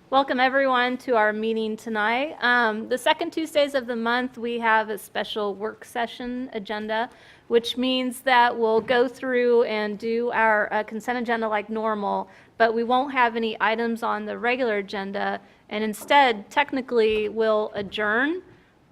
Welcome everyone to our meeting tonight. The second Tuesdays of the month, we have a special work session agenda, which means that we'll go through and do our consent agenda like normal, but we won't have any items on the regular agenda, and instead, technically, we'll adjourn,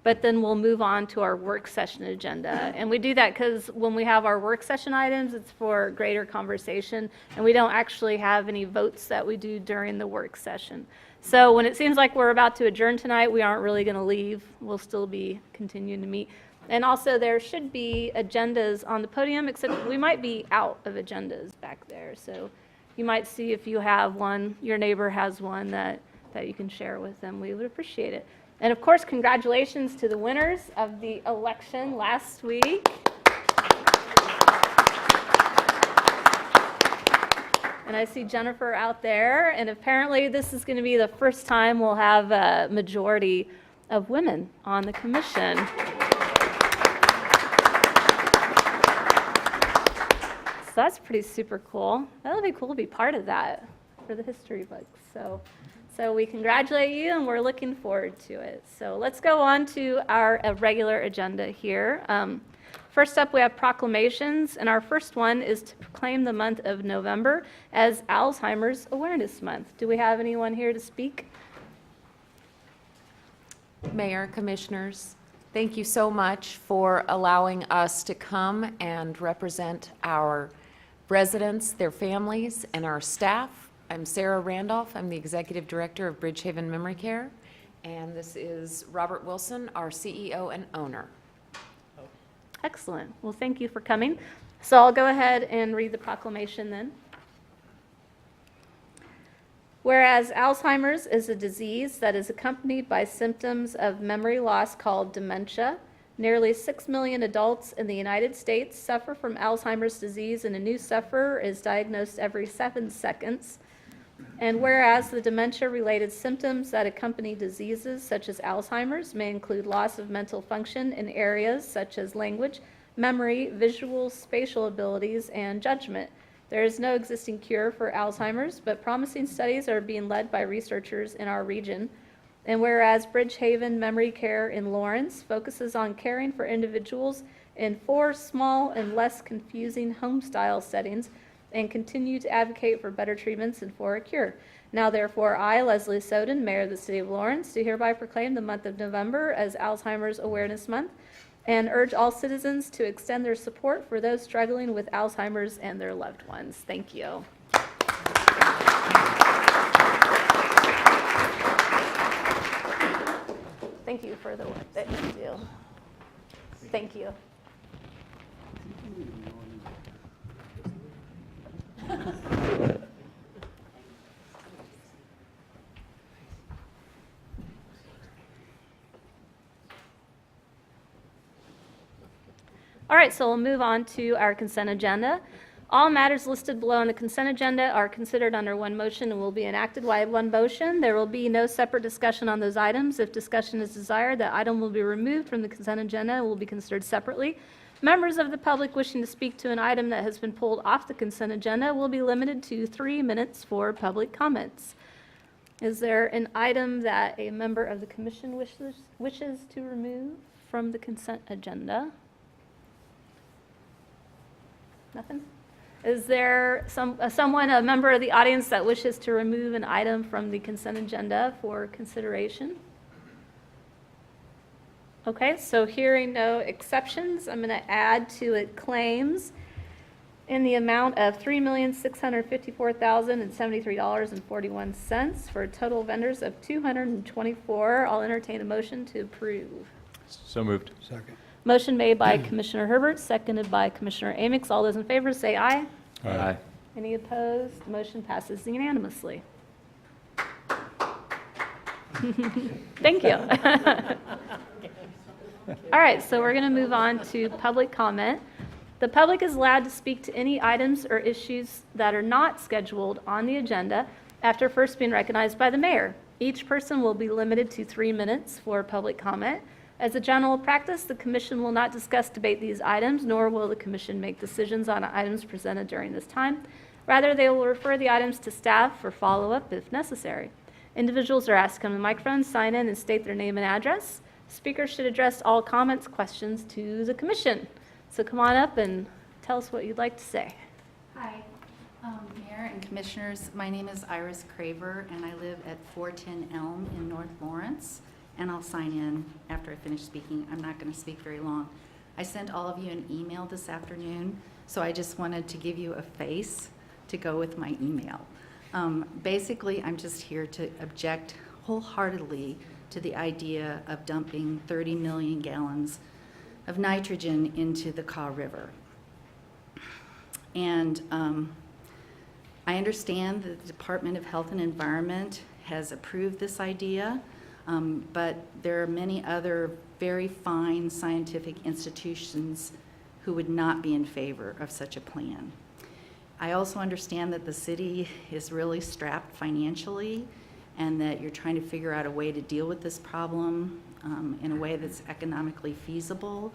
but then we'll move on to our work session agenda. And we do that because when we have our work session items, it's for greater conversation, and we don't actually have any votes that we do during the work session. So when it seems like we're about to adjourn tonight, we aren't really going to leave. We'll still be continuing to meet. And also there should be agendas on the podium, except we might be out of agendas back there. So you might see if you have one, your neighbor has one that you can share with them. We would appreciate it. And of course, congratulations to the winners of the election last week. And I see Jennifer out there, and apparently this is going to be the first time we'll have a majority of women on the commission. So that's pretty super cool. That'll be cool to be part of that for the history books. So we congratulate you, and we're looking forward to it. So let's go on to our regular agenda here. First up, we have proclamations, and our first one is to proclaim the month of November as Alzheimer's Awareness Month. Do we have anyone here to speak? Mayor, Commissioners, thank you so much for allowing us to come and represent our residents, their families, and our staff. I'm Sarah Randolph. I'm the Executive Director of Bridgehaven Memory Care, and this is Robert Wilson, our CEO and owner. Excellent. Well, thank you for coming. So I'll go ahead and read the proclamation then. Whereas Alzheimer's is a disease that is accompanied by symptoms of memory loss called dementia, nearly 6 million adults in the United States suffer from Alzheimer's disease, and a new sufferer is diagnosed every 7 seconds. And whereas the dementia-related symptoms that accompany diseases such as Alzheimer's may include loss of mental function in areas such as language, memory, visual, spatial abilities, and judgment. There is no existing cure for Alzheimer's, but promising studies are being led by researchers in our region. And whereas Bridgehaven Memory Care in Lawrence focuses on caring for individuals in 4 small and less confusing home-style settings, and continue to advocate for better treatments and for a cure. Now, therefore, I, Leslie Soden, Mayor of the City of Lawrence, do hereby proclaim the month of November as Alzheimer's Awareness Month and urge all citizens to extend their support for those struggling with Alzheimer's and their loved ones. Thank you. Thank you for the work that you do. Thank you. All right, so we'll move on to our consent agenda. All matters listed below on the consent agenda are considered under one motion and will be enacted by one motion. There will be no separate discussion on those items. If discussion is desired, that item will be removed from the consent agenda and will be considered separately. Members of the public wishing to speak to an item that has been pulled off the consent agenda will be limited to 3 minutes for public comments. Is there an item that a member of the commission wishes to remove from the consent agenda? Nothing? Is there someone, a member of the audience, that wishes to remove an item from the consent agenda for consideration? Okay, so hearing no exceptions, I'm going to add to it claims in the amount of $3,654,073.41 for total vendors of 224. I'll entertain a motion to approve. So moved. Second. Motion made by Commissioner Herbert, seconded by Commissioner Amix. All those in favor say aye. Aye. Any opposed? Motion passes unanimously. Thank you. All right, so we're going to move on to public comment. The public is allowed to speak to any items or issues that are not scheduled on the agenda after first being recognized by the mayor. Each person will be limited to 3 minutes for public comment. As a general practice, the commission will not discuss, debate these items, nor will the commission make decisions on items presented during this time. Rather, they will refer the items to staff for follow-up if necessary. Individuals are asked to come to the microphone, sign in, and state their name and address. Speakers should address all comments, questions to the commission. So come on up and tell us what you'd like to say. Hi, Mayor and Commissioners. My name is Iris Craver, and I live at 410 Elm in North Lawrence. And I'll sign in after I finish speaking. I'm not going to speak very long. I sent all of you an email this afternoon, so I just wanted to give you a face to go with my email. Basically, I'm just here to object wholeheartedly to the idea of dumping 30 million gallons of nitrogen into the Kaw River. And I understand that the Department of Health and Environment has approved this idea, but there are many other very fine scientific institutions who would not be in favor of such a plan. I also understand that the city is really strapped financially and that you're trying to figure out a way to deal with this problem in a way that's economically feasible.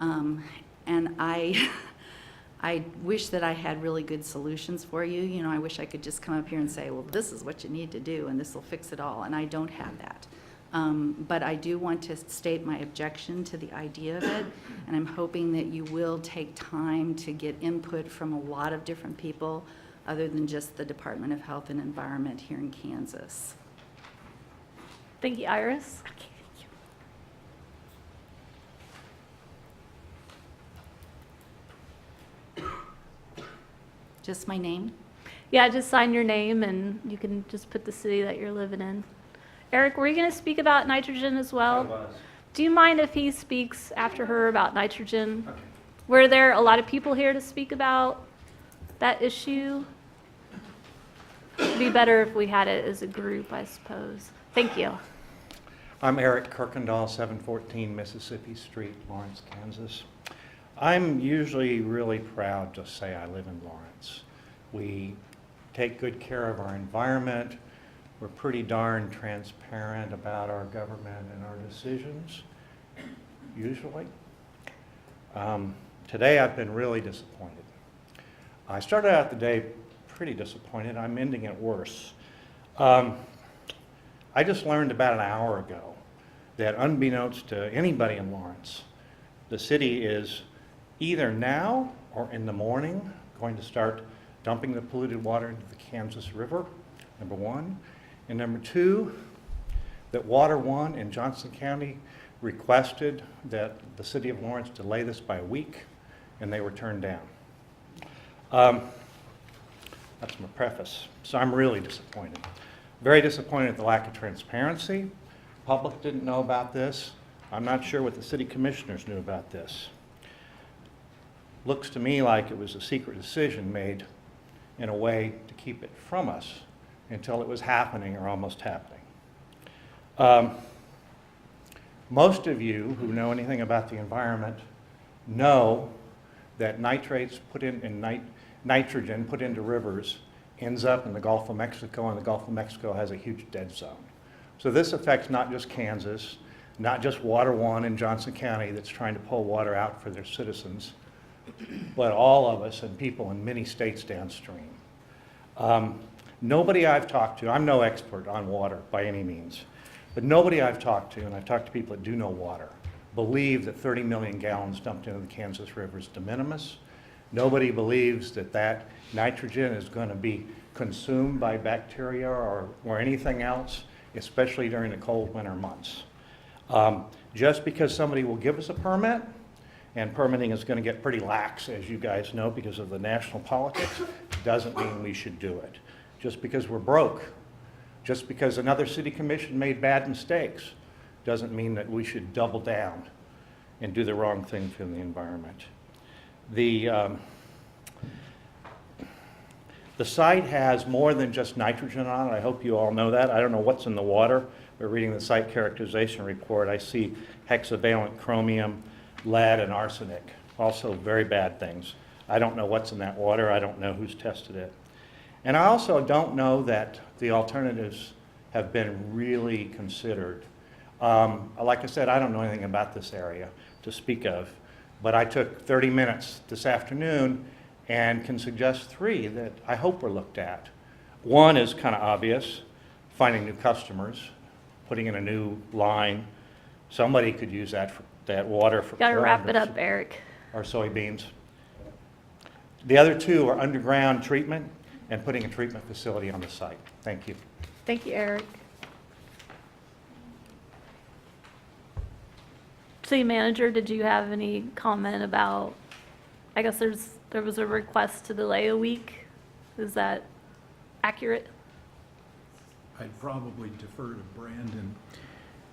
And I wish that I had really good solutions for you. You know, I wish I could just come up here and say, well, this is what you need to do and this will fix it all, and I don't have that. But I do want to state my objection to the idea of it, and I'm hoping that you will take time to get input from a lot of different people other than just the Department of Health and Environment here in Kansas. Thank you, Iris. Just my name? Yeah, just sign your name and you can just put the city that you're living in. Eric, were you going to speak about nitrogen as well? I was. Do you mind if he speaks after her about nitrogen? Okay. Were there a lot of people here to speak about that issue? It'd be better if we had it as a group, I suppose. Thank you. I'm Eric Kirkendall, 714 Mississippi Street, Lawrence, Kansas. I'm usually really proud to say I live in Lawrence. We take good care of our environment. We're pretty darn transparent about our government and our decisions, usually. Today I've been really disappointed. I started out the day pretty disappointed. I'm ending it worse. I just learned about an hour ago that unbeknownst to anybody in Lawrence, the city is either now or in the morning going to start dumping the polluted water into the Kansas River, number one. And number two, that Water One in Johnson County requested that the city of Lawrence delay this by a week, and they were turned down. That's my preface. So I'm really disappointed. Very disappointed at the lack of transparency. Public didn't know about this. I'm not sure what the city commissioners knew about this. Looks to me like it was a secret decision made in a way to keep it from us until it was happening or almost happening. Most of you who know anything about the environment know that nitrates put in nitrogen put into rivers ends up in the Gulf of Mexico, and the Gulf of Mexico has a huge dead zone. So this affects not just Kansas, not just Water One in Johnson County that's trying to pull water out for their citizens, but all of us and people in many states downstream. Nobody I've talked to, I'm no expert on water by any means, but nobody I've talked to, and I've talked to people that do know water, believe that 30 million gallons dumped into the Kansas River is de minimis. Nobody believes that that nitrogen is going to be consumed by bacteria or anything else, especially during the cold winter months. Just because somebody will give us a permit, and permitting is going to get pretty lax, as you guys know, because of the national politics, doesn't mean we should do it. Just because we're broke, just because another city commission made bad mistakes, doesn't mean that we should double down and do the wrong thing for the environment. The site has more than just nitrogen on it. I hope you all know that. I don't know what's in the water, but reading the site characterization report, I see hexavalent chromium, lead, and arsenic. Also very bad things. I don't know what's in that water. I don't know who's tested it. And I also don't know that the alternatives have been really considered. Like I said, I don't know anything about this area to speak of, but I took 30 minutes this afternoon and can suggest three that I hope were looked at. One is kind of obvious, finding new customers, putting in a new line. Somebody could use that water for Got to corn wrap it or up, Eric. or soybeans. The other two are underground treatment and putting a treatment facility on the site. Thank you. Thank you, Eric. City manager, did you have any comment about, I guess there was a request to delay a week. Is that accurate? I'd probably defer to Brandon.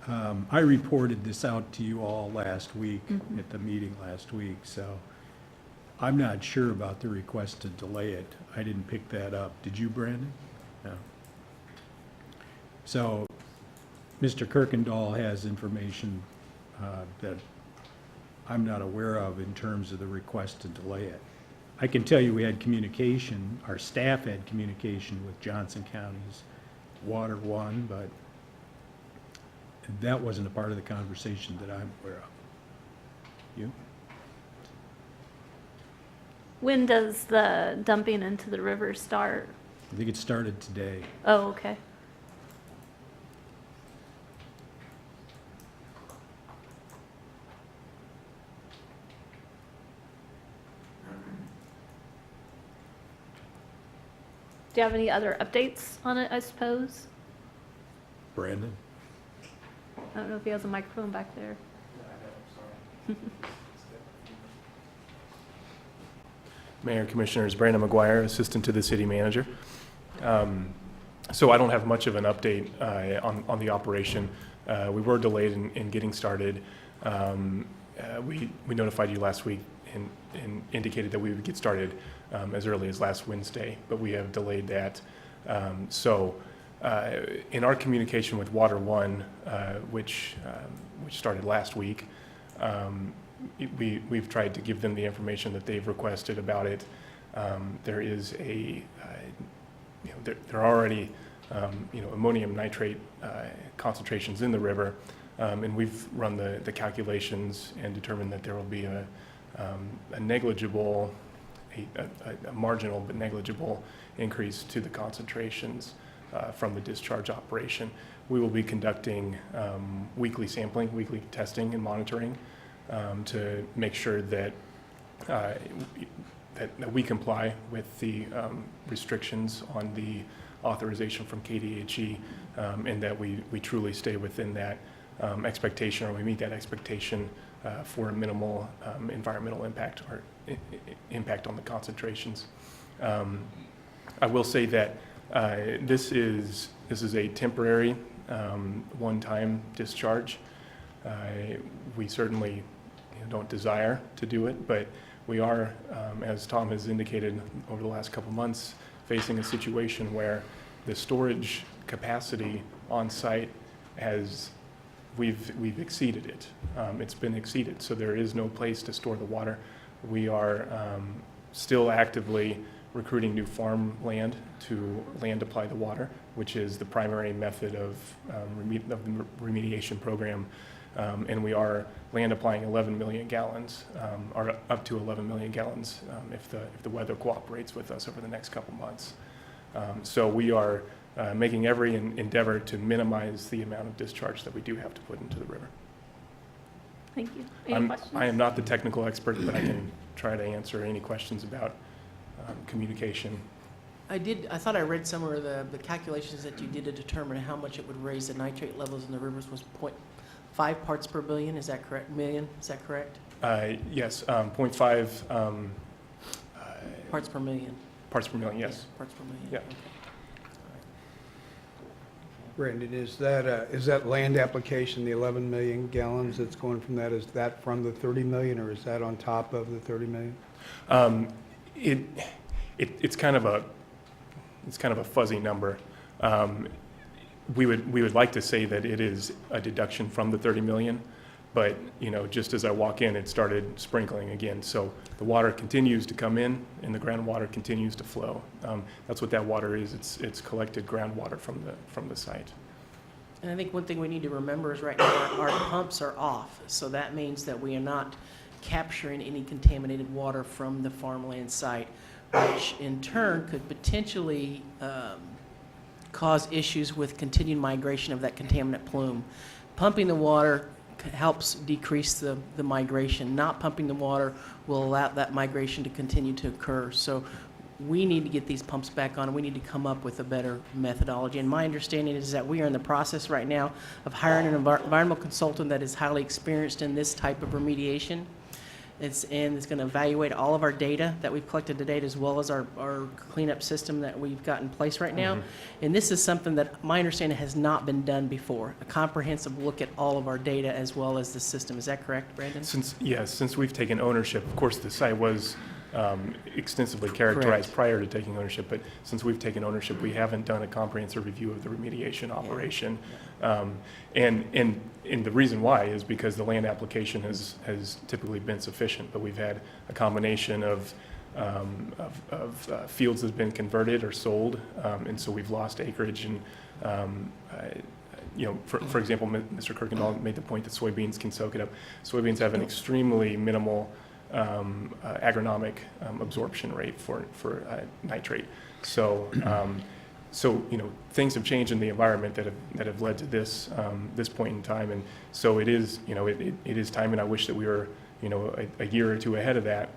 I reported this out to you all last week, at the meeting last week, so I'm not sure about the request to delay it. I didn't pick that up. Did you, Brandon? No. So, Mr. Kirkendall has information that I'm not aware of in terms of the request to delay it. I can tell you we had communication, our staff had communication with Johnson County's Water One, but that wasn't a part of the conversation that I'm aware of. You? When does the dumping into the river start? I think it started today. Oh, okay. Do you have any other updates on it, I suppose? Brandon? I don't know if he has a microphone back there. Mayor, Commissioners, Brandon McGuire, Assistant to the City Manager. So I don't have much of an update on the operation. We were delayed in getting started. We notified you last week and indicated that we would get started as early as last Wednesday, but we have delayed that. In our communication with Water One, which started last week, we've tried to give them the information that they've requested about it. There is there are already ammonium nitrate concentrations in the river, and we've run the calculations and determined that there will be a negligible, a marginal but negligible increase to the concentrations from the discharge operation. We will be conducting weekly sampling, weekly testing and monitoring to make sure that that we comply with the restrictions on the authorization from KDHE, and that we truly stay within that expectation, or we meet that expectation for a minimal environmental impact or impact on the concentrations. I will say that this is a temporary one-time discharge. We certainly don't desire to do it, but we are, as Tom has indicated over the last couple months, facing a situation where the storage capacity on site we've exceeded it. It's been exceeded, so there is no place to store the water. We are still actively recruiting new farmland to land apply the water, which is the primary method of the remediation program. And we are land applying 11 million gallons, or up to 11 million gallons if the weather cooperates with us over the next couple months. So we are making every endeavor to minimize the amount of discharge that we do have to put into the river. Thank you. Any questions? I am not the technical expert, but I can try to answer any questions about communication. I thought I read somewhere the calculations that you did to determine how much it would raise the nitrate levels in the rivers was 0.5 parts per billion, is that correct? Million, is that correct? Yes, 0.5 Parts per million? parts per million, yes. Yeah, parts per million. Yeah. Okay. Brandon, is that land application, the 11 million gallons that's going from that, is that from the 30 million, or is that on top of the 30 million? It's kind of a fuzzy number. We would like to say that it is a deduction from the 30 million, but just as I walk in, it started sprinkling again. So the water continues to come in, and the groundwater continues to flow. That's what that water is. It's collected groundwater from the site. And I think one thing we need to remember is right now our pumps are off, so that means that we are not capturing any contaminated water from the farmland site, which in turn could potentially cause issues with continued migration of that contaminant plume. Pumping the water helps decrease the migration. Not pumping the water will allow that migration to continue to occur. So we need to get these pumps back on, and we need to come up with a better methodology. And my understanding is that we are in the process right now of hiring an environmental consultant that is highly experienced in this type of remediation. It's going to evaluate all of our data that we've collected to date, as well as our cleanup system that we've got in place right now. And this is something that my understanding has not been done before, a comprehensive look at all of our data as well as the system. Is that correct, Brandon? Since we've taken ownership, of course, the site was extensively characterized Correct. prior to taking ownership, but since we've taken ownership, we haven't done a comprehensive review of the remediation operation. And the reason why is because the land application has typically been sufficient, but we've had a combination of fields that have been converted or sold, and so we've lost acreage. And for example, Mr. Kirkendall made the point that soybeans can soak it up. Soybeans have an extremely minimal agronomic absorption rate for nitrate. So things have changed in the environment that have led to this point in time, and so it is time, and I wish that we were a year or two ahead of that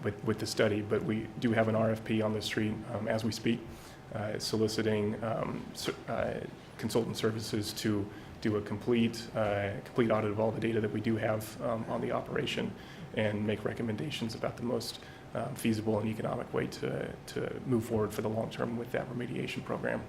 with the study. But we do have an RFP on the street as we speak, soliciting consultant services to do a complete audit of all the data that we do have on the operation, and make recommendations about the most feasible and economic way to move forward for the long term with that remediation program.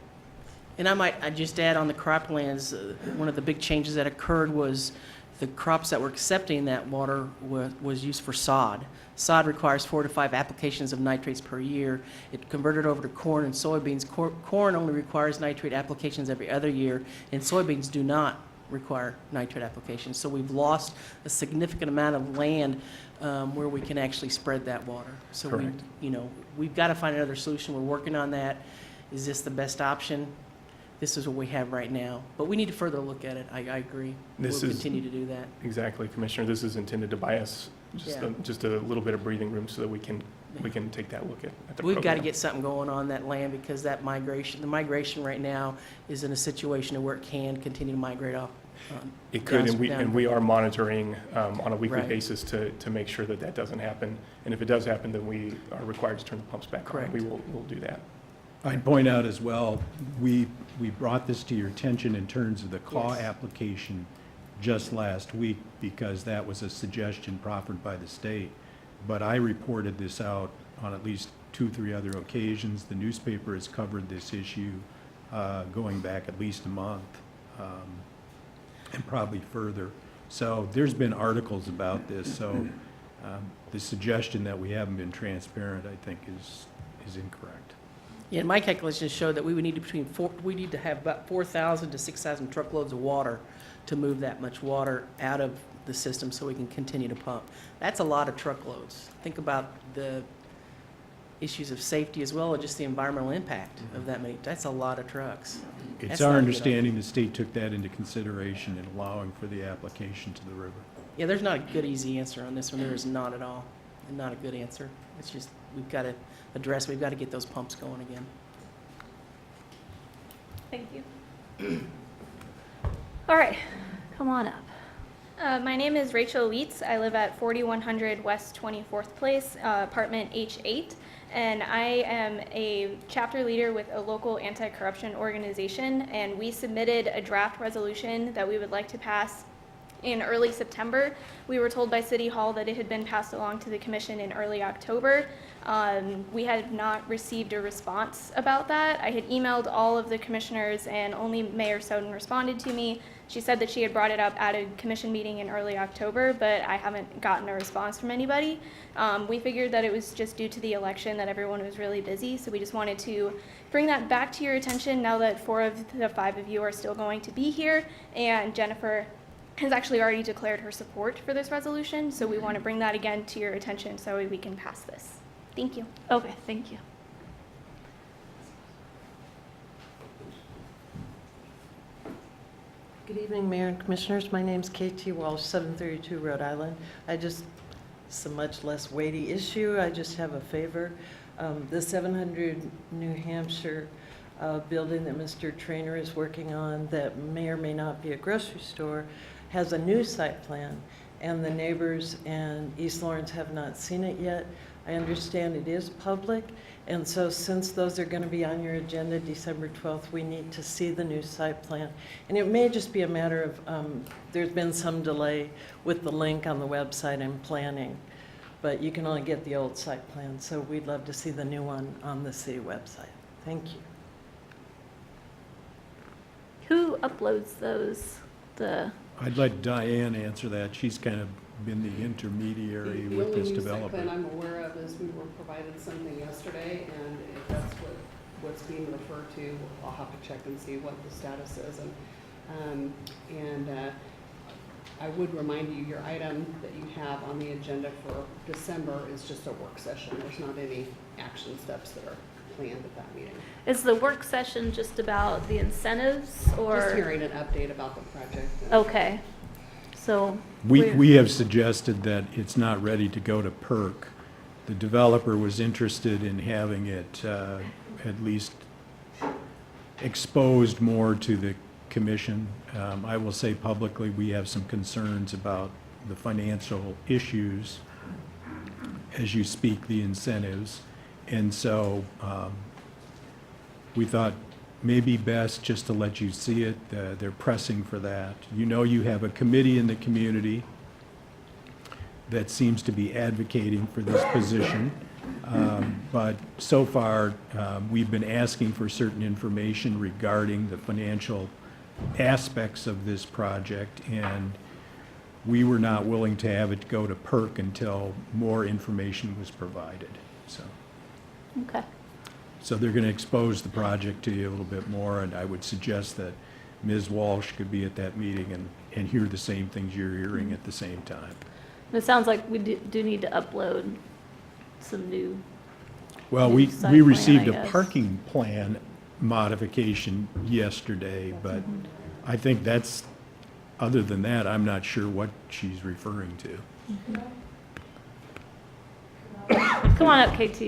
And I'd just add on the croplands, one of the big changes that occurred was the crops that were accepting that water was used for sod. Sod requires 4 to 5 applications of nitrates per year. It converted over to corn and soybeans. Corn only requires nitrate applications every other year, and soybeans do not require nitrate applications. So we've lost a significant amount of land where we can actually spread that water. So Correct. we've got to find another solution. We're working on that. Is this the best option? This is what we have right now, but we need to further look at it. I agree. We'll continue to do that. Exactly, Commissioner. This is intended to buy us Yeah. just a little bit of breathing room so that we can take that look at the We've got to program. get something going on that land, because the migration right now is in a situation where it can continue to migrate off. It could, and we are monitoring on a weekly Right. basis to make sure that doesn't happen. And if it does happen, then we are required to turn the pumps back on. Correct. We'll do that. I'd point out as well, we brought this to your attention in terms of the CAW Yes. application just last week, because that was a suggestion proffered by the state. But I reported this out on at least 2-3 other occasions. The newspaper has covered this issue going back at least a month, and probably further. So there's been articles about this, so the suggestion that we haven't been transparent, I think, is incorrect. Yeah, and my calculations show that we would need we need to have about 4,000 to 6,000 truckloads of water to move that much water out of the system so we can continue to pump. That's a lot of truckloads. Think about the issues of safety as well as just the environmental impact of that many. That's a lot of trucks. It's That's our not a good understanding the state took that into consideration in allowing for the application to the river. Yeah, there's not a good, easy answer on this one. There is not at all. And not a good answer. It's just, we've got to we've got to get those pumps going again. Thank you. All right, come on up. My name is Rachel Leitz. I live at 4100 West 24th Place, apartment H8, and I am a chapter leader with a local anti-corruption organization, and we submitted a draft resolution that we would like to pass in early September. We were told by City Hall that it had been passed along to the commission in early October. We had not received a response about that. I had emailed all of the commissioners and only Mayor Soden responded to me. She said that she had brought it up at a commission meeting in early October, but I haven't gotten a response from anybody. We figured that it was just due to the election that everyone was really busy, so we just wanted to bring that back to your attention now that 4 of the 5 of you are still going to be here, and Jennifer has actually already declared her support for this resolution, so we want to bring that again to your attention so we can pass this. Thank you. Okay, thank you. Good evening, Mayor and Commissioners. My name's KT Walsh, 732 Rhode Island. It's a much less weighty issue. I just have a favor. The 700 New Hampshire building that Mr. Trainer is working on that may or may not be a grocery store has a new site plan, and the neighbors in East Lawrence have not seen it yet. I understand it is public, and so since those are going to be on your agenda December 12th, we need to see the new site plan. And it may just be a matter of, there's been some delay with the link on the website and planning, but you can only get the old site plan, so we'd love to see the new one on the city website. Thank you. Who uploads those? I'd let Diane answer that. She's kind of been the intermediary with this The only new site developer. plan I'm aware of is we were provided something yesterday, and if that's what's being referred to, I'll have to check and see what the status is. And I would remind you, your item that you have on the agenda for December is just a work session. There's not any action steps that are planned at that meeting. Is the work session just about the incentives or? Just hearing an update about the project. Okay, so. We have suggested that it's not ready to go to PERC. The developer was interested in having it at least exposed more to the commission. I will say publicly, we have some concerns about the financial issues, as you speak, the incentives. And so we thought maybe best just to let you see it. They're pressing for that. You know, you have a committee in the community that seems to be advocating for this position. But so far, we've been asking for certain information regarding the financial aspects of this project, and we were not willing to have it go to PERC until more information was provided. Okay. So they're going to expose the project to you a little bit more, and I would suggest that Ms. Walsh could be at that meeting and hear the same things you're hearing at the same time. And it sounds like we do need to upload some new. Well, new we site plan, received I a guess. parking plan modification yesterday, but I think that's, other than that, I'm not sure what she's referring to. Come on up, KT. Thank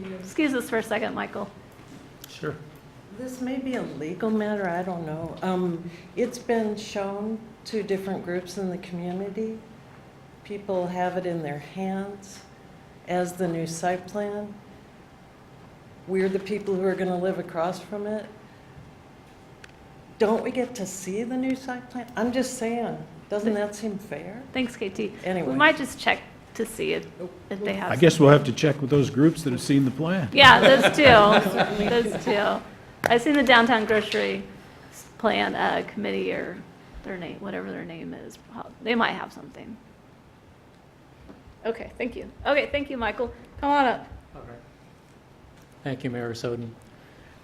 you. Excuse us for a second, Michael. Sure. This may be a legal matter, I don't know. It's been shown to different groups in the community. People have it in their hands as the new site plan. We're the people who are going to live across from it. Don't we get to see the new site plan? I'm just saying, doesn't that seem fair? Thanks, KT. Anyway. We might just check to see if they have. I guess we'll have to check with those groups that have seen the plan. Yeah, those two, those two. I've seen the downtown grocery plan committee or their name, whatever their name is. They might have something. Okay, thank you. Okay, thank you, Michael. Come on up. Thank you, Mayor Soden.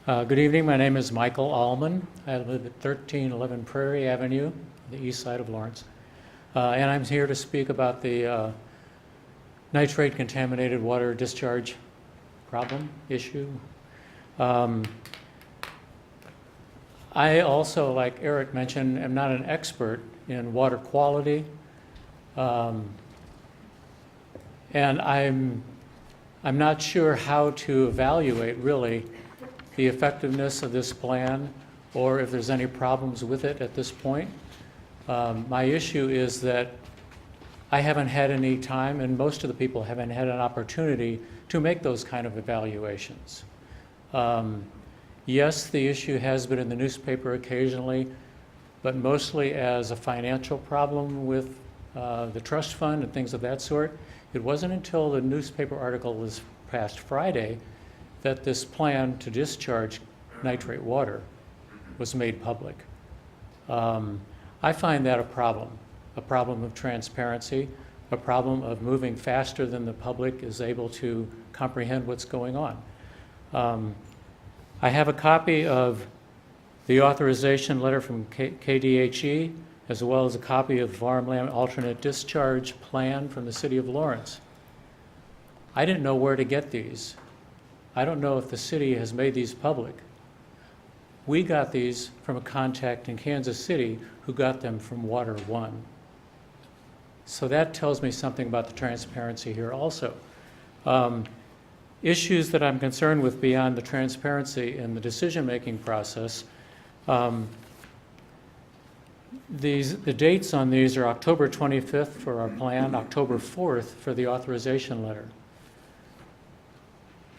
Good evening. My name is Michael Allman. I live at 1311 Prairie Avenue, the east side of Lawrence. And I'm here to speak about the nitrate contaminated water discharge problem issue. I also, like Eric mentioned, am not an expert in water quality. And I'm not sure how to evaluate really the effectiveness of this plan or if there's any problems with it at this point. My issue is that I haven't had any time, and most of the people haven't had an opportunity to make those kind of evaluations. Yes, the issue has been in the newspaper occasionally, but mostly as a financial problem with the trust fund and things of that sort. It wasn't until the newspaper article was passed Friday that this plan to discharge nitrate water was made public. I find that a problem of transparency, a problem of moving faster than the public is able to comprehend what's going on. I have a copy of the authorization letter from KDHE, as well as a copy of farmland alternate discharge plan from the city of Lawrence. I didn't know where to get these. I don't know if the city has made these public. We got these from a contact in Kansas City who got them from Water One. So that tells me something about the transparency here also. issues that I'm concerned with beyond the transparency in the decision-making process. The dates on these are October 25th for our plan, October 4th for the authorization letter.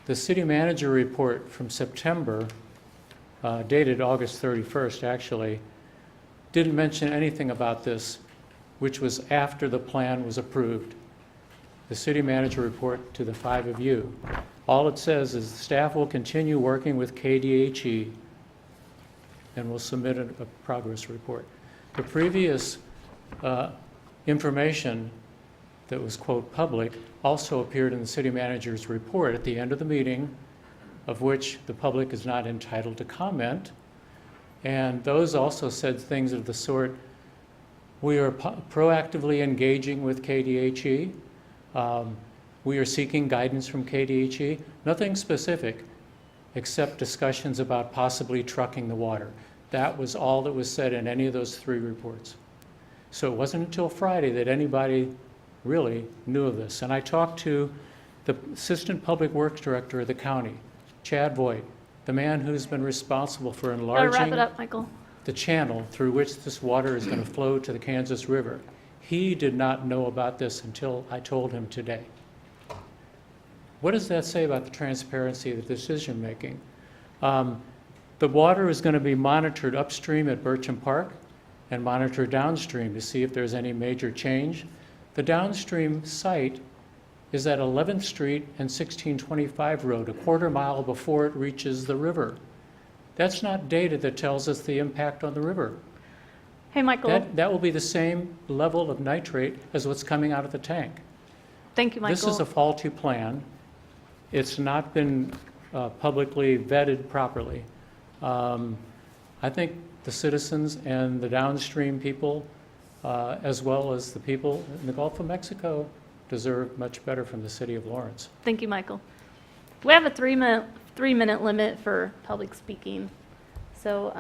The city manager report from September, dated August 31st actually, didn't mention anything about this, which was after the plan was approved. The city manager report to the 5 of you. All it says is the staff will continue working with KDHE and will submit a progress report. The previous information that was, quote, public, also appeared in the city manager's report at the end of the meeting, of which the public is not entitled to comment. And those also said things of the sort, we are proactively engaging with KDHE. We are seeking guidance from KDHE. Nothing specific, except discussions about possibly trucking the water. That was all that was said in any of those 3 reports. So it wasn't until Friday that anybody really knew of this. And I talked to the Assistant Public Works Director of the county, Chad Voigt, the man who's been responsible for Gotta enlarging wrap it up, Michael. the channel through which this water is going to flow to the Kansas River. He did not know about this until I told him today. What does that say about the transparency of the decision-making? The water is going to be monitored upstream at Bircham Park and monitored downstream to see if there's any major change. The downstream site is at 11th Street and 1625 Road, a quarter mile before it reaches the river. That's not data that tells us the impact on the river. Hey, Michael. That will be the same level of nitrate as what's coming out of the tank. Thank you, Michael. This is a faulty plan. It's not been publicly vetted properly. I think the citizens and the downstream people, as well as the people in the Gulf of Mexico, deserve much better from the city of Lawrence. Thank you, Michael. We have a 3-minute limit for public speaking. So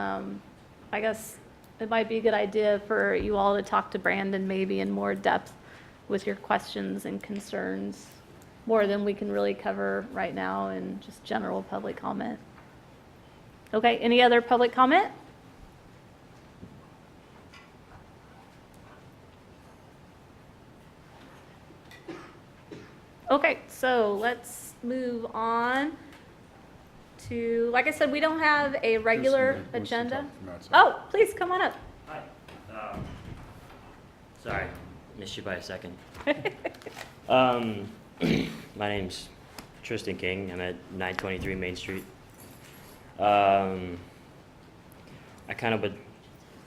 I guess it might be a good idea for you all to talk to Brandon maybe in more depth with your questions and concerns, more than we can really cover right now in just general public comment. Okay, any other public comment? Okay, so let's move on to, like I said, we don't have a regular agenda. Oh, please, come on up. Hi. Sorry, missed you by a second. My name's Tristan King. I'm at 923 Main Street. I kind of would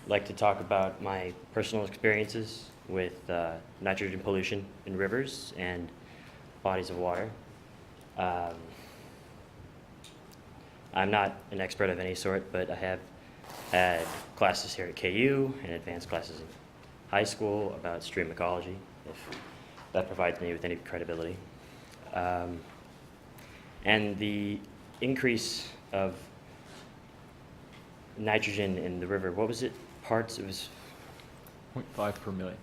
like to talk about my personal experiences with nitrogen pollution in rivers and bodies of water. I'm not an expert of any sort, but I have had classes here at KU and advanced classes in high school about stream ecology, if that provides me with any credibility. And the increase of nitrogen in the river, what was it? Parts, it was... 0.5 per million.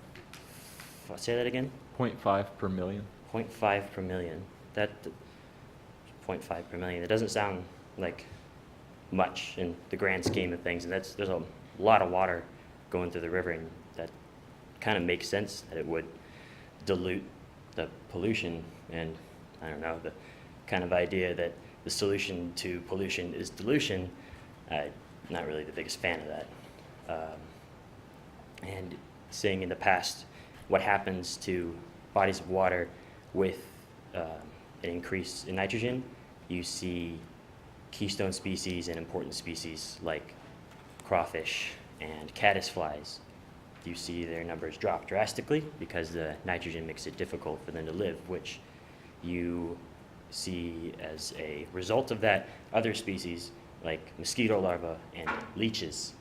Say that again? 0.5 per million. 0.5 per million. That 0.5 per million. It doesn't sound like much in the grand scheme of things, and there's a lot of water going through the river, and that kind of makes sense that it would dilute the pollution. And I don't know, the kind of idea that the solution to pollution is dilution, I'm not really the biggest fan of that. And seeing in the past what happens to bodies of water with an increase in nitrogen, you see keystone species and important species like crawfish and caddisflies. You see their numbers drop drastically because the nitrogen makes it difficult for them to live, which you see as a result of that other species like mosquito larvae and leeches,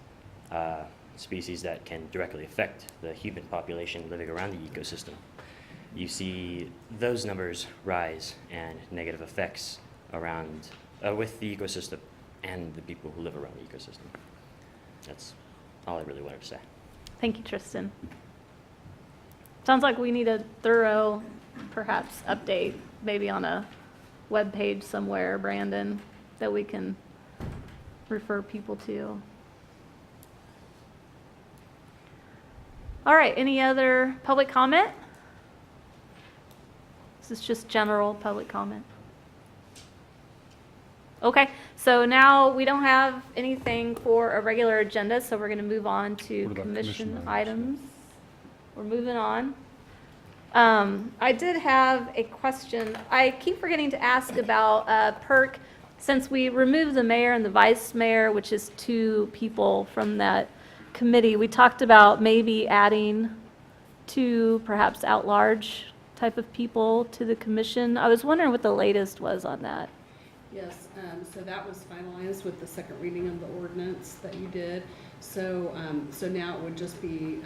species that can directly affect the human population living around the ecosystem. You see those numbers rise and negative effects around with the ecosystem and the people who live around the ecosystem. That's all I really wanted to say. Thank you, Tristan. Sounds like we need a thorough, perhaps, update, maybe on a webpage somewhere, Brandon, that we can refer people to. All right, any other public comment? This is just general public comment. Okay, so now we don't have anything for a regular agenda, so we're going to move on to What about commission commission items. We're moving on. I did have a question. I keep forgetting to ask about PERC. Since we removed the mayor and the vice mayor, which is 2 people from that committee, we talked about maybe adding 2 perhaps at-large type of people to the commission. I was wondering what the latest was on that. Yes, so that was finalized with the second reading of the ordinance that you did. So, so now it would just be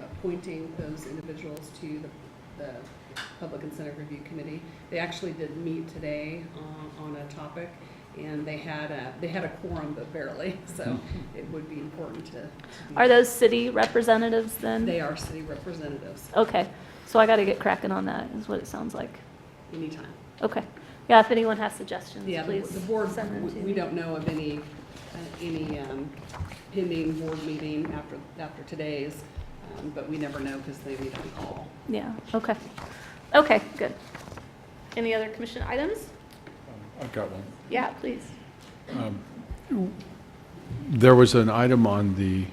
appointing those individuals to the Public Incentive Review Committee. They actually did meet today on a topic, and they had a quorum, but barely, so it would be important to be. Are those city representatives then? They are city representatives, Okay, so I got to get cracking on that, is what it sounds like. anytime. Okay. Yeah, if anyone has suggestions, Yeah, please the board, send them to we me. don't know of any pending board meeting after today's, but we never know because they meet on call. Yeah, okay. Okay, good. Any other commission items? I've got one. Yeah, please. There was an item on the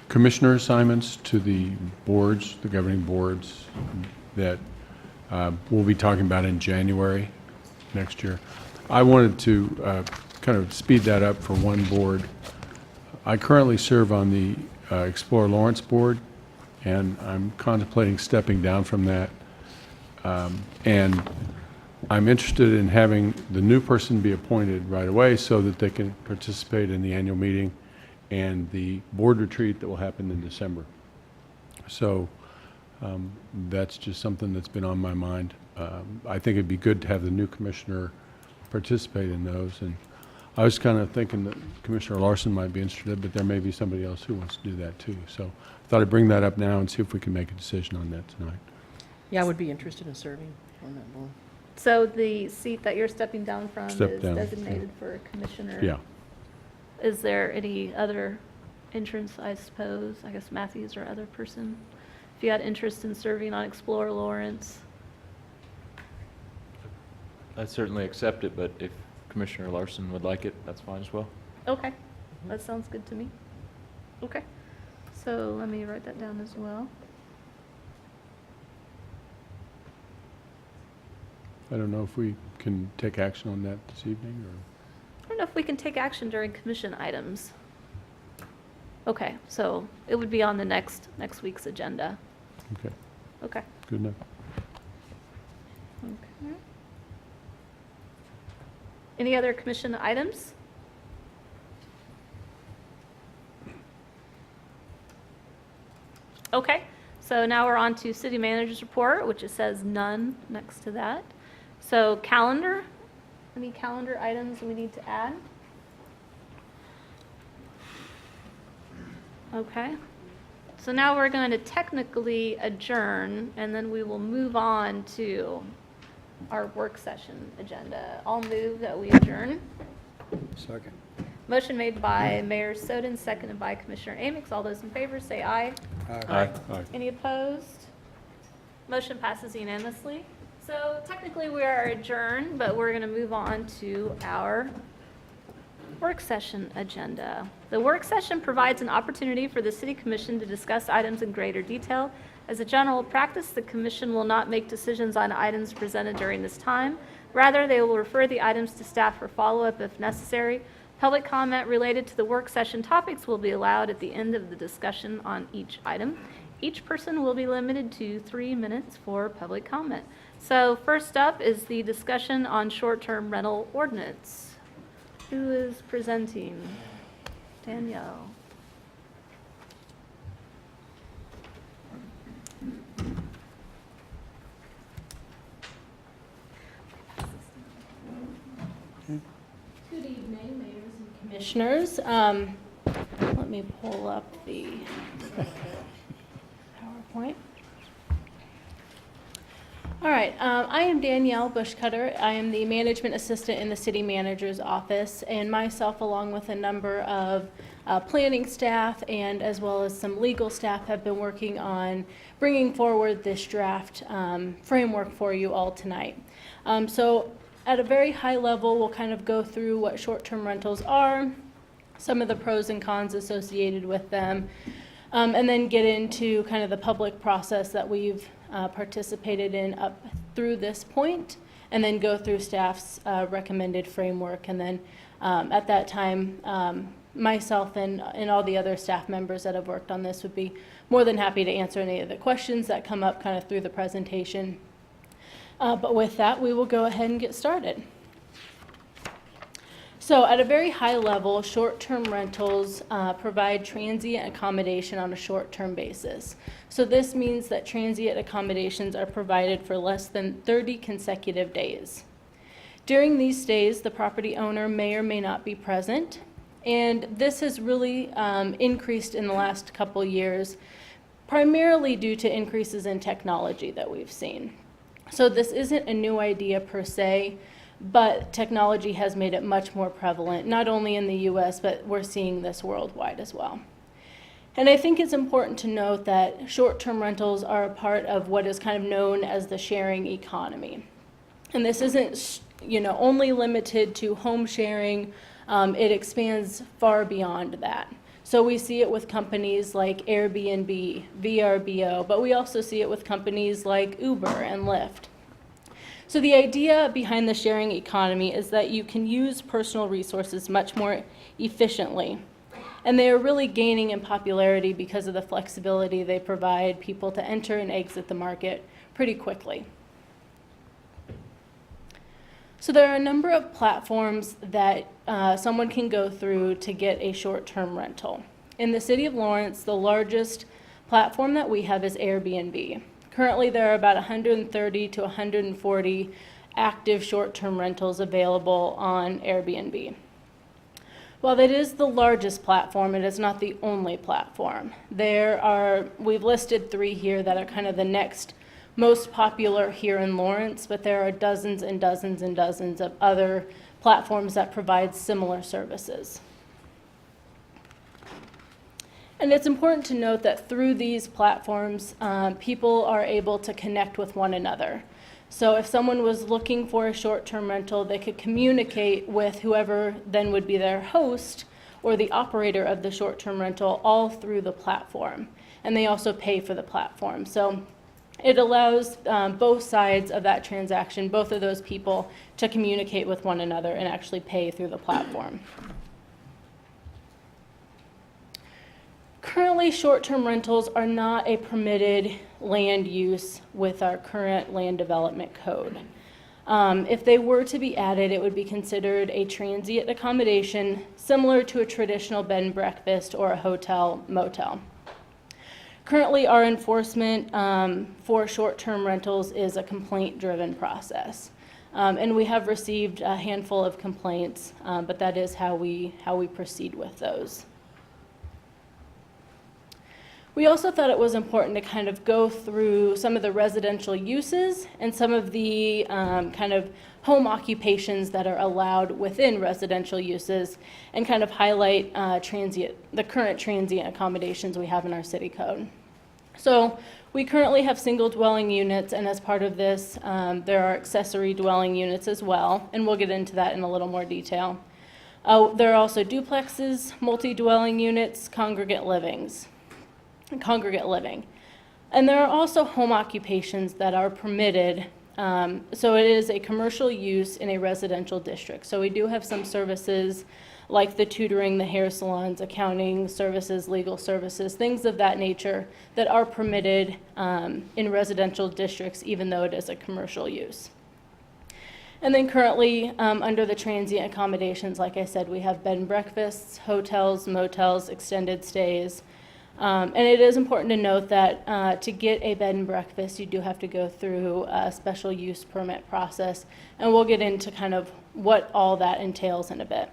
commissioner assignments to the boards, the governing boards, that we'll be talking about in January next year. I wanted to kind of speed that up for one board. I currently serve on the Explore Lawrence Board, and I'm contemplating stepping down from that. And I'm interested in having the new person be appointed right away so that they can participate in the annual meeting and the board retreat that will happen in December. So that's just something that's been on my mind. I think it'd be good to have the new commissioner participate in those. And I was kind of thinking that Commissioner Larson might be interested, but there may be somebody else who wants to do that too. So I thought I'd bring that up now and see if we can make a decision on that tonight. Yeah, I would be interested in serving on that board. So the seat that you're stepping down from Step is down, designated for a commissioner? Yeah. Is there any other entrance, I suppose? I guess Matthews or other person? If you had interest in serving on Explore Lawrence? I'd certainly accept it, but if Commissioner Larson would like it, that's fine as well. Okay, that sounds good to me. Okay, so let me write that down as well. I don't know if we can take action on that this evening, or? I don't know if we can take action during commission items. Okay, so it would be on the next week's agenda. Okay, Okay. good enough. Okay. Any other commission items? Okay, so now we're on to city manager's report, which it says none next to that. So calendar, any calendar items we need to add? Okay, so now we're going to technically adjourn, and then we will move on to our work session agenda. I'll move that we adjourn. Second. Motion made by Mayor Soden, seconded by Commissioner Amix. All those in favor say aye. Aye. Any opposed? Motion passes unanimously. So technically we are adjourned, but we're going to move on to our work session agenda. The work session provides an opportunity for the City Commission to discuss items in greater detail. As a general practice, the Commission will not make decisions on items presented during this time. Rather, they will refer the items to staff for follow-up if necessary. Public comment related to the work session topics will be allowed at the end of the discussion on each item. Each person will be limited to 3 minutes for public comment. So first up is the discussion on short-term rental ordinance. Who is presenting? Danielle. Good evening, mayors and commissioners. Let me pull up the PowerPoint. All right, I am Danielle Bushcutter. I am the management assistant in the city manager's office, and myself, along with a number of planning staff and as well as some legal staff, have been working on bringing forward this draft framework for you all tonight. So at a very high level, we'll kind of go through what short-term rentals are, some of the pros and cons associated with them, and then get into kind of the public process that we've participated in up through this point, and then go through staff's recommended framework. And then at that time, myself and all the other staff members that have worked on this would be more than happy to answer any of the questions that come up kind of through the presentation. But with that, we will go ahead and get started. So at a very high level, short-term rentals provide transient accommodation on a short-term basis. So this means that transient accommodations are provided for less than 30 consecutive days. During these stays, the property owner may or may not be present, and this has really increased in the last couple years, primarily due to increases in technology that we've seen. So this isn't a new idea per se, but technology has made it much more prevalent, not only in the US, but we're seeing this worldwide as well. And I think it's important to note that short-term rentals are a part of what is kind of known as the sharing economy. And this isn't, only limited to home sharing. It expands far beyond that. So we see it with companies like Airbnb, VRBO, but we also see it with companies like Uber and Lyft. So the idea behind the sharing economy is that you can use personal resources much more efficiently. And they are really gaining in popularity because of the flexibility they provide people to enter and exit the market pretty quickly. So there are a number of platforms that someone can go through to get a short-term rental. In the city of Lawrence, the largest platform that we have is Airbnb. Currently, there are about 130 to 140 active short-term rentals available on Airbnb. While it is the largest platform, it is not the only platform. We've listed 3 here that are kind of the next most popular here in Lawrence, but there are dozens and dozens and dozens of other platforms that provide similar services. And it's important to note that through these platforms, people are able to connect with one another. So if someone was looking for a short-term rental, they could communicate with whoever then would be their host or the operator of the short-term rental all through the platform. And they also pay for the platform. So it allows both sides of that transaction, both of those people, to communicate with one another and actually pay through the platform. Currently, short-term rentals are not a permitted land use with our current land development code. If they were to be added, it would be considered a transient accommodation similar to a traditional bed and breakfast or a hotel motel. Currently, our enforcement for short-term rentals is a complaint-driven process. And we have received a handful of complaints, but that is how we proceed with those. We also thought it was important to kind of go through some of the residential uses and some of the kind of home occupations that are allowed within residential uses, and kind of highlight the current transient accommodations we have in our city code. So we currently have single dwelling units, and as part of this, there are accessory dwelling units as well, and we'll get into that in a little more detail. There are also duplexes, multi-dwelling units, congregate living. And there are also home occupations that are permitted. So it is a commercial use in a residential district. So we do have some services like the tutoring, the hair salons, accounting services, legal services, things of that nature that are permitted in residential districts, even though it is a commercial use. And then currently, under the transient accommodations, like I said, we have bed and breakfasts, hotels, motels, extended stays. And it is important to note that to get a bed and breakfast, you do have to go through a special use permit process. And we'll get into kind of what all that entails in a bit.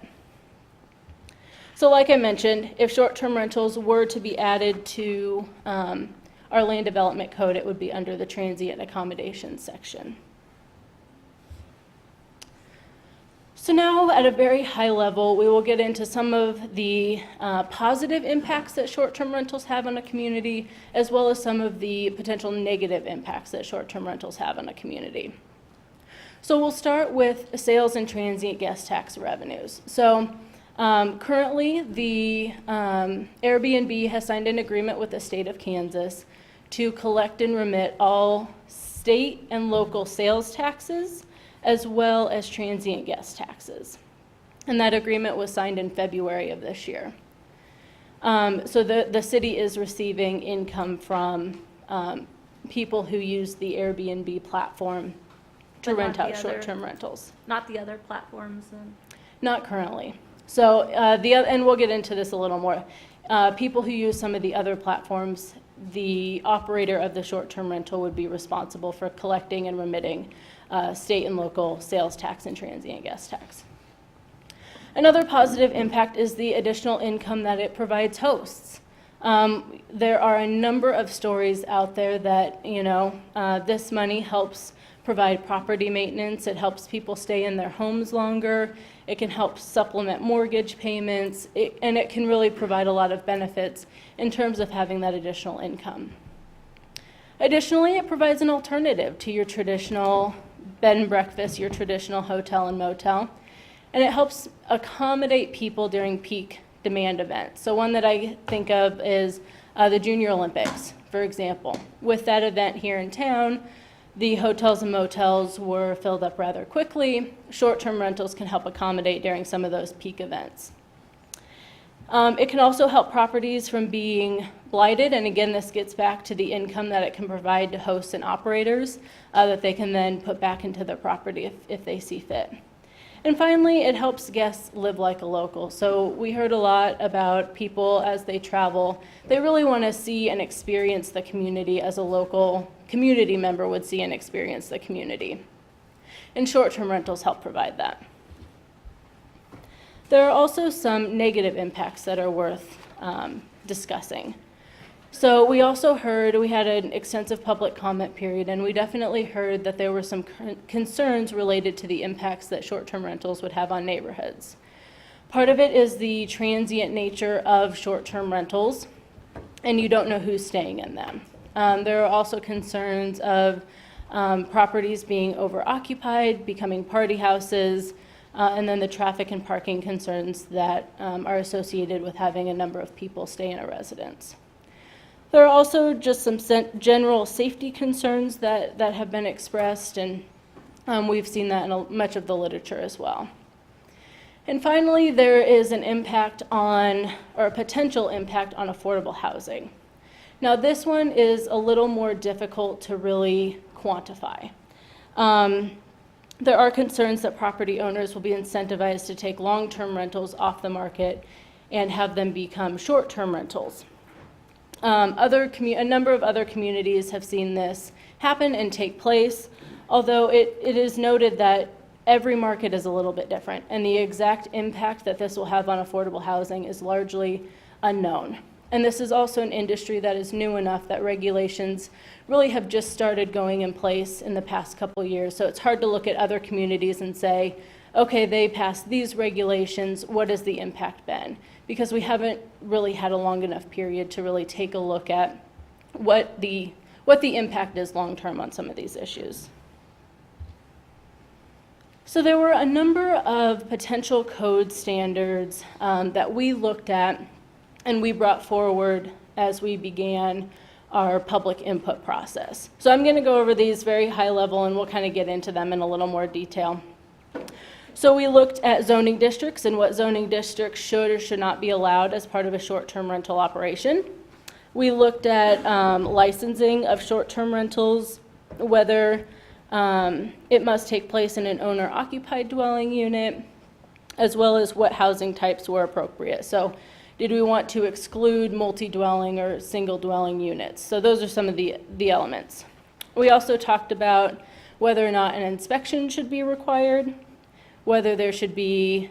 So like I mentioned, if short-term rentals were to be added to our land development code, it would be under the transient accommodations section. So now, at a very high level, we will get into some of the positive impacts that short-term rentals have on a community, as well as some of the potential negative impacts that short-term rentals have on a community. So we'll start with sales and transient guest tax revenues. So currently, the Airbnb has signed an agreement with the state of Kansas to collect and remit all state and local sales taxes, as well as transient guest taxes. And that agreement was signed in February of this year. So the city is receiving income from people who use the Airbnb platform to But not rent the out other- short-term rentals. Not the other platforms and. Not currently. So and we'll get into this a little more. People who use some of the other platforms, the operator of the short-term rental would be responsible for collecting and remitting state and local sales tax and transient guest tax. Another positive impact is the additional income that it provides hosts. There are a number of stories out there that, this money helps provide property maintenance. It helps people stay in their homes longer. It can help supplement mortgage payments, and it can really provide a lot of benefits in terms of having that additional income. Additionally, it provides an alternative to your traditional bed and breakfast, your traditional hotel and motel, and it helps accommodate people during peak demand events. So one that I think of is the Junior Olympics, for example. With that event here in town, the hotels and motels were filled up rather quickly. Short-term rentals can help accommodate during some of those peak events. It can also help properties from being blighted, and again, this gets back to the income that it can provide to hosts and operators that they can then put back into their property if they see fit. And finally, it helps guests live like a local. So we heard a lot about people as they travel. They really want to see and experience the community as a local community member would see and experience the community. And short-term rentals help provide that. There are also some negative impacts that are worth discussing. So we also heard, we had an extensive public comment period, and we definitely heard that there were some concerns related to the impacts that short-term rentals would have on neighborhoods. Part of it is the transient nature of short-term rentals, and you don't know who's staying in them. There are also concerns of properties being over-occupied, becoming party houses, and then the traffic and parking concerns that are associated with having a number of people stay in a residence. There are also just some general safety concerns that have been expressed, and we've seen that in much of the literature as well. And finally, there is an impact on, or a potential impact on affordable housing. Now, this one is a little more difficult to really quantify. There are concerns that property owners will be incentivized to take long-term rentals off the market and have them become short-term rentals. A number of other communities have seen this happen and take place, although it is noted that every market is a little bit different, and the exact impact that this will have on affordable housing is largely unknown. And this is also an industry that is new enough that regulations really have just started going in place in the past couple years, so it's hard to look at other communities and say, okay, they passed these regulations, what has the impact been? Because we haven't really had a long enough period to really take a look at what the impact is long-term on some of these issues. So there were a number of potential code standards that we looked at and we brought forward as we began our public input process. So I'm going to go over these very high level and we'll kind of get into them in a little more detail. So we looked at zoning districts and what zoning districts should or should not be allowed as part of a short-term rental operation. We looked at licensing of short-term rentals, whether it must take place in an owner-occupied dwelling unit, as well as what housing types were appropriate. So did we want to exclude multi-dwelling or single-dwelling units? So those are some of the elements. We also talked about whether or not an inspection should be required, whether there should be,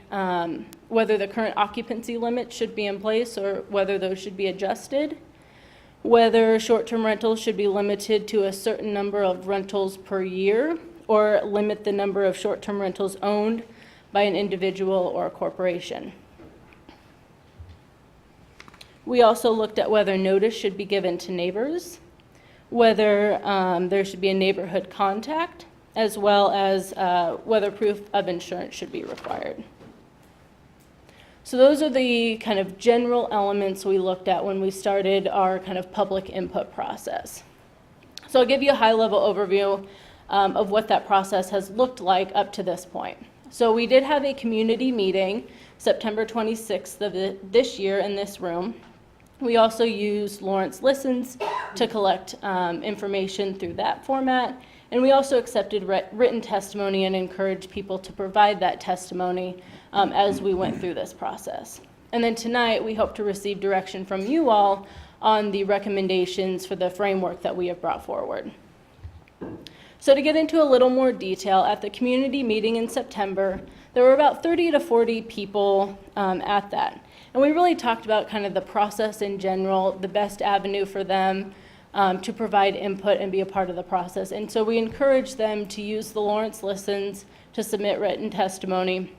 whether the current occupancy limit should be in place or whether those should be adjusted. whether short-term rentals should be limited to a certain number of rentals per year, or limit the number of short-term rentals owned by an individual or a corporation. We also looked at whether notice should be given to neighbors, whether there should be a neighborhood contact, as well as whether proof of insurance should be required. So those are the kind of general elements we looked at when we started our kind of public input process. So I'll give you a high-level overview of what that process has looked like up to this point. So we did have a community meeting September 26th of this year in this room. We also used Lawrence Listens to collect information through that format, and we also accepted written testimony and encouraged people to provide that testimony as we went through this process. And then tonight, we hope to receive direction from you all on the recommendations for the framework that we have brought forward. So to get into a little more detail, at the community meeting in September, there were about 30 to 40 people at that. And we really talked about kind of the process in general, the best avenue for them to provide input and be a part of the process. And so we encouraged them to use the Lawrence Listens to submit written testimony.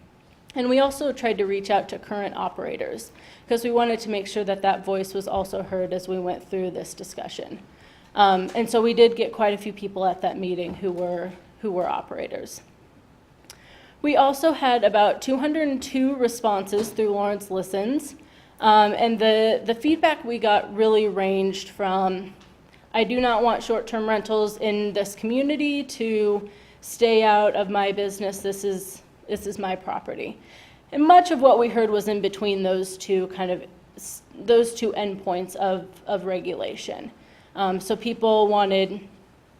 And we also tried to reach out to current operators because we wanted to make sure that that voice was also heard as we went through this discussion. And so we did get quite a few people at that meeting who were operators. We also had about 202 responses through Lawrence Listens, and the feedback we got really ranged from, I do not want short-term rentals in this community, to stay out of my business, this is my property. And much of what we heard was in between those two endpoints of regulation. So people wanted,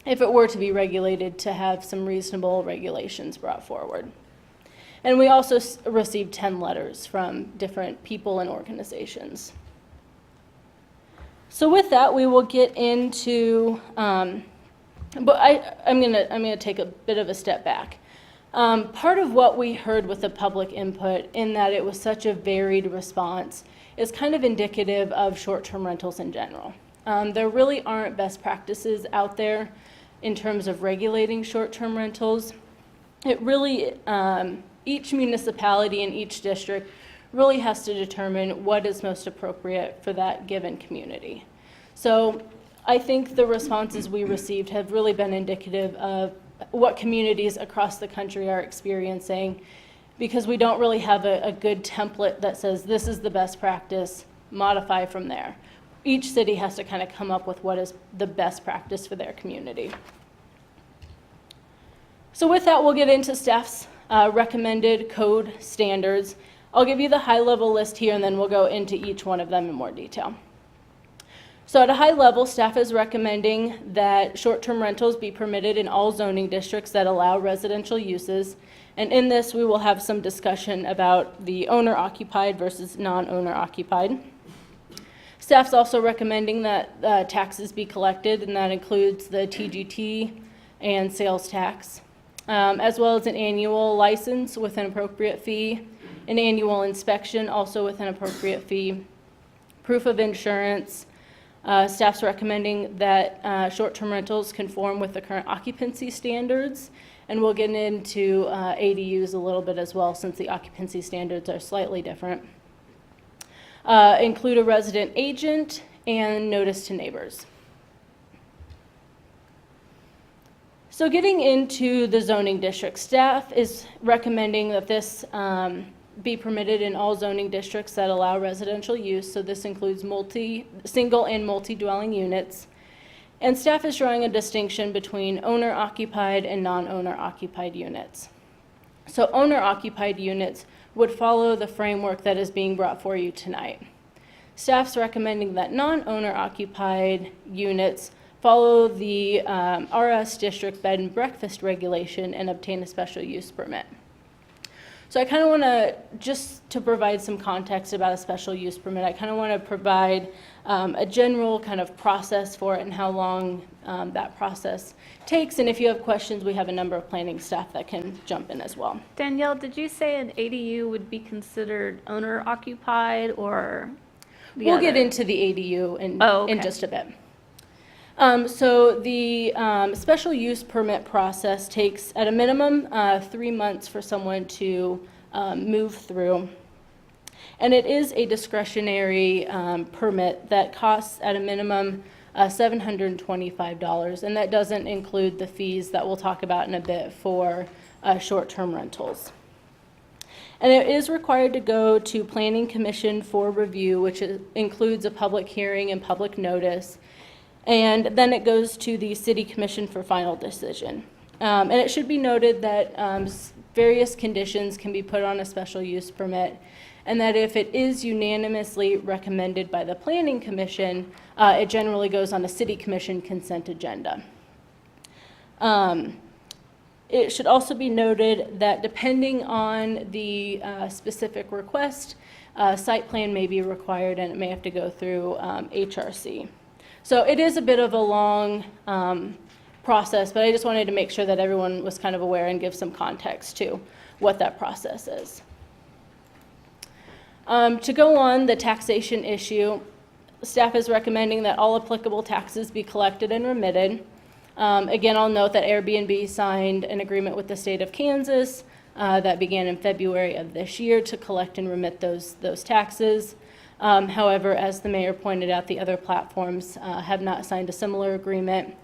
if it were to be regulated, to have some reasonable regulations brought forward. And we also received 10 letters from different people and organizations. So with that, we will get into, but I'm gonna take a bit of a step back. Part of what we heard with the public input, in that it was such a varied response, is kind of indicative of short-term rentals in general. There really aren't best practices out there in terms of regulating short-term rentals. It really, each municipality and each district really has to determine what is most appropriate for that given community. So I think the responses we received have really been indicative of what communities across the country are experiencing, because we don't really have a good template that says this is the best practice, modify from there. Each city has to kind of come up with what is the best practice for their community. So with that, we'll get into staff's recommended code standards. I'll give you the high-level list here, and then we'll go into each one of them in more detail. So at a high level, staff is recommending that short-term rentals be permitted in all zoning districts that allow residential uses. And in this, we will have some discussion about the owner-occupied versus non-owner-occupied. Staff's also recommending that taxes be collected, and that includes the TGT and sales tax, as well as an annual license with an appropriate fee, an annual inspection also with an appropriate fee, proof of insurance. Staff's recommending that short-term rentals conform with the current occupancy standards, and we'll get into ADUs a little bit as well, since the occupancy standards are slightly different. Include a resident agent and notice to neighbors. So getting into the zoning district, staff is recommending that this be permitted in all zoning districts that allow residential use. So this includes single and multi-dwelling units. And staff is drawing a distinction between owner-occupied and non-owner-occupied units. So owner-occupied units would follow the framework that is being brought for you tonight. Staff's recommending that non-owner-occupied units follow the RS district bed and breakfast regulation and obtain a special use permit. So I kind of want to, just to provide some context about a special use permit, I kind of want to provide a general kind of process for it and how long that process takes. And if you have questions, we have a number of planning staff that can jump in as well. Danielle, did you say an ADU would be considered owner occupied, or? We'll get other? into the ADU Oh, in okay. just a bit. So the special use permit process takes, at a minimum, 3 months for someone to move through. And it is a discretionary permit that costs, at a minimum, $725. And that doesn't include the fees that we'll talk about in a bit for short-term rentals. And it is required to go to Planning Commission for review, which includes a public hearing and public notice. And then it goes to the City Commission for final decision. And it should be noted that various conditions can be put on a special use permit, and that if it is unanimously recommended by the Planning Commission, it generally goes on a City Commission consent agenda. It should also be noted that depending on the specific request, site plan may be required and it may have to go through HRC. So it is a bit of a long process, but I just wanted to make sure that everyone was kind of aware and give some context to what that process is. To go on the taxation issue, staff is recommending that all applicable taxes be collected and remitted. Again, I'll note that Airbnb signed an agreement with the state of Kansas that began in February of this year to collect and remit those taxes. However, as the mayor pointed out, the other platforms have not signed a similar agreement,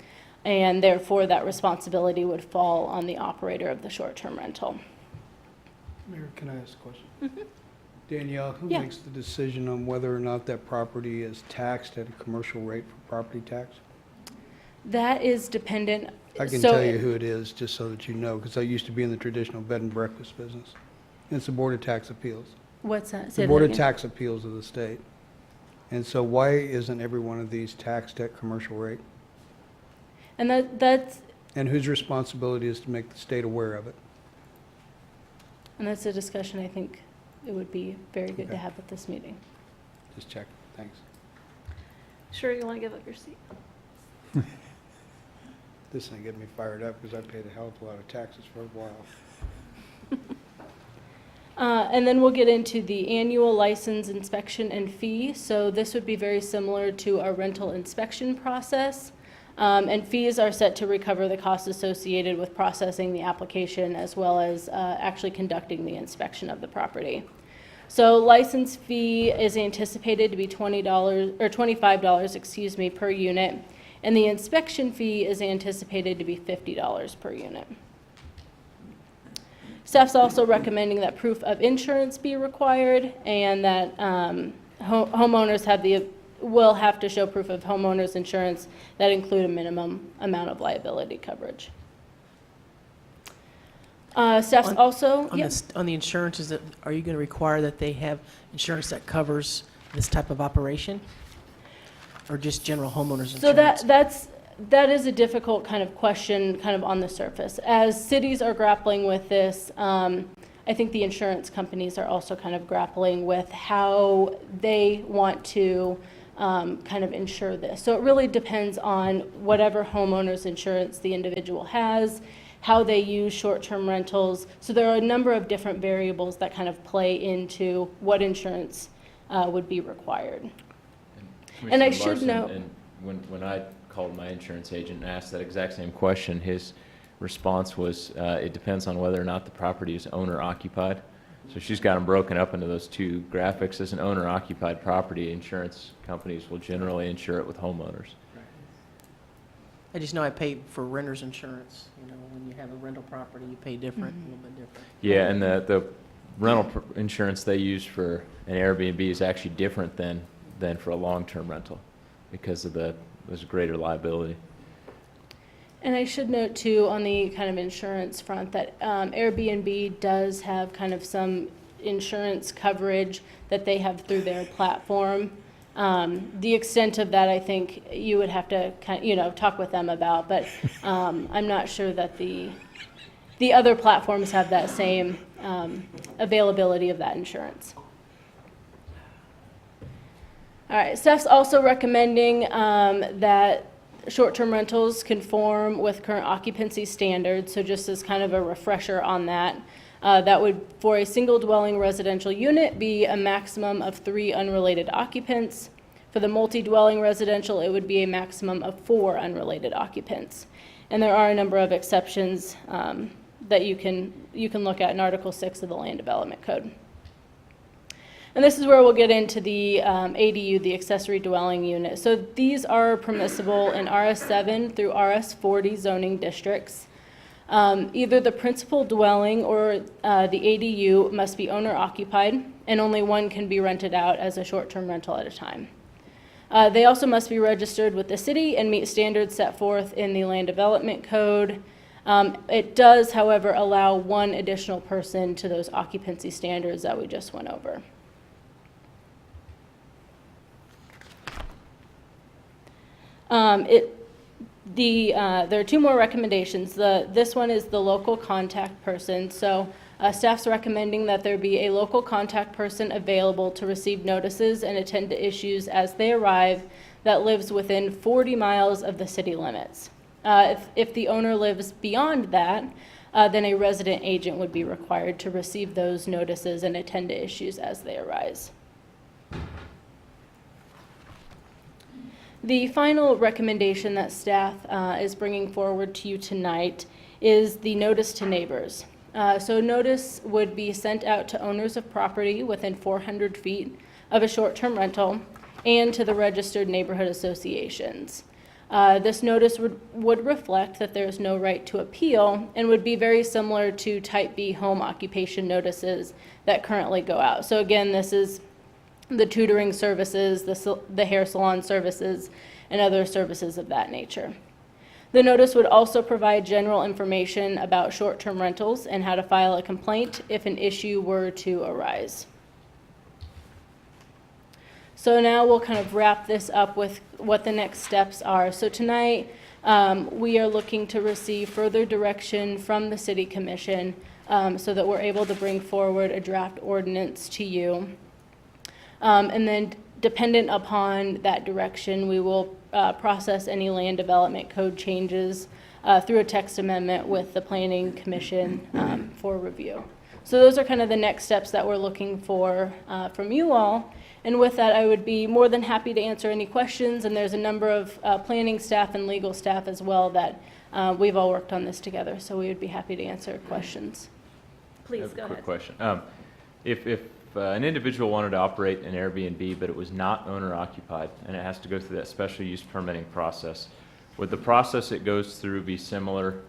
and therefore that responsibility would fall on the operator of the short-term rental. Mayor, can I ask a question? Danielle, who Yeah. makes the decision on whether or not that property is taxed at a commercial rate for property tax? That is dependent. I can so- tell you who it is, just so that you know, because I used to be in the traditional bed and breakfast business. It's the Board of Tax Appeals. What's that? Say The that Board of again. Tax Appeals of the state. And so why isn't every one of these taxed at commercial rate? And that's And whose responsibility is to make the state aware of it? a discussion I think it would be very good to Okay. have at this meeting. Just check. Thanks. Sure you want to give up your seat? This ain't getting me fired up because I paid a hell of a lot of taxes for a while. And then we'll get into the annual license inspection and fee. So this would be very similar to our rental inspection process. And fees are set to recover the costs associated with processing the application as well as actually conducting the inspection of the property. So license fee is anticipated to be $20 or $25, excuse me, per unit. And the inspection fee is anticipated to be $50 per unit. Staff's also recommending that proof of insurance be required and that homeowners will have to show proof of homeowners insurance that include a minimum amount of liability coverage. Staff's also, On the insurance, are you going to require that they have insurance that covers this type of operation? Or just general homeowners insurance? So that is a difficult kind of question kind of on the surface. As cities are grappling with this, I think the insurance companies are also kind of grappling with how they want to kind of insure this. So it really depends on whatever homeowner's insurance the individual has, how they use short-term rentals. So there are a number of different variables that kind of play into what insurance would be required. And I Commissioner should Larson, note- and when I called my insurance agent and asked that exact same question, his response was, it depends on whether or not the property is owner occupied. So she's got them broken up into those two graphics. As an owner occupied property, insurance companies will generally insure it with homeowners. I just know I pay for renter's insurance. You know, when you have a rental property, you pay different, a little bit different. Yeah, and the rental insurance they use for an Airbnb is actually different than for a long-term rental because of there's greater liability. And I should note too, on the kind of insurance front, that Airbnb does have kind of some insurance coverage that they have through their platform. The extent of that, I think you would have to talk with them about, but I'm not sure that the other platforms have that same availability of that insurance. All right, staff's also recommending that short-term rentals conform with current occupancy standards. So just as kind of a refresher on that, That would, for a single dwelling residential unit, be a maximum of 3 unrelated occupants. For the multi-dwelling residential, it would be a maximum of 4 unrelated occupants. And there are a number of exceptions that you can look at in Article 6 of the Land Development Code. And this is where we'll get into the ADU, the accessory dwelling unit. So these are permissible in RS7 through RS40 zoning districts. Either the principal dwelling or the ADU must be owner occupied, and only one can be rented out as a short-term rental at a time. They also must be registered with the city and meet standards set forth in the Land Development Code. It does, however, allow one additional person to those occupancy standards that we just went over. There are 2 more recommendations. This one is the local contact person. So staff's recommending that there be a local contact person available to receive notices and attend to issues as they arrive that lives within 40 miles of the city limits. If the owner lives beyond that, then a resident agent would be required to receive those notices and attend to issues as they arise. The final recommendation that staff is bringing forward to you tonight is the notice to neighbors. So notice would be sent out to owners of property within 400 feet of a short-term rental and to the registered neighborhood associations. This notice would reflect that there is no right to appeal and would be very similar to Type B home occupation notices that currently go out. So again, this is the tutoring services, the hair salon services, and other services of that nature. The notice would also provide general information about short-term rentals and how to file a complaint if an issue were to arise. So now we'll kind of wrap this up with what the next steps are. So tonight, we are looking to receive further direction from the City Commission so that we're able to bring forward a draft ordinance to you. And then dependent upon that direction, we will process any land development code changes through a text amendment with the Planning Commission for review. So those are kind of the next steps that we're looking for from you all. And with that, I would be more than happy to answer any questions. And there's a number of planning staff and legal staff as well that we've all worked on this together. So we would be happy to answer questions. Please, go ahead. Quick question. If an individual wanted to operate an Airbnb, but it was not owner occupied, and it has to go through that special use permitting process, would the process it goes through be similar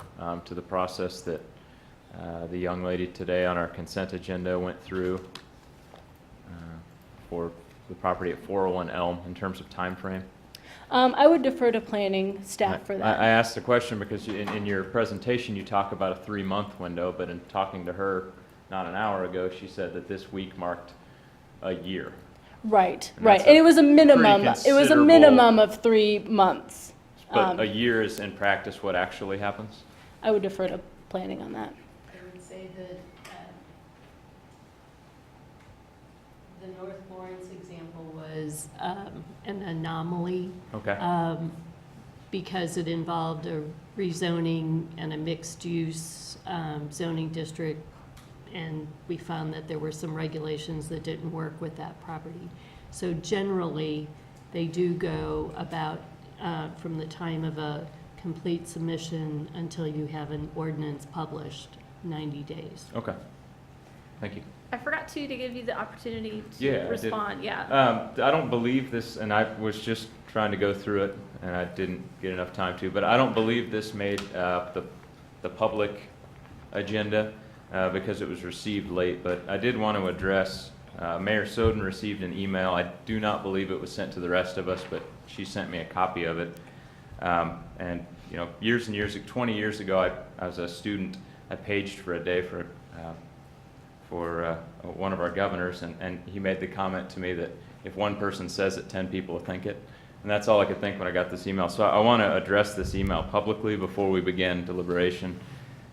to the process that the young lady today on our consent agenda went through for the property at 401 Elm in terms of time frame? I would defer to planning staff for that. I asked the question because in your presentation you talk about a 3-month window, but in talking to her not an hour ago, she said that this week marked a year. Right, And right. that's And a it was a minimum. pretty It was a considerable- minimum of 3 months. But a year is in practice what actually happens? I would defer to planning on that. I would say that the North Lawrence example was an anomaly. Okay. Because it involved a rezoning and a mixed-use zoning district, and we found that there were some regulations that didn't work with that property. So generally, they do go about from the time of a complete submission until you have an ordinance published, 90 days. Okay. Thank you. I forgot to give you the opportunity to Yeah, I did. respond. Yeah. I don't believe this, and I was just trying to go through it, and I didn't get enough time to, but I don't believe this made the public agenda because it was received late. But I did want to address, Mayor Soden received an email. I do not believe it was sent to the rest of us, but she sent me a copy of it. And, you know, years and years, 20 years ago, I was a student. I paged for a day for one of our governors, and he made the comment to me that if one person says it, 10 people will think it. And that's all I could think when I got this email. So I want to address this email publicly before we begin deliberation.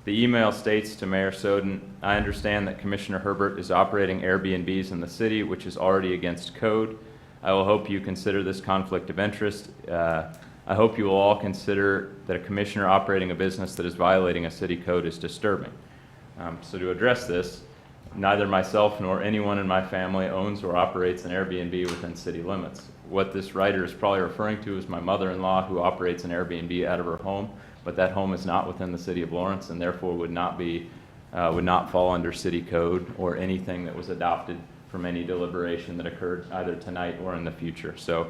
The email states to Mayor Soden, I understand that Commissioner Herbert is operating Airbnbs in the city, which is already against code. I will hope you consider this conflict of interest. I hope you will all consider that a commissioner operating a business that is violating a city code is disturbing. So to address this, neither myself nor anyone in my family owns or operates an Airbnb within city limits. What this writer is probably referring to is my mother-in-law, who operates an Airbnb out of her home, but that home is not within the city of Lawrence and therefore would not fall under city code or anything that was adopted from any deliberation that occurred either tonight or in the future. So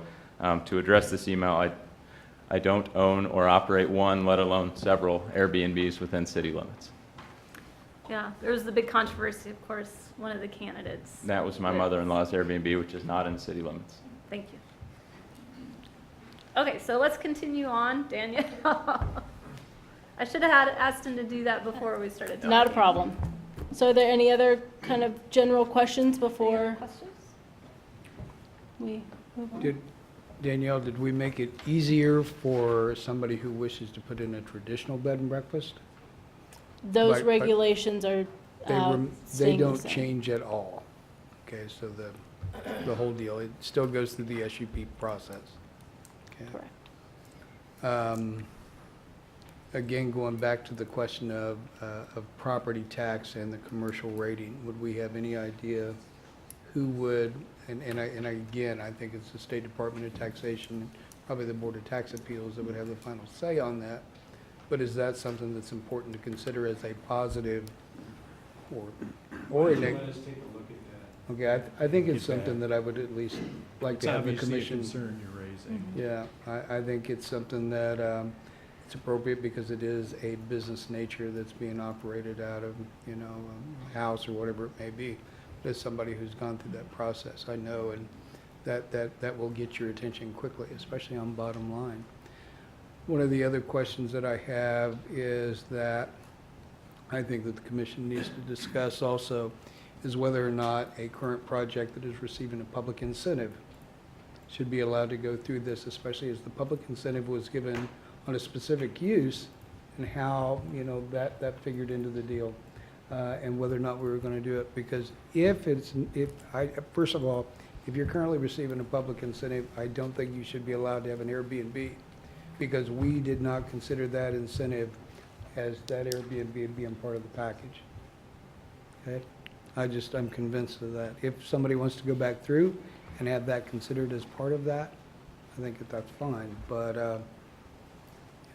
to address this email, I don't own or operate one, let alone several Airbnbs within city limits. Yeah, there was the big controversy, of course, one of the candidates. That was my mother-in-law's Airbnb, which is not in city limits. Thank you. Okay, so let's continue on, Danielle. I should have asked him to do that before we started talking. Not a problem. So are there any other kind of general questions before Questions? we move on? Danielle, did we make it easier for somebody who wishes to put in a traditional bed and breakfast? Those But- regulations are They staying the don't same. change at all. Okay, so the whole deal, it still goes through the SUP process. Okay. Correct. Again, going back to the question of property tax and the commercial rating, would we have any idea who would, and again, I think it's the State Department of Taxation, probably the Board of Tax Appeals that would have the final say on that, but is that something that's important to consider as a positive or a negative? Let us take a look at that. Okay, I think it's Get that. something that I would at least like It's to have the obviously a commission. concern you're raising. Yeah, I think it's something that, it's appropriate because it is a business nature that's being operated out of, a house or whatever it may be. As somebody who's gone through that process, I know, and that will get your attention quickly, especially on bottom line. One of the other questions that I have is that I think that the commission needs to discuss also is whether or not a current project that is receiving a public incentive should be allowed to go through this, especially as the public incentive was given on a specific use and how, that figured into the deal, and whether or not we were going to do it. Because first of all, if you're currently receiving a public incentive, I don't think you should be allowed to have an Airbnb, because we did not consider that incentive as that Airbnb being part of the package. Okay? I'm convinced of that. If somebody wants to go back through and have that considered as part of that, I think that's fine. But,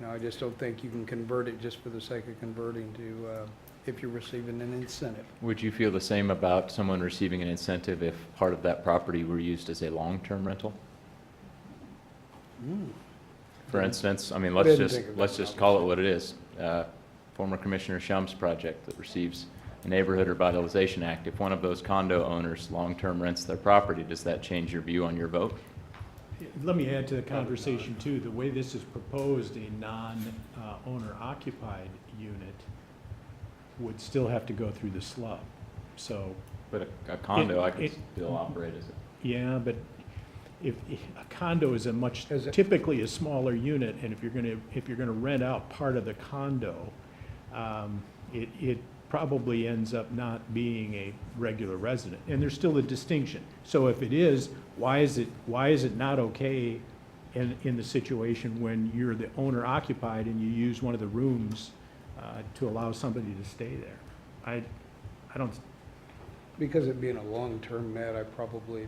I just don't think you can convert it just for the sake of converting to, if you're receiving an incentive. Would you feel the same about someone receiving an incentive if part of that property were used as a long-term rental? For instance, let's just call it what it is. Former Commissioner Shum's project that receives a Neighborhood Revitalization Act. If one of those condo owners long-term rents their property, does that change your view on your vote? Let me add to the conversation too, the way this is proposed, a non-owner occupied unit would still have to go through the SLUB, so. But a condo, I could still operate as it. Yeah, but if a condo is typically a smaller unit, and if you're gonna rent out part of the condo, it probably ends up not being a regular resident, and there's still a distinction. So if it is, why is it not okay in the situation when you're the owner occupied and you use one of the rooms to allow somebody to stay there? I don't. Because it being a long-term med, I'm probably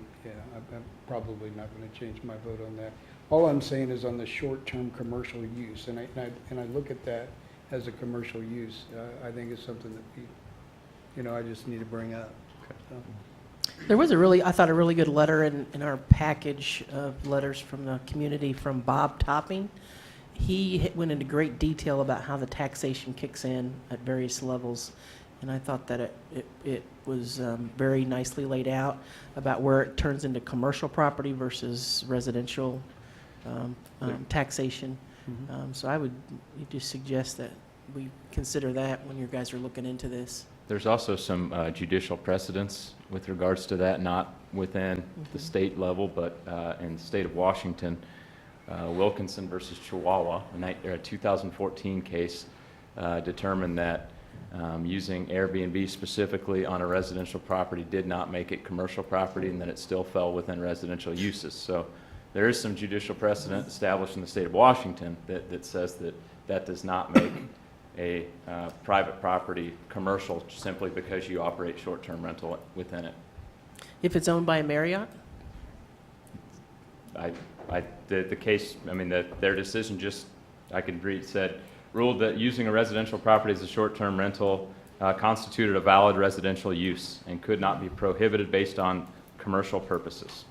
not going to change my vote on that. All I'm saying is on the short-term commercial use, and I look at that as a commercial use. I think it's something that I just need to bring up. So. There was I thought a really good letter in our package of letters from the community from Bob Topping. He went into great detail about how the taxation kicks in at various levels, and I thought that it was very nicely laid out about where it turns into commercial property versus residential taxation. So I would just suggest that we consider that when you guys are looking into this. There's also some judicial precedents with regards to that, not within the state level, but in the state of Washington. Wilkinson versus Chihuahua, a 2014 case, determined that using Airbnb specifically on a residential property did not make it commercial property, and that it still fell within residential uses. So there is some judicial precedent established in the state of Washington that says that does not make a private property commercial simply because you operate short-term rental within it. If it's owned by a Marriott? The case, I mean, their decision just, I could read, said, ruled that using a residential property as a short-term rental constituted a valid residential use and could not be prohibited based on commercial purposes.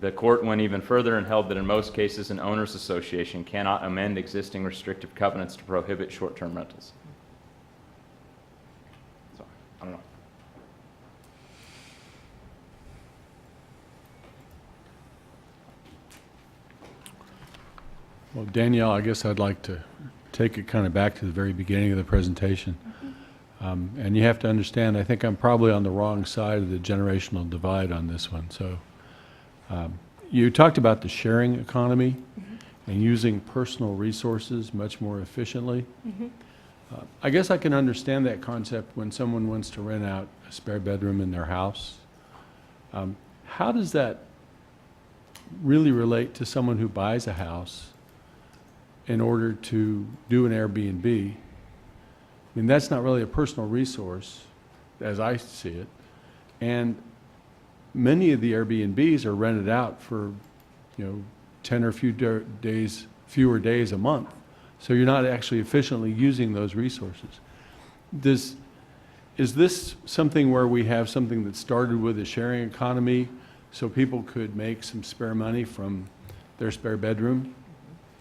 The court went even further and held that in most cases, an owners association cannot amend existing restrictive covenants to prohibit short-term rentals. So, I don't know. Well, Danielle, I guess I'd like to take it kind of back to the very beginning of the presentation. And you have to understand, I think I'm probably on the wrong side of the generational divide on this one. So you talked about the sharing economy and using personal resources much more efficiently. I guess I can understand that concept when someone wants to rent out a spare bedroom in their house. How does that really relate to someone who buys a house in order to do an Airbnb? I mean, that's not really a personal resource, as I see it. And many of the Airbnbs are rented out for, 10 or fewer days a month. So you're not actually efficiently using those resources. Is this something where we have something that started with a sharing economy so people could make some spare money from their spare bedroom?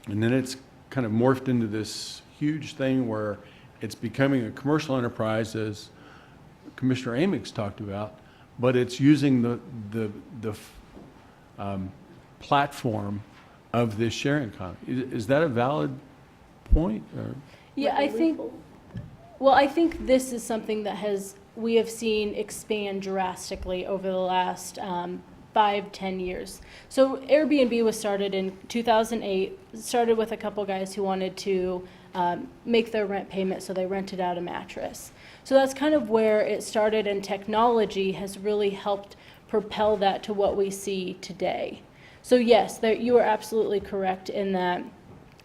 And then it's kind of morphed into this huge thing where it's becoming a commercial enterprise, as Commissioner Amix talked about, but it's using the platform of this sharing economy. Is that a valid point? Or? Yeah, I think this is something that we have seen expand drastically over the last 5-10 years. So Airbnb was started in 2008, started with a couple guys who wanted to make their rent payment, so they rented out a mattress. So that's kind of where it started, and technology has really helped propel that to what we see today. So yes, you are absolutely correct in that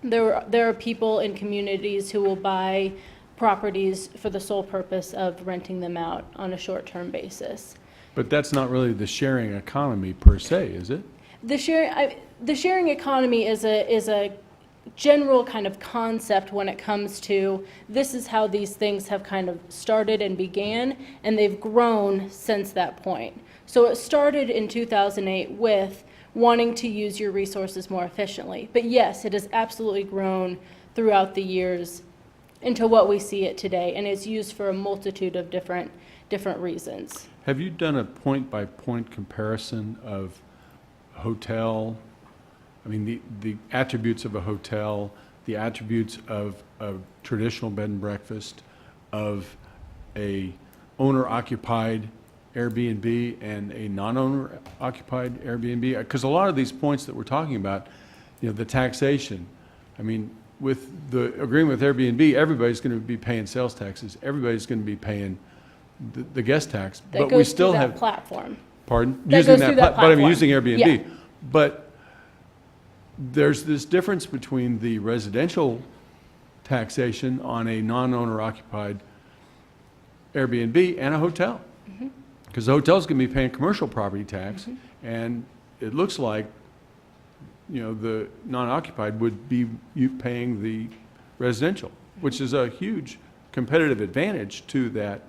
there are people in communities who will buy properties for the sole purpose of renting them out on a short-term basis. But that's not really the sharing economy per se, is it? The sharing economy is a general kind of concept when it comes to this is how these things have kind of started and began, and they've grown since that point. So it started in 2008 with wanting to use your resources more efficiently. But yes, it has absolutely grown throughout the years into what we see it today, and it's used for a multitude of different reasons. Have you done a point-by-point comparison of hotel, I mean, the attributes of a hotel, the attributes of a traditional bed and breakfast, of a owner-occupied Airbnb and a non-owner occupied Airbnb? Because a lot of these points that we're talking about, the taxation, I mean, with the agreement with Airbnb, everybody's going to be paying sales taxes. Everybody's going to be paying the guest tax. That but goes we still through that have platform. Pardon? That goes through that But I'm platform. using Airbnb. Yeah. But there's this difference between the residential taxation on a non-owner occupied Airbnb and a hotel. Because the hotel's going to be paying commercial property tax, and it looks like, the non-occupied would be paying the residential, which is a huge competitive advantage to that,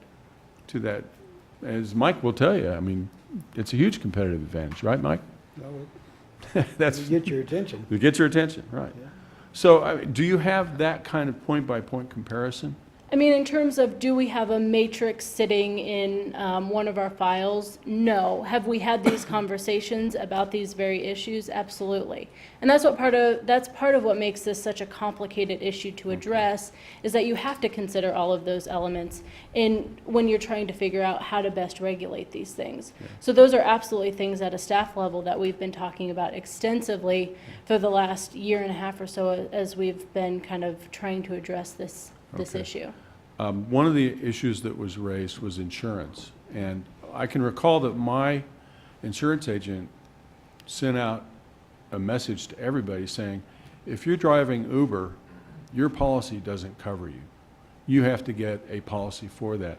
as Mike will tell you. I mean, it's a huge competitive advantage, right, Mike? That's To get your attention. to get your attention, right? Yeah. So, do you have that kind of point-by-point comparison? I mean, in terms of, do we have a matrix sitting in one of our files? No. Have we had these conversations about these very issues? Absolutely. And that's part of what makes this such a complicated issue to address, is that you have to consider all of those elements when you're trying to figure out how to best regulate these things. Yeah. So those are absolutely things at a staff level that we've been talking about extensively for the last year and a half or so, as we've been kind of trying to address this Okay. issue. One of the issues that was raised was insurance. And I can recall that my insurance agent sent out a message to everybody saying, if you're driving Uber, your policy doesn't cover you. You have to get a policy for that.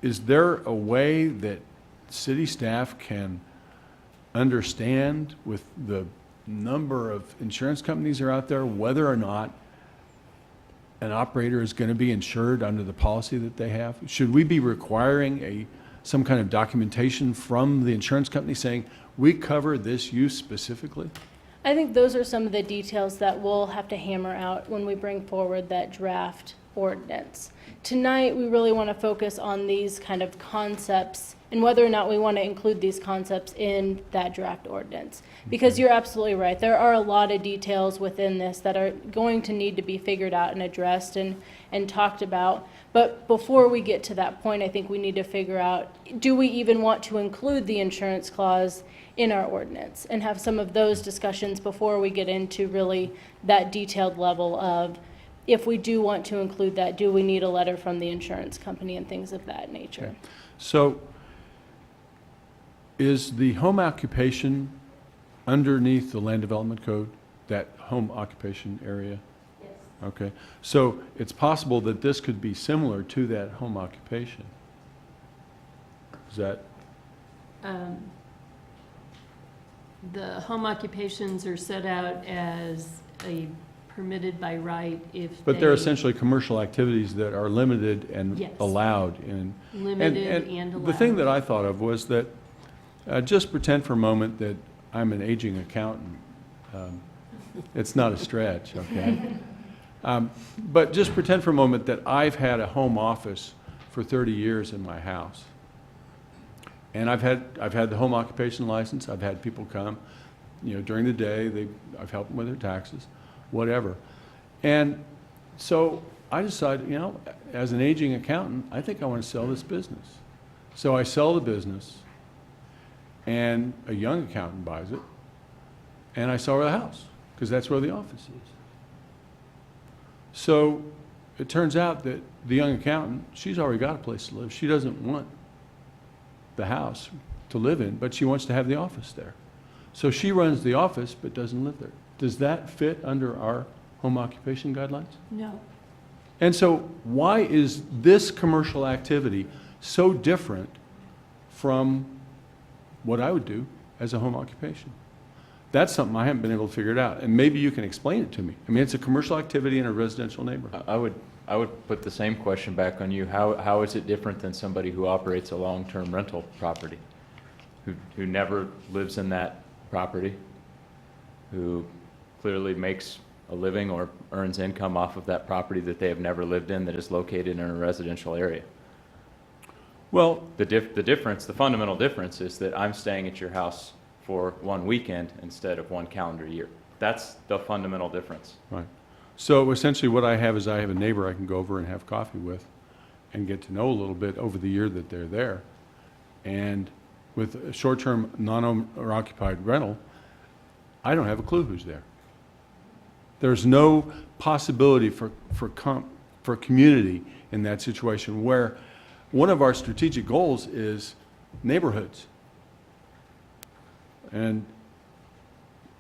Is there a way that city staff can understand with the number of insurance companies that are out there whether or not an operator is going to be insured under the policy that they have? Should we be requiring some kind of documentation from the insurance company saying, we cover this use specifically? I think those are some of the details that we'll have to hammer out when we bring forward that draft ordinance. Tonight, we really want to focus on these kind of concepts and whether or not we want to include these concepts in that draft ordinance. Because you're absolutely right. There are a lot of details within this that are going to need to be figured out and addressed and talked about. But before we get to that point, I think we need to figure out, do we even want to include the insurance clause in our ordinance and have some of those discussions before we get into really that detailed level of, if we do want to include that, do we need a letter from the insurance company and things of that nature? Okay. So is the home occupation underneath the land development code, that home occupation area? Yes. Okay. So it's possible that this could be similar to that home occupation. Is that? The home occupations are set out as a permitted by right if But they're they- essentially commercial activities that are limited and Yes. allowed in. Limited and allowed. The thing that I thought of was that, just pretend for a moment that I'm an aging accountant. It's not a stretch, okay? But just pretend for a moment that I've had a home office for 30 years in my house. And I've had the home occupation license. I've had people come, during the day. I've helped them with their taxes, whatever. And so I decided, as an aging accountant, I think I want to sell this business. So I sell the business, and a young accountant buys it, and I sell her the house, because that's where the office is. So it turns out that the young accountant, she's already got a place to live. She doesn't want the house to live in, but she wants to have the office there. So she runs the office but doesn't live there. Does that fit under our home occupation guidelines? No. And so why is this commercial activity so different from what I would do as a home occupation? That's something I haven't been able to figure it out, and maybe you can explain it to me. I mean, it's a commercial activity in a residential neighborhood. I would put the same question back on you. How is it different than somebody who operates a long-term rental property, who never lives in that property, who clearly makes a living or earns income off of that property that they have never lived in, that is located in a residential area? Well, the fundamental difference is that I'm staying at your house for one weekend instead of one calendar year. That's the fundamental difference. Right. So essentially what I have is I have a neighbor I can go over and have coffee with and get to know a little bit over the year that they're there. And with a short-term non-owner occupied rental, I don't have a clue who's there. There's no possibility for community in that situation, where one of our strategic goals is neighborhoods. And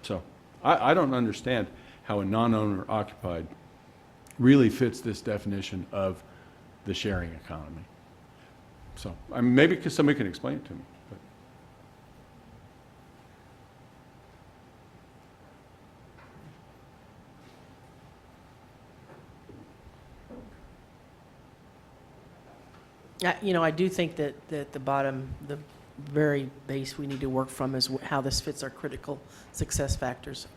so I don't understand how a non-owner occupied really fits this definition of the sharing economy. So maybe because somebody can explain it to me. But. I do think that the bottom, the very base we need to work from is how this fits our critical success factors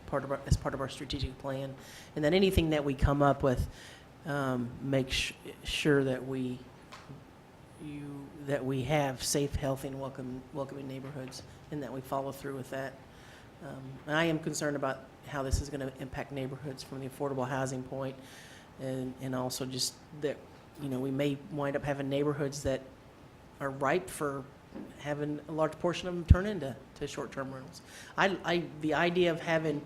as part of our strategic plan, and that anything that we come up with, make sure that we have safe, healthy, and welcoming neighborhoods, and that we follow through with that. And I am concerned about how this is going to impact neighborhoods from the affordable housing point, and also just that we may wind up having neighborhoods that are ripe for having a large portion of them turn into short-term rentals. The idea of having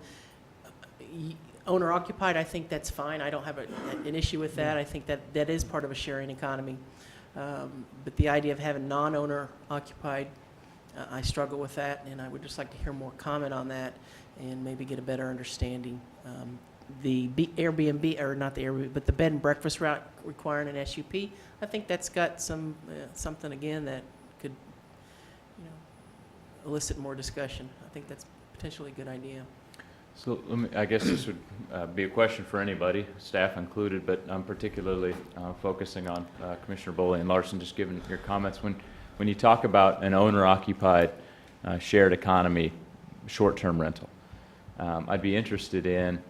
owner-occupied, I think that's fine. I don't have an issue with that. I think that is part of a sharing economy. But the idea of having non-owner occupied, I struggle with that, and I would just like to hear more comment on that and maybe get a better understanding. Airbnb, or not the Airbnb, but the bed and breakfast route requiring an SUP, I think that's got some, something again that could, elicit more discussion. I think that's potentially a good idea. So I guess this would be a question for anybody, staff included, but I'm particularly focusing on Commissioner Boley and Larson, just given your comments. When you talk about an owner-occupied shared economy short-term rental, I'd be interested in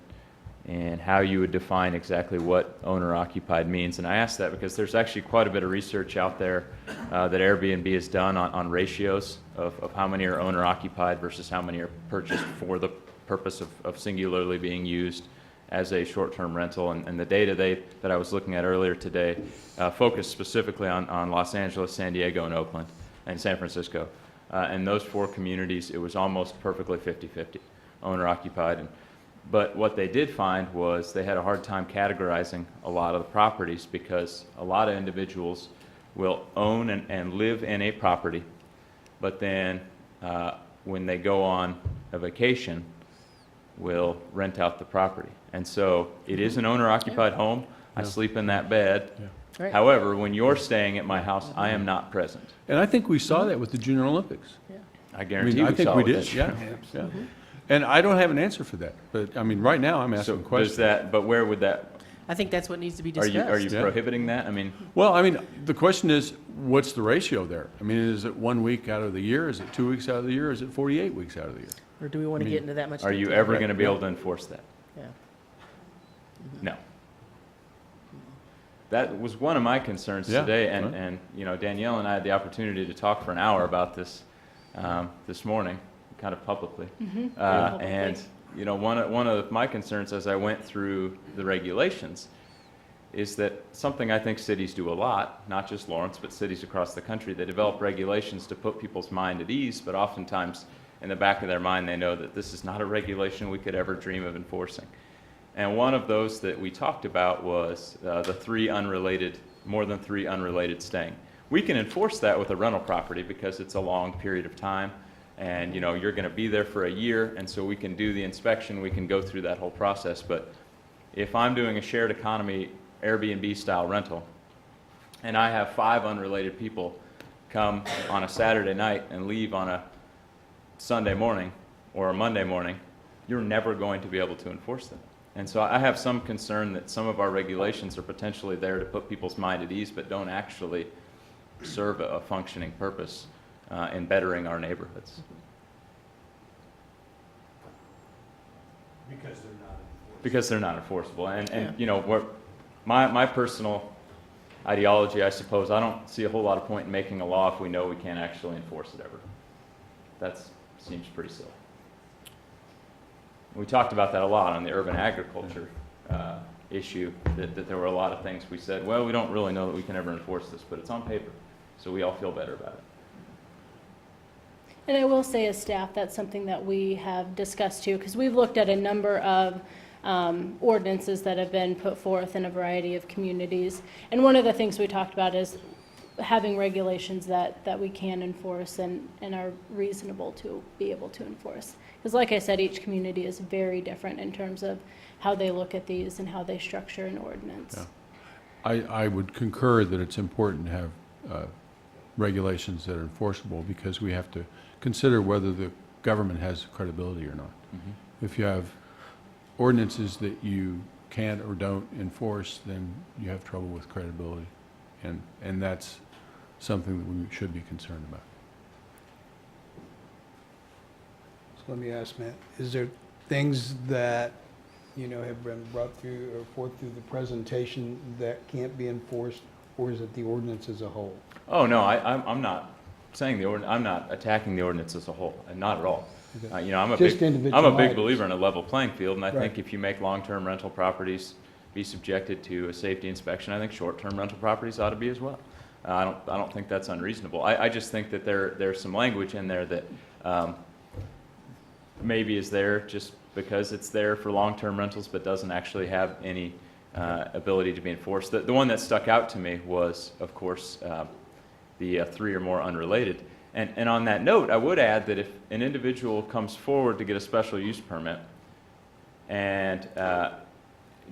how you would define exactly what owner-occupied means. And I ask that because there's actually quite a bit of research out there that Airbnb has done on ratios of how many are owner-occupied versus how many are purchased for the purpose of singularly being used as a short-term rental. And the data that I was looking at earlier today focused specifically on Los Angeles, San Diego, and Oakland, and San Francisco. And those 4 communities, it was almost perfectly 50-50, owner-occupied. But what they did find was they had a hard time categorizing a lot of the properties because a lot of individuals will own and live in a property, but then when they go on a vacation, will rent out the property. And so it is an owner-occupied home. I sleep in that bed. Right. However, when you're staying at my house, I am not present. And I think we saw that with the Junior Olympics. I I guarantee mean, I we think saw we it did, this yeah, year. yeah. And I don't have an answer for that, but, I mean, right now, I'm So asking does questions. that, but where would that, I think that's what needs to be are discussed. you Yeah. prohibiting that? I mean, Well, I mean, the question is, what's the ratio there? I mean, is it 1 week out of the year? Is it 2 weeks out of the year? Is it 48 weeks out of the year? Or do we want I to mean, get into that much are you detail? ever Right, going to be yeah. able to enforce that? Yeah. No. That was one of my concerns Yeah, today, right. and Danielle and I had the opportunity to talk for an hour about this this morning, kind of publicly. And one of my concerns as I went through the regulations is that something I think cities do a lot, not just Lawrence, but cities across the country, they develop regulations to put people's mind at ease, but oftentimes in the back of their mind they know that this is not a regulation we could ever dream of enforcing. And one of those that we talked about was more than three unrelated staying. We can enforce that with a rental property because it's a long period of time, and you're going to be there for a year, and so we can do the inspection, we can go through that whole process. But if I'm doing a shared economy Airbnb style rental, and I have 5 unrelated people come on a Saturday night and leave on a Sunday morning or a Monday morning, you're never going to be able to enforce them. And so I have some concern that some of our regulations are potentially there to put people's mind at ease, but don't actually serve a functioning purpose in bettering our neighborhoods. Because they're not enforceable. And my personal ideology, I suppose, I don't see a whole lot of point in making a law if we know we can't actually enforce it ever. That seems pretty silly. We talked about that a lot on the urban agriculture issue, that there were a lot of things we said, well, we don't really know that we can ever enforce this, but it's on paper, so we all feel better about it. And I will say as staff, that's something that we have discussed too, because we've looked at a number of ordinances that have been put forth in a variety of communities. And one of the things we talked about is having regulations that we can enforce and are reasonable to be able to enforce. Because like I said, each community is very different in terms of how they look at these and how they structure an ordinance. Yeah. I would concur that it's important to have regulations that are enforceable because we have to consider whether the government has credibility or not. Mm-hmm. If you have ordinances that you can't or don't enforce, then you have trouble with credibility. And that's something that we should be concerned about. So let me ask, Matt, is there things that, have been brought through or forth through the presentation that can't be enforced, or is it the ordinance as a whole? Oh, no, I'm not saying I'm not attacking the ordinance as a whole, and not at all. Okay. I'm a Just big individual items. believer in a level playing field, and I Right. think if you make long-term rental properties be subjected to a safety inspection, I think short-term rental properties ought to be as well. I don't think that's unreasonable. I just think that there's some language in there that maybe is there just because it's there for long-term rentals, but doesn't actually have any ability to be enforced. The one that stuck out to me was, of course, the 3 or more unrelated. And on that note, I would add that if an individual comes forward to get a special use permit and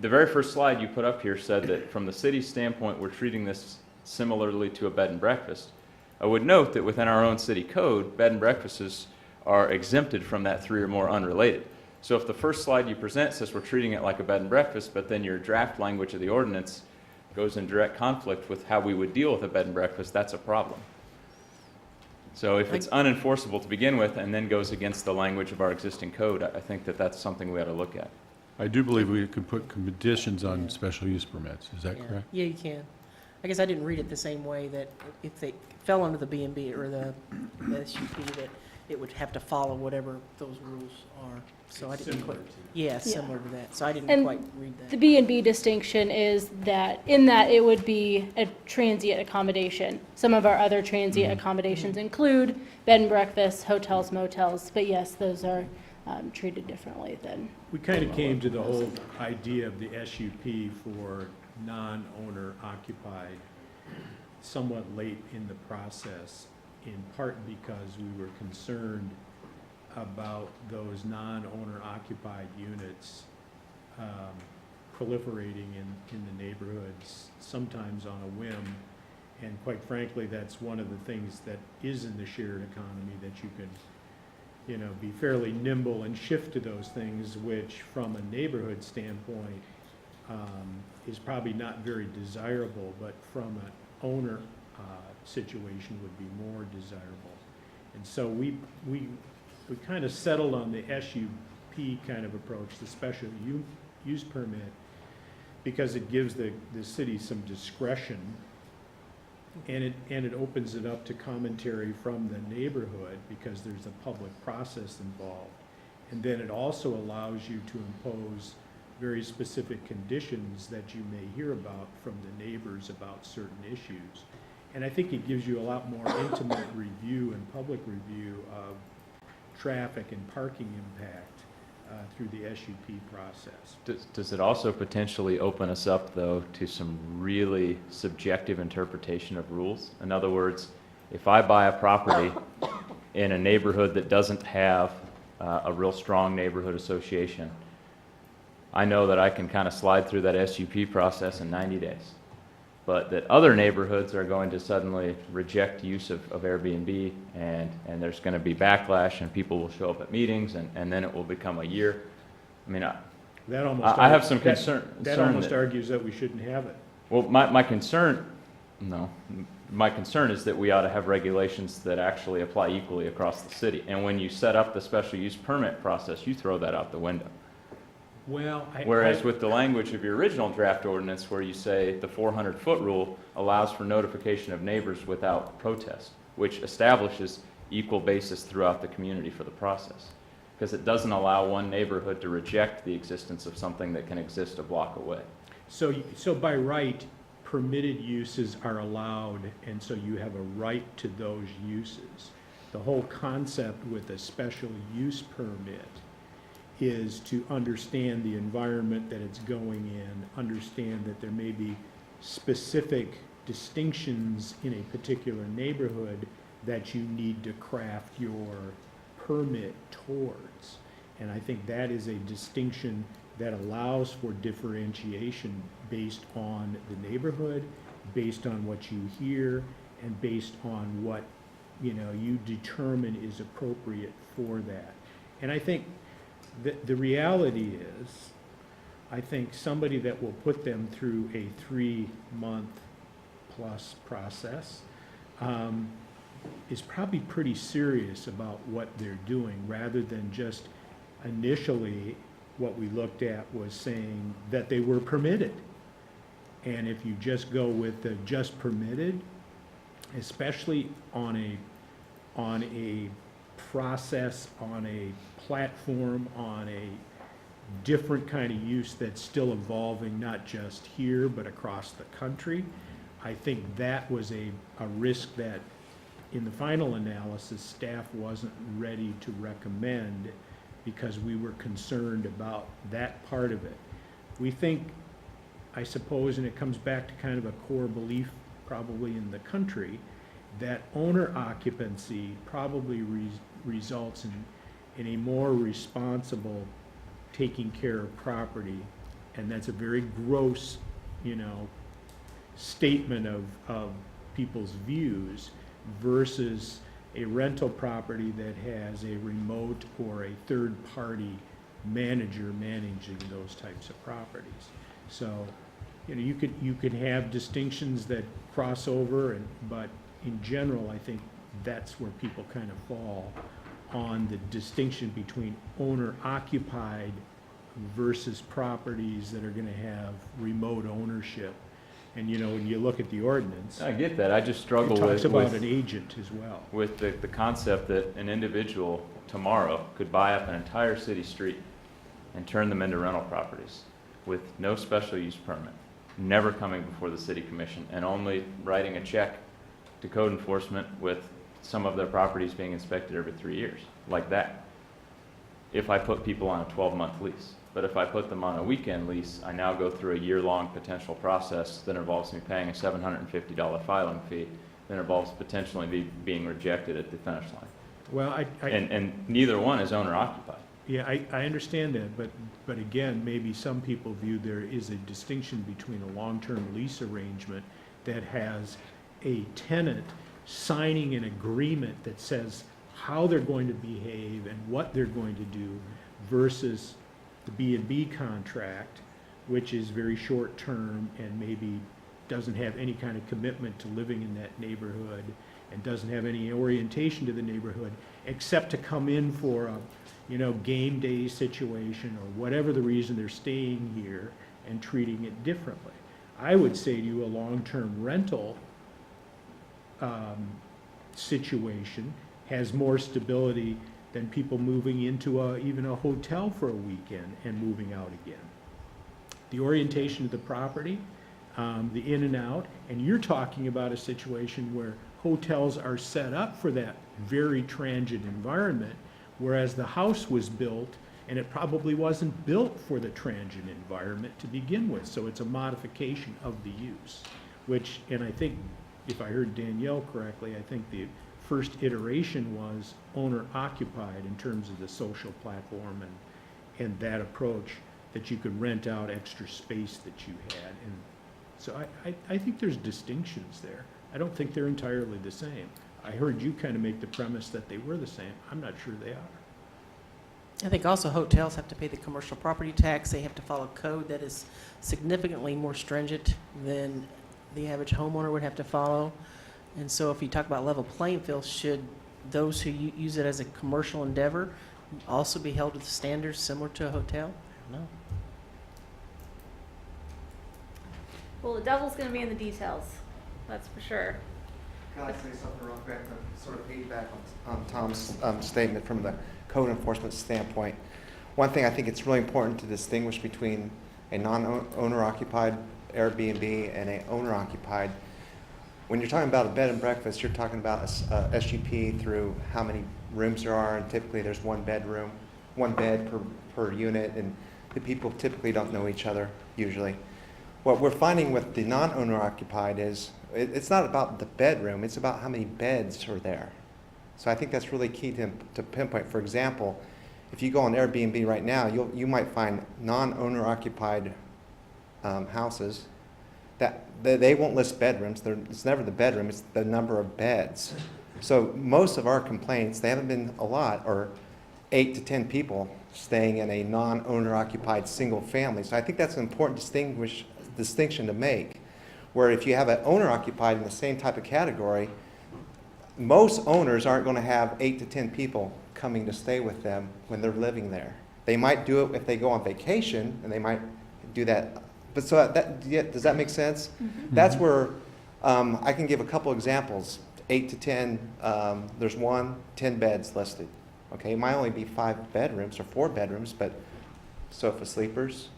the very first slide you put up here said that from the city's standpoint, we're treating this similarly to a bed and breakfast. I would note that within our own city code, bed and breakfasts are exempted from that 3 or more unrelated. So if the first slide you present says we're treating it like a bed and breakfast, but then your draft language of the ordinance goes in direct conflict with how we would deal with a bed and breakfast, that's a problem. So if it's unenforceable to begin with and then goes against the language of our existing code, I think that that's something we ought to look at. I do believe we could put conditions on special use permits, is that Yeah. correct? Yeah, you can. I guess I didn't read it the same way, that if they fell under the B&B or the SUP, that it would have to follow whatever those rules are. So I didn't quite, yeah, similar to that. So I didn't And quite read that. The B&B distinction is that, in that it would be a transient accommodation. Some of our other transient accommodations include bed and breakfast, hotels, motels, but yes, those are treated differently than. We kind of came to the whole idea of the SUP for non-owner occupied somewhat late in the process, in part because we were concerned about those non-owner occupied units proliferating in the neighborhoods, sometimes on a whim. And quite frankly, that's one of the things that is in the shared economy, that you can, be fairly nimble and shift to those things, which from a neighborhood standpoint is probably not very desirable, but from an owner situation would be more desirable. And so we kind of settled on the SUP kind of approach, the special use permit, because it gives the city some discretion, and it opens it up to commentary from the neighborhood, because there's a public process involved. And then it also allows you to impose very specific conditions that you may hear about from the neighbors about certain issues. And I think it gives you a lot more intimate review and public review of traffic and parking impact through the SUP process. Does it also potentially open us up, though, to some really subjective interpretation of rules? In other words, if I buy a property in a neighborhood that doesn't have a real strong neighborhood association, I know that I can kind of slide through that SUP process in 90 days. But that other neighborhoods are going to suddenly reject use of Airbnb, and there's going to be backlash, and people will show up at meetings, and then it will become a year. I mean, I have some concern. That almost argues that we shouldn't have it. Well, my concern is that we ought to have regulations that actually apply equally across the city. And when you set up the special use permit process, you throw that out the window. Well, Whereas with the language of your original draft ordinance, where you say the 400-foot rule allows for notification of neighbors without protest, which establishes equal basis throughout the community for the process, because it doesn't allow one neighborhood to reject the existence of something that can exist a block away. So by right, permitted uses are allowed, and so you have a right to those uses. The whole concept with a special use permit is to understand the environment that it's going in, understand that there may be specific distinctions in a particular neighborhood that you need to craft your permit towards. And I think that is a distinction that allows for differentiation based on the neighborhood, based on what you hear, and based on what, you determine is appropriate for that. And I think the reality is, I think somebody that will put them through a 3-month plus process is probably pretty serious about what they're doing, rather than just initially what we looked at was saying that they were permitted. And if you just go with the just permitted, especially on a process, on a platform, on a different kind of use that's still evolving, not just here, but across the country, I think that was a risk that, in the final analysis, staff wasn't ready to recommend, because we were concerned about that part of it. We think, I suppose, and it comes back to kind of a core belief probably in the country, that owner occupancy probably results in a more responsible taking care of property and that's a very gross, statement of people's views versus a rental property that has a remote or a third-party manager managing those types of properties. So, you could have distinctions that cross over, but in general, I think that's where people kind of fall on the distinction between owner-occupied versus properties that are gonna have remote ownership. And, when you look at the ordinance, I get that, I just struggle it with. talks about an agent as well. With the concept that an individual tomorrow could buy up an entire city street and turn them into rental properties with no special use permit, never coming before the city commission, and only writing a check to code enforcement with some of their properties being inspected every 3 years, like that. If I put people on a 12-month lease. But if I put them on a weekend lease, I now go through a year-long potential process that involves me paying a $750 filing fee, that involves potentially being rejected at the finish line. Well, And neither one is owner-occupied. yeah, I understand that, but again, maybe some people view there is a distinction between a long-term lease arrangement that has a tenant signing an agreement that says how they're going to behave and what they're going to do versus the B&B contract, which is very short-term and maybe doesn't have any kind of commitment to living in that neighborhood and doesn't have any orientation to the neighborhood, except to come in for a, game day situation or whatever the reason they're staying here and treating it differently. I would say to you a long-term rental situation has more stability than people moving into even a hotel for a weekend and moving out again. The orientation of the property, the in and out, and you're talking about a situation where hotels are set up for that very transient environment, whereas the house was built and it probably wasn't built for the transient environment to begin with. So it's a modification of the use, which, and I think, if I heard Danielle correctly, I think the first iteration was owner-occupied in terms of the social platform and that approach, that you could rent out extra space that you had. And so I think there's distinctions there. I don't think they're entirely the same. I heard you kind of make the premise that they were the same. I'm not sure they are. I think also hotels have to pay the commercial property tax. They have to follow code that is significantly more stringent than the average homeowner would have to follow. And so if you talk about level playing field, should those who use it as a commercial endeavor also be held to the standards similar to a hotel? I don't know. Well, the devil's gonna be in the details, that's for sure. Can I say something real quick, to sort of piggyback on Tom's statement from the code enforcement standpoint? One thing I think it's really important to distinguish between a non-owner occupied Airbnb and a owner occupied. When you're talking about a bed and breakfast, you're talking about a SGP through how many rooms there are, and typically there's one bed per unit, and the people typically don't know each other usually. What we're finding with the non-owner occupied is it's not about the bedroom, it's about how many beds are there. So I think that's really key to pinpoint. For example, if you go on Airbnb right now, you might find non-owner occupied houses that they won't list bedrooms. It's never the bedroom, it's the number of beds. So most of our complaints, they haven't been a lot, or 8 to 10 people staying in a non-owner occupied single family. So I think that's an important distinction to make, where if you have an owner occupied in the same type of category, most owners aren't going to have 8 to 10 people coming to stay with them when they're living there. They might do it if they go on vacation, and they might do that. But so does that make sense? Mm-hmm. That's where I can give a couple examples. 8 to 10, there's 10 beds listed. Okay, it might only be 5 bedrooms or 4 bedrooms, but sofa sleepers,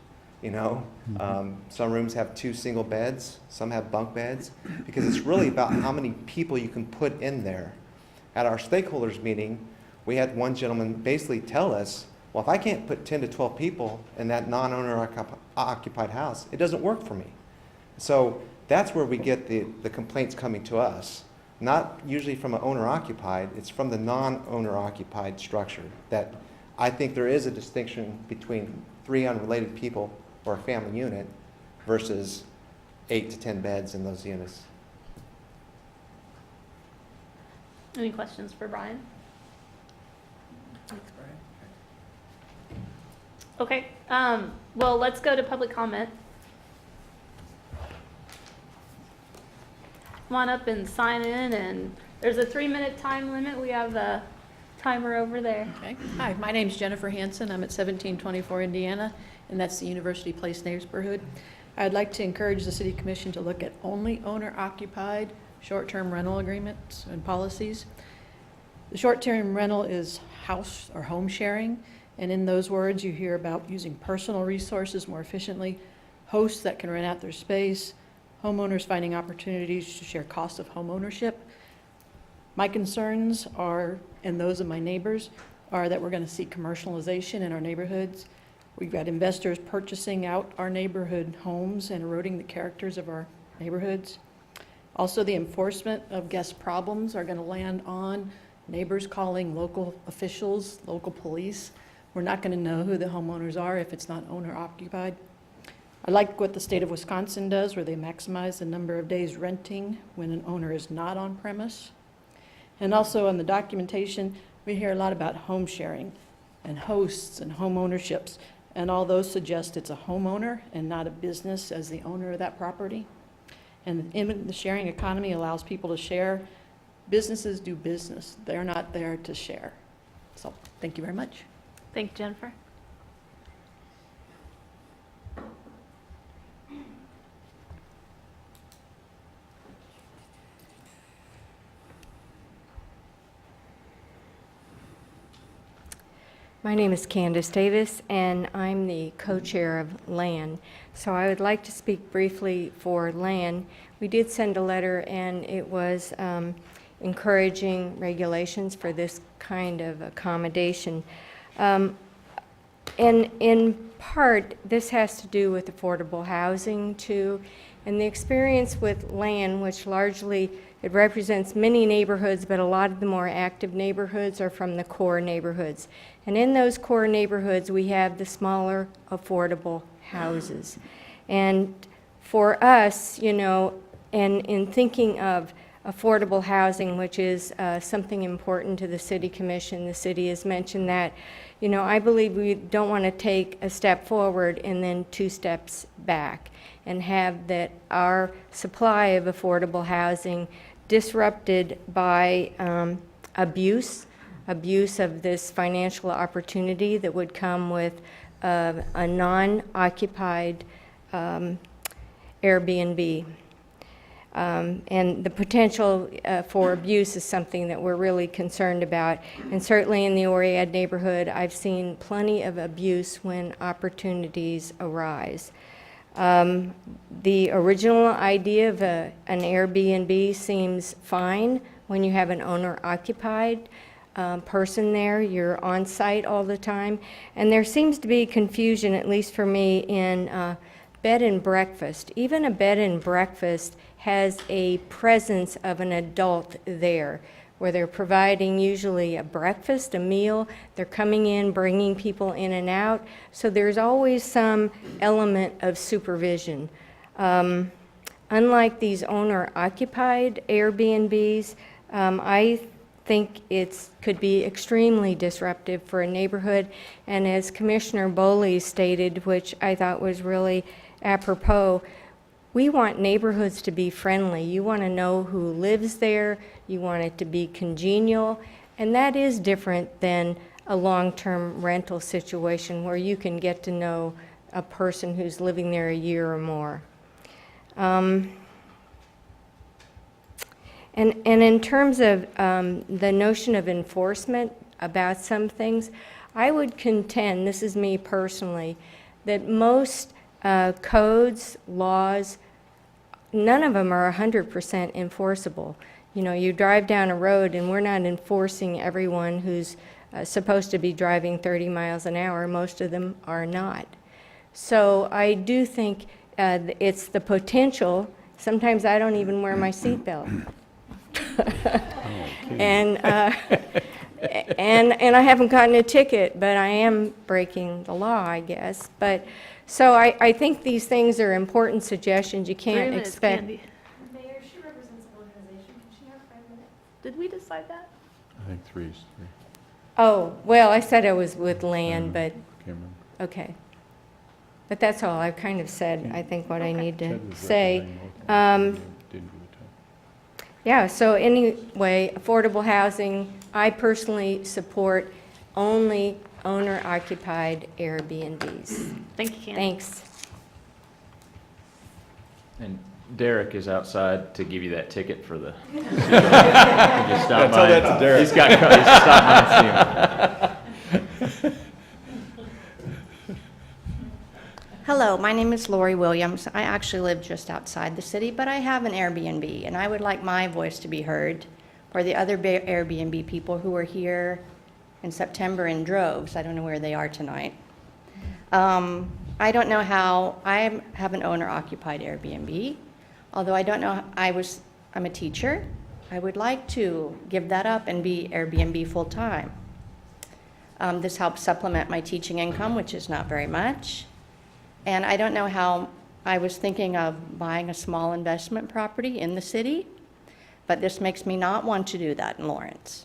some rooms have 2 single beds, some have bunk beds, because it's really about how many people you can put in there. At our stakeholders meeting, we had one gentleman basically tell us, well, if I can't put 10 to 12 people in that non-owner occupied house, it doesn't work for me. So that's where we get the complaints coming to us. Not usually from an owner-occupied, it's from the non-owner-occupied structure, that I think there is a distinction between 3 unrelated people or a family unit versus 8 to 10 beds in those units. Any questions for Brian? Okay, well, let's go to public comment. Come on up and sign in, and there's a 3-minute time limit. We have the timer over there. Okay. Hi, my name's Jennifer Hansen. I'm at 1724 Indiana, and that's the University Place neighborhood. I'd like to encourage the City Commission to look at only owner-occupied short-term rental agreements and policies. The short-term rental is house or home sharing, and in those words you hear about using personal resources more efficiently, hosts that can rent out their space, homeowners finding opportunities to share costs of home ownership. My concerns are, and those of my neighbors, are that we're going to see commercialization in our neighborhoods. We've got investors purchasing out our neighborhood homes and eroding the characters of our neighborhoods. Also, the enforcement of guest problems are going to land on neighbors calling local officials, local police. We're not going to know who the homeowners are if it's not owner occupied. I like what the state of Wisconsin does, where they maximize the number of days renting when an owner is not on premise. And also on the documentation, we hear a lot about home sharing and hosts and home ownerships, and all those suggest it's a homeowner and not a business as the owner of that property. And in the sharing economy allows people to share. Businesses do business. They're not there to share. So thank you very much. Thank you, Jennifer. My name is Candace Davis, and I'm the co-chair of LAN. So I would like to speak briefly for LAN. We did send a letter, and it was encouraging regulations for this kind of accommodation. And in part, this has to do with affordable housing too. And the experience with LAN, which largely it represents many neighborhoods, but a lot of the more active neighborhoods are from the core neighborhoods. And in those core neighborhoods, we have the smaller, affordable houses. And for us, you know, and in thinking of affordable housing, which is something important to the City Commission, the city has mentioned that, you know, I believe we don't want to take a step forward and then 2 steps back and have that our supply of affordable housing disrupted by abuse of this financial opportunity that would come with a non-occupied Airbnb. And the potential for abuse is something that we're really concerned about. And certainly in the Oriad neighborhood, I've seen plenty of abuse when opportunities arise. The original idea of an Airbnb seems fine when you have an owner-occupied person there. You're on site all the time. And there seems to be confusion, at least for me, in bed and breakfast. Even a bed and breakfast has a presence of an adult there, where they're providing usually a breakfast, a meal. They're coming in, bringing people in and out. So there's always some element of supervision. Unlike these owner-occupied Airbnbs, I think it could be extremely disruptive for a neighborhood. And as Commissioner Boley stated, which I thought was really apropos, we want neighborhoods to be friendly. You want to know who lives there. You want it to be congenial. And that is different than a long-term rental situation where you can get to know a person who's living there a year or more. And in terms of the notion of enforcement about some things, I would contend, this is me personally, that most codes, laws, none of them are 100% enforceable. You know, you drive down a road and we're not enforcing everyone who's supposed to be driving 30 miles an hour. Most of them are not. So I do think it's the potential. Sometimes I don't even wear my seatbelt. And and I haven't gotten a ticket, but I am breaking the law, I guess. But, so I think these things are important suggestions. You can't expect. Mayor, she represents an organization. Can she have 5 minutes? Did we decide that? I think three. Oh, well, I said I was with land, but, Can't remember. okay. But that's all. I've kind of said, I think, what I need to Ted was say. representing Oakland. Didn't give it to him. Yeah, so anyway, affordable housing, I personally support only owner-occupied Airbnbs. Thank you, Candy. Thanks. And Derek is outside to give you that ticket for the. You just stop Tell by. that to Derek. He's stop by and see him. Hello, my name is Lori Williams. I actually live just outside the city, but I have an Airbnb, and I would like my voice to be heard for the other Airbnb people who were here in September in droves. I don't know where they are tonight. I don't know how, I have an owner-occupied Airbnb, although I don't know, I'm a teacher. I would like to give that up and be Airbnb full-time. This helps supplement my teaching income, which is not very much. And I don't know how, I was thinking of buying a small investment property in the city, but this makes me not want to do that in Lawrence.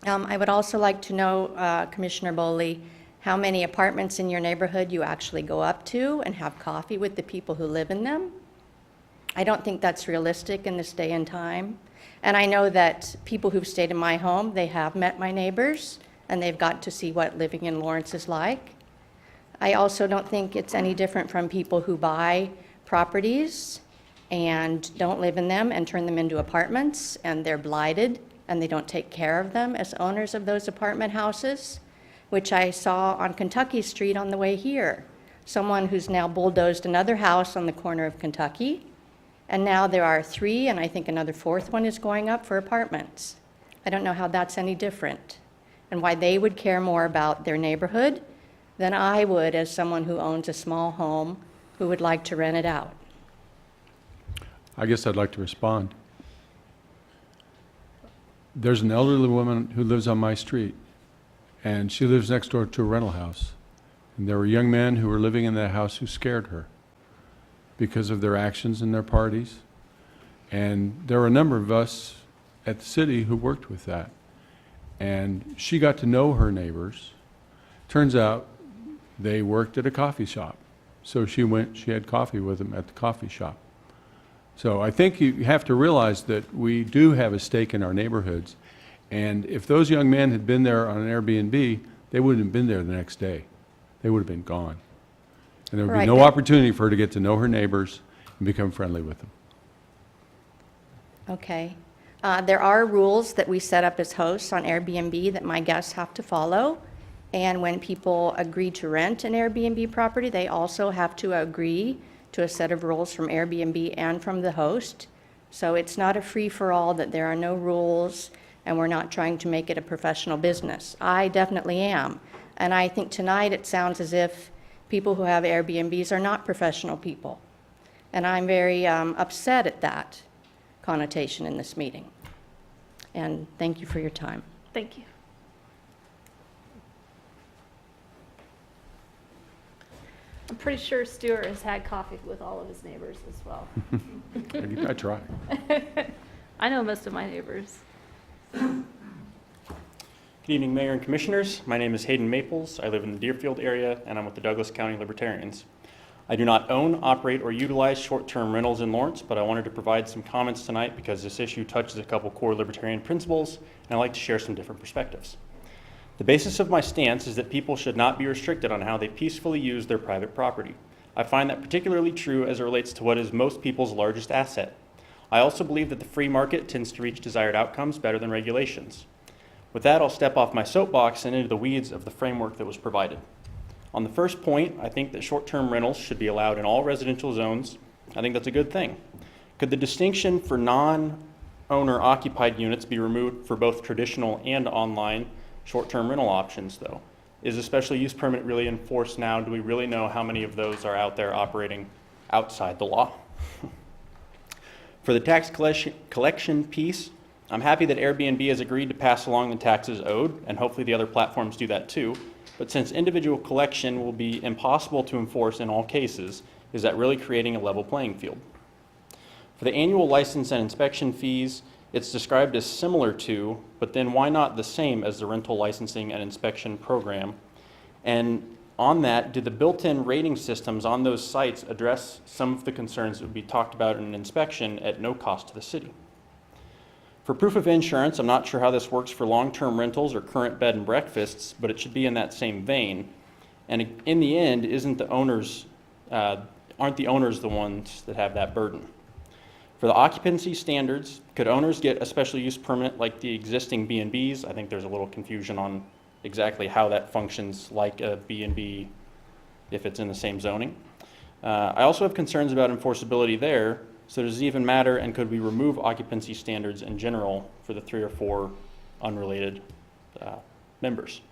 I would also like to know, Commissioner Bowley, how many apartments in your neighborhood you actually go up to and have coffee with the people who live in them. I don't think that's realistic in this day and time. And I know that people who've stayed in my home, they have met my neighbors, and they've got to see what living in Lawrence is like. I also don't think it's any different from people who buy properties and don't live in them and turn them into apartments, and they're blighted, and they don't take care of them as owners of those apartment houses, which I saw on Kentucky Street on the way here. Someone who's now bulldozed another house on the corner of Kentucky, and now there are 3, and I think another 4th one is going up for apartments. I don't know how that's any different, and why they would care more about their neighborhood than I would as someone who owns a small home who would like to rent it out. I guess I'd like to respond. There's an elderly woman who lives on my street, and she lives next door to a rental house. And there were young men who were living in that house who scared her because of their actions and their parties. And there were a number of us at the city who worked with that. And she got to know her neighbors. Turns out they worked at a coffee shop. So she had coffee with them at the coffee shop. So I think you have to realize that we do have a stake in our neighborhoods. And if those young men had been there on an Airbnb, they wouldn't have been there the next day. They would have been gone. And there would be Right. no opportunity for her to get to know her neighbors and become friendly with them. Okay. There are rules that we set up as hosts on Airbnb that my guests have to follow. And when people agree to rent an Airbnb property, they also have to agree to a set of rules from Airbnb and from the host. So it's not a free-for-all, that there are no rules, and we're not trying to make it a professional business. I definitely am. And I think tonight it sounds as if people who have Airbnbs are not professional people. And I'm very upset at that connotation in this meeting. And thank you for your time. Thank you. I'm pretty sure Stuart has had coffee with all of his neighbors as well. I try. I know most of my neighbors. Good evening, Mayor and Commissioners. My name is Hayden Maples. I live in the Deerfield area, and I'm with the Douglas County Libertarians. I do not own, operate, or utilize short-term rentals in Lawrence, but I wanted to provide some comments tonight because this issue touches a couple core libertarian principles, and I'd like to share some different perspectives. The basis of my stance is that people should not be restricted on how they peacefully use their private property. I find that particularly true as it relates to what is most people's largest asset. I also believe that the free market tends to reach desired outcomes better than regulations. With that, I'll step off my soapbox and into the weeds of the framework that was provided. On the first point, I think that short-term rentals should be allowed in all residential zones. I think that's a good thing. Could the distinction for non-owner occupied units be removed for both traditional and online short-term rental options, though? Is a special use permit really enforced now? Do we really know how many of those are out there operating outside the law? For the tax collection piece, I'm happy that Airbnb has agreed to pass along the taxes owed, and hopefully the other platforms do that too. But since individual collection will be impossible to enforce in all cases, is that really creating a level playing field? For the annual license and inspection fees, it's described as similar to, but then why not the same as the rental licensing and inspection program? And on that, do the built-in rating systems on those sites address some of the concerns that would be talked about in an inspection at no cost to the city? For proof of insurance, I'm not sure how this works for long-term rentals or current bed and breakfasts, but it should be in that same vein. And in the end, aren't the owners the ones that have that burden? For the occupancy standards, could owners get a special use permit like the existing B&Bs? I think there's a little confusion on exactly how that functions like a B&B if it's in the same zoning. I also have concerns about enforceability there. So does it even matter, and could we remove occupancy standards in general for the 3 or 4 unrelated members?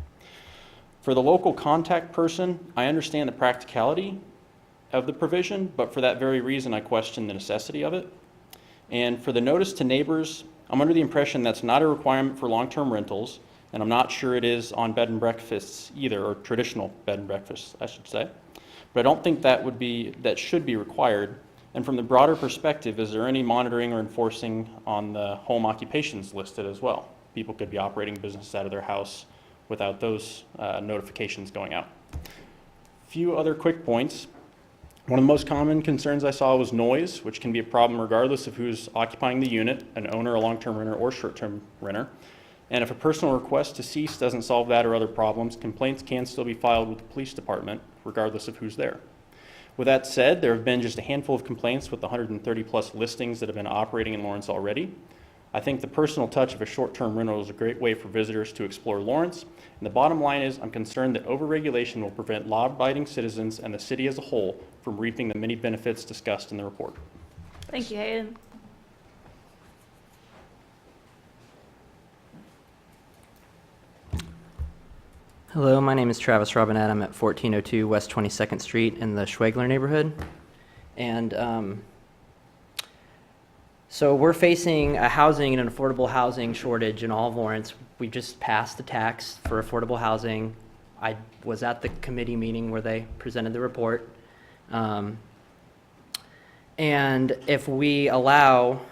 For the local contact person, I understand the practicality of the provision, but for that very reason, I question the necessity of it. And for the notice to neighbors, I'm under the impression that's not a requirement for long-term rentals, and I'm not sure it is on bed and breakfasts either, or traditional bed and breakfasts, I should say. But I don't think that should be required. And from the broader perspective, is there any monitoring or enforcing on the home occupations listed as well? People could be operating businesses out of their house without those notifications going out. A few other quick points. One of the most common concerns I saw was noise, which can be a problem regardless of who's occupying the unit, an owner, a long-term renter, or short-term renter. And if a personal request to cease doesn't solve that or other problems, complaints can still be filed with the police department, regardless of who's there. With that said, there have been just a handful of complaints with the 130 plus listings that have been operating in Lawrence already. I think the personal touch of a short-term rental is a great way for visitors to explore Lawrence. And the bottom line is I'm concerned that overregulation will prevent law-abiding citizens and the city as a whole from reaping the many benefits discussed in the report. Thank you, Hayden. Hello, my name is Travis Robinette. I'm at 1402 West 22nd Street in the Schwegler neighborhood. And so we're facing a housing and an affordable housing shortage in all of Lawrence. We just passed the tax for affordable housing. I was at the committee meeting where they presented the report. And if we allow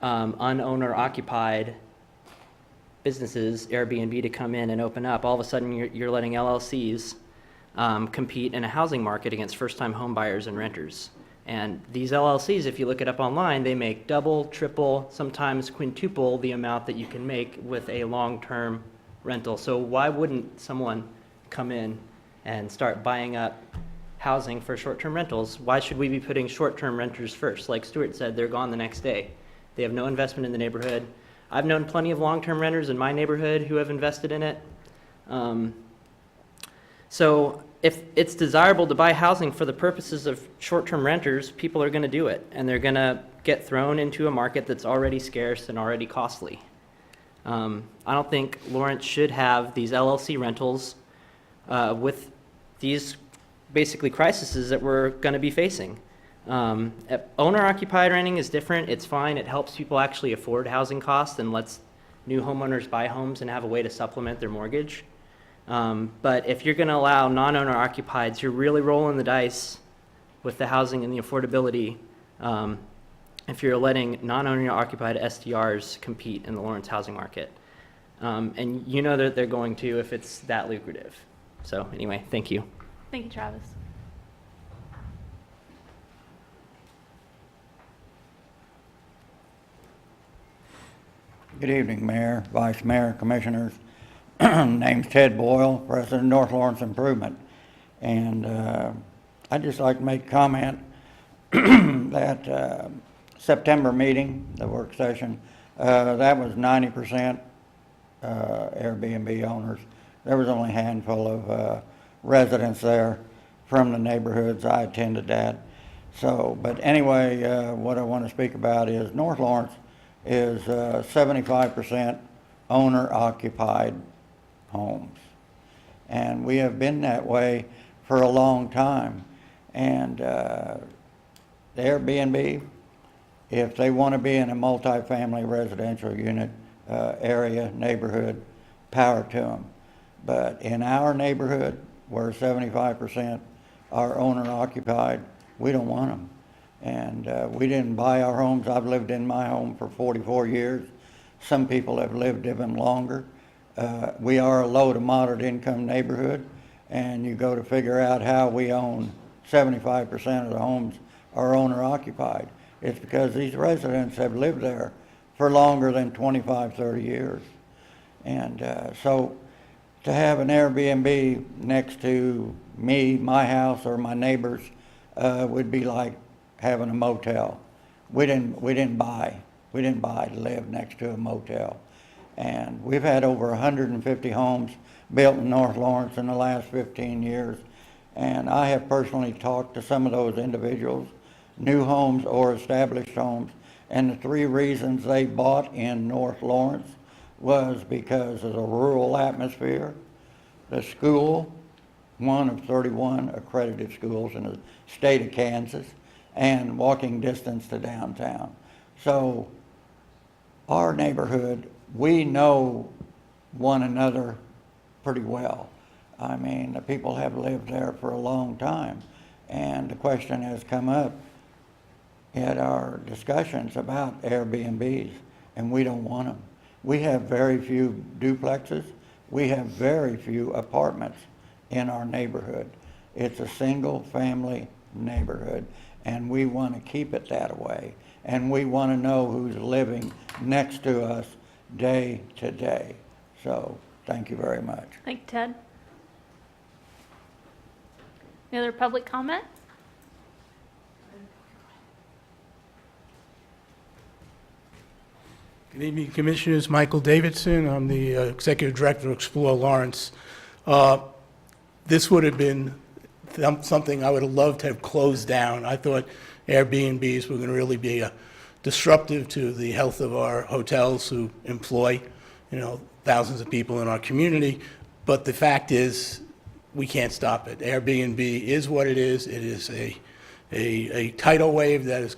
unowner-occupied businesses, Airbnb, to come in and open up, all of a sudden you're letting LLCs compete in a housing market against first-time home buyers and renters. And these LLCs, if you look it up online, they make double, triple, sometimes quintuple the amount that you can make with a long-term rental. So why wouldn't someone come in and start buying up housing for short-term rentals? Why should we be putting short-term renters first? Like Stuart said, they're gone the next day. They have no investment in the neighborhood. I've known plenty of long-term renters in my neighborhood who have invested in it. So if it's desirable to buy housing for the purposes of short-term renters, people are going to do it, and they're going to get thrown into a market that's already scarce and already costly. I don't think Lawrence should have these LLC rentals with these basically crises that we're going to be facing. Owner-occupied renting is different. It's fine. It helps people actually afford housing costs and lets new homeowners buy homes and have a way to supplement their mortgage. But if you're going to allow non-owner occupieds, you're really rolling the dice with the housing and the affordability if you're letting non-owner occupied STRs compete in the Lawrence housing market. And you know that they're going to if it's that lucrative. So anyway, thank you. Thank you, Travis. Good evening, Mayor, Vice Mayor, Commissioners. Name's Ted Boyle, President of North Lawrence Improvement. And I'd just like to make a comment that September meeting, the work session, that was 90% Airbnb owners. There was only a handful of residents there from the neighborhoods. I attended that. So, but anyway, what I want to speak about is North Lawrence is 75% owner-occupied homes. And we have been that way for a long time. And the Airbnb, If they want to be in a multifamily residential unit area, neighborhood, power to them. But in our neighborhood, where 75% are owner occupied, we don't want them. And we didn't buy our homes. I've lived in my home for 44 years. Some people have lived even longer. We are a low to moderate income neighborhood, and you go to figure out how we own 75% of the homes are owner occupied. It's because these residents have lived there for longer than 25, 30 years. And so to have an Airbnb next to me, my house, or my neighbors would be like having a motel. We didn't buy to live next to a motel. And we've had over 150 homes built in North Lawrence in the last 15 years. And I have personally talked to some of those individuals, new homes or established homes, and the three reasons they bought in North Lawrence was because of the rural atmosphere, the school, one of 31 accredited schools in the state of Kansas, and walking distance to downtown. So our neighborhood, we know one another pretty well. I mean, the people have lived there for a long time, and the question has come up at our discussions about Airbnbs, and we don't want them. We have very few duplexes. We have very few apartments in our neighborhood. It's a single-family neighborhood, and we want to keep it that way. And we want to know who's living next to us day to day. So, thank you very much. Thank you, Ted. Any other public comment? Good evening, Commissioners. Michael Davidson. I'm the Executive Director of Explore Lawrence. This would have been something I would have loved to have closed down. I thought Airbnbs were going to really be disruptive to the health of our hotels who employ, thousands of people in our community. But the fact is, we can't stop it. Airbnb is what it is. It is a tidal wave that is,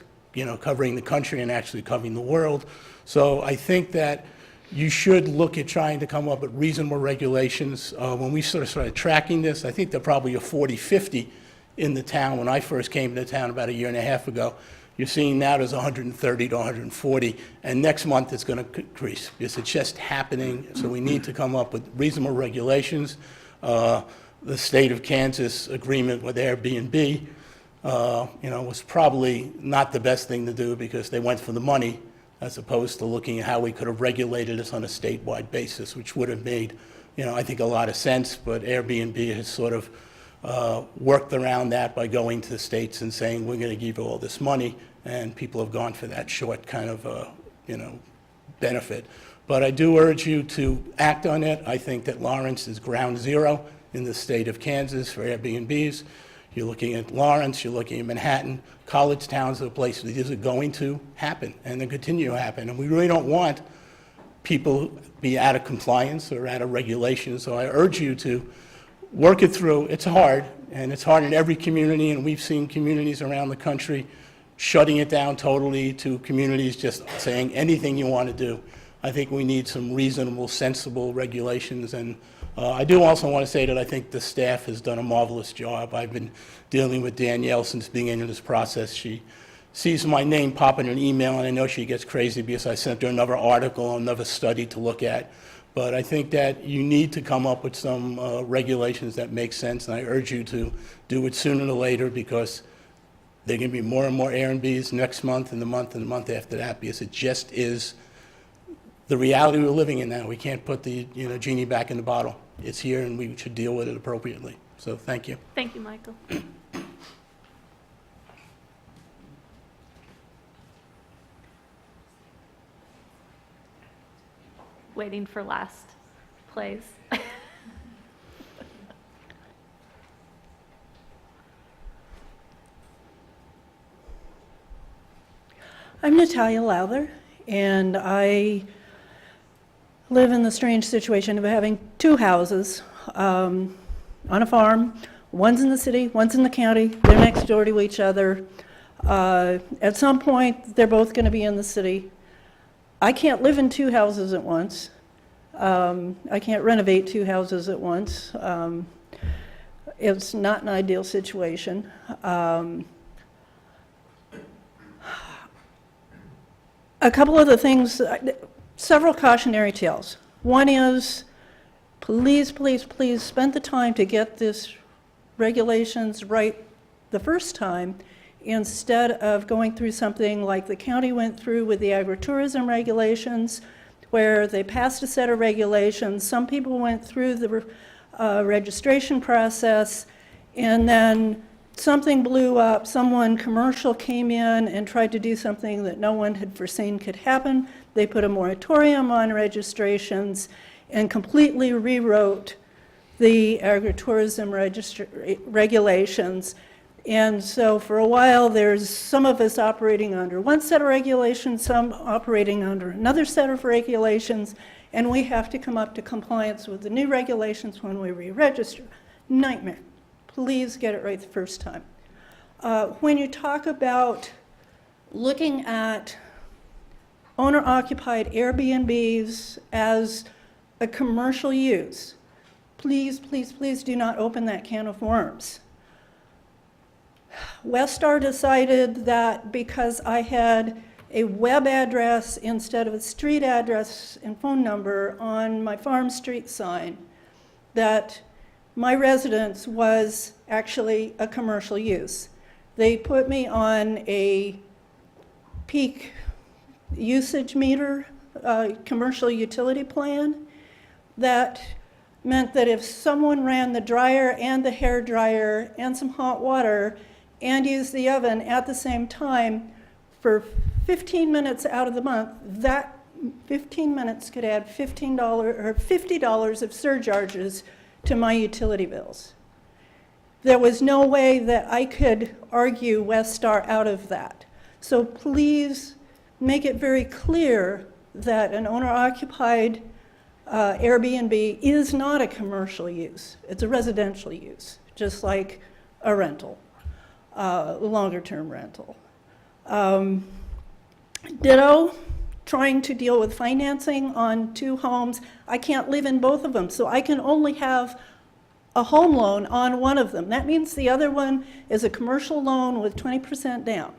covering the country and actually covering the world. So I think that you should look at trying to come up with reasonable regulations. When we started tracking this, I think there probably are 40, 50 in the town. When I first came to town about a year and a half ago, you're seeing now there's 130 to 140, and next month it's going to increase because it's just happening. So we need to come up with reasonable regulations. The state of Kansas agreement with Airbnb, was probably not the best thing to do because they went for the money, as opposed to looking at how we could have regulated this on a statewide basis, which would have made, I think a lot of sense. But Airbnb has sort of worked around that by going to the states and saying, we're going to give you all this money, and people have gone for that short kind of, benefit. But I do urge you to act on it. I think that Lawrence is ground zero in the state of Kansas for Airbnbs. You're looking at Lawrence, you're looking at Manhattan, college towns are the places where these are going to happen and they continue to happen. And we really don't want people to be out of compliance or out of regulation. So I urge you to work it through. It's hard, and it's hard in every community, and we've seen communities around the country shutting it down totally to communities just saying anything you want to do. I think we need some reasonable, sensible regulations. And I do also want to say that I think the staff has done a marvelous job. I've been dealing with Danielle since the beginning of this process. She sees my name pop in an email, and I know she gets crazy because I sent her another article, another study to look at. But I think that you need to come up with some regulations that make sense, and I urge you to do it sooner than later, because there are going to be more and more Airbnbs next month and the month after that, because it just is the reality we're living in now. We can't put the genie back in the bottle. It's here, and we should deal with it appropriately. So thank you. Thank you, Michael. Waiting for last plays. I'm Natalia Lowther, and I live in the strange situation of having two houses on a farm. One's in the city, one's in the county. They're next door to each other. At some point, they're both going to be in the city. I can't live in two houses at once. I can't renovate two houses at once. It's not an ideal situation. A couple of the things, several cautionary tales. One is, please, please, please spend the time to get this regulations right the first time, instead of going through something like the county went through with the agritourism regulations, where they passed a set of regulations. Some people went through the registration process, and then something blew up. Someone commercial came in and tried to do something that no one had foreseen could happen. They put a moratorium on registrations and completely rewrote the agritourism regulations. And so for a while, there's some of us operating under one set of regulations, some operating under another set of regulations, and we have to come up to compliance with the new regulations when we re-register. Nightmare. Please get it right the first time. When you talk about looking at owner-occupied Airbnbs as a commercial use, please, please, please do not open that can of worms. Westar decided that because I had a web address instead of a street address and phone number on my Farm Street sign, that my residence was actually a commercial use. They put me on a peak usage meter, commercial utility plan, that meant that if someone ran the dryer and the hair dryer and some hot water and used the oven at the same time for 15 minutes out of the month, that 15 minutes could add $15 or $50 of surcharges to my utility bills. There was no way that I could argue Westar out of that. So please make it very clear that an owner-occupied Airbnb is not a commercial use. It's a residential use, just like a rental, longer-term rental. Ditto, trying to deal with financing on two homes. I can't live in both of them, so I can only have a home loan on one of them. That means the other one is a commercial loan with 20% down.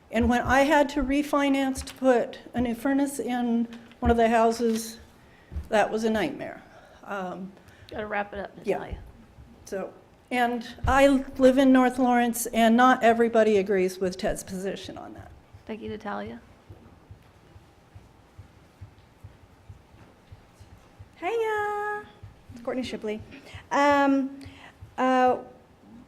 And when I had to refinance to put a new furnace in one of the houses, that was a nightmare. Gotta wrap it up, Natalia. So, and I live in North Lawrence, and not everybody agrees with Ted's position on that. Thank you, Natalia. Hiya, it's Courtney Shipley.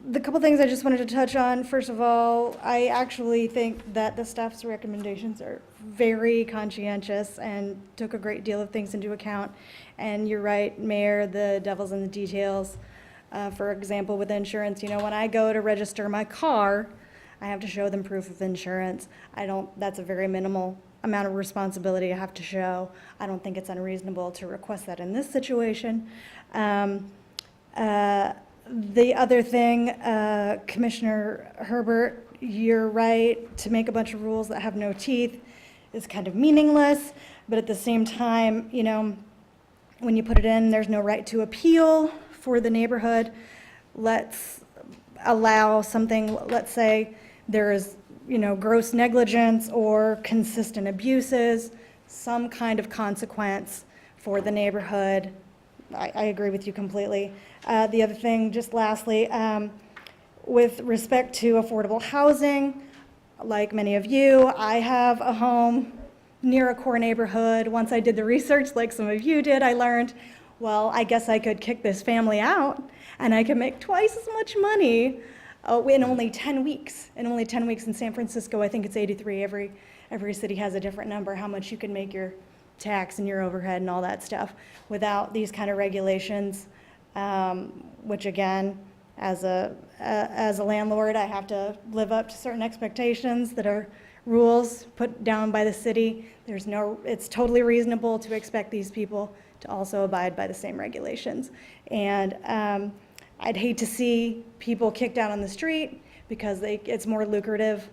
The couple things I just wanted to touch on. First of all, I actually think that the staff's recommendations are very conscientious and took a great deal of things into account. And you're right, Mayor, the devil's in the details. For example, with insurance, you know, when I go to register my car, I have to show them proof of insurance. That's a very minimal amount of responsibility I have to show. I don't think it's unreasonable to request that in this situation. The other thing, Commissioner Herbert, you're right, to make a bunch of rules that have no teeth is kind of meaningless, but at the same time, you know, when you put it in, there's no right to appeal for the neighborhood. Let's allow something, let's say there is, you know, gross negligence or consistent abuses, some kind of consequence for the neighborhood. I agree with you completely. The other thing, just lastly, with respect to affordable housing, like many of you, I have a home near a core neighborhood. Once I did the research, like some of you did, I learned, well, I guess I could kick this family out and I could make twice as much money in only 10 weeks. In only 10 weeks in San Francisco, I think it's 83. Every city has a different number, how much you can make your tax and your overhead and all that stuff without these kind of regulations, which again, as a landlord, I have to live up to certain expectations that are rules put down by the city. It's totally reasonable to expect these people to also abide by the same regulations. And I'd hate to see people kicked out on the street because it's more lucrative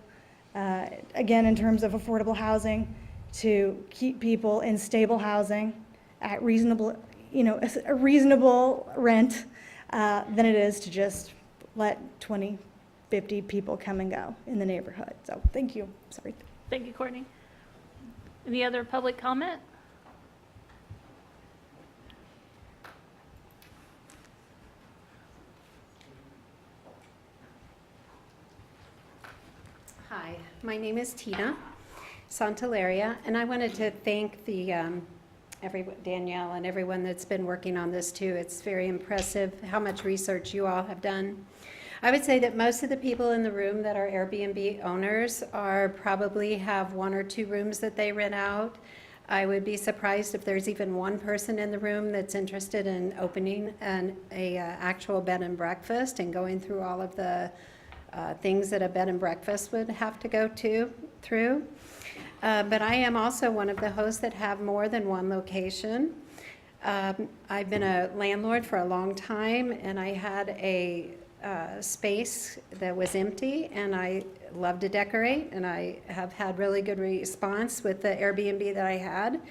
Again, in terms of affordable housing, to keep people in stable housing at reasonable, a reasonable rent, than it is to just let 20, 50 people come and go in the neighborhood. So, thank you. Sorry. Thank you, Courtney. Any other public comment? Hi, my name is Tina Santalaria, and I wanted to thank the Danielle and everyone that's been working on this too. It's very impressive how much research you all have done. I would say that most of the people in the room that are Airbnb owners probably have 1 or 2 rooms that they rent out. I would be surprised if there's even one person in the room that's interested in opening an actual bed and breakfast and going through all of the things that a bed and breakfast would have to go through. But I am also one of the hosts that have more than one location. I've been a landlord for a long time, and I had a space that was empty, and I love to decorate, and I have had really good response with the Airbnb that I had.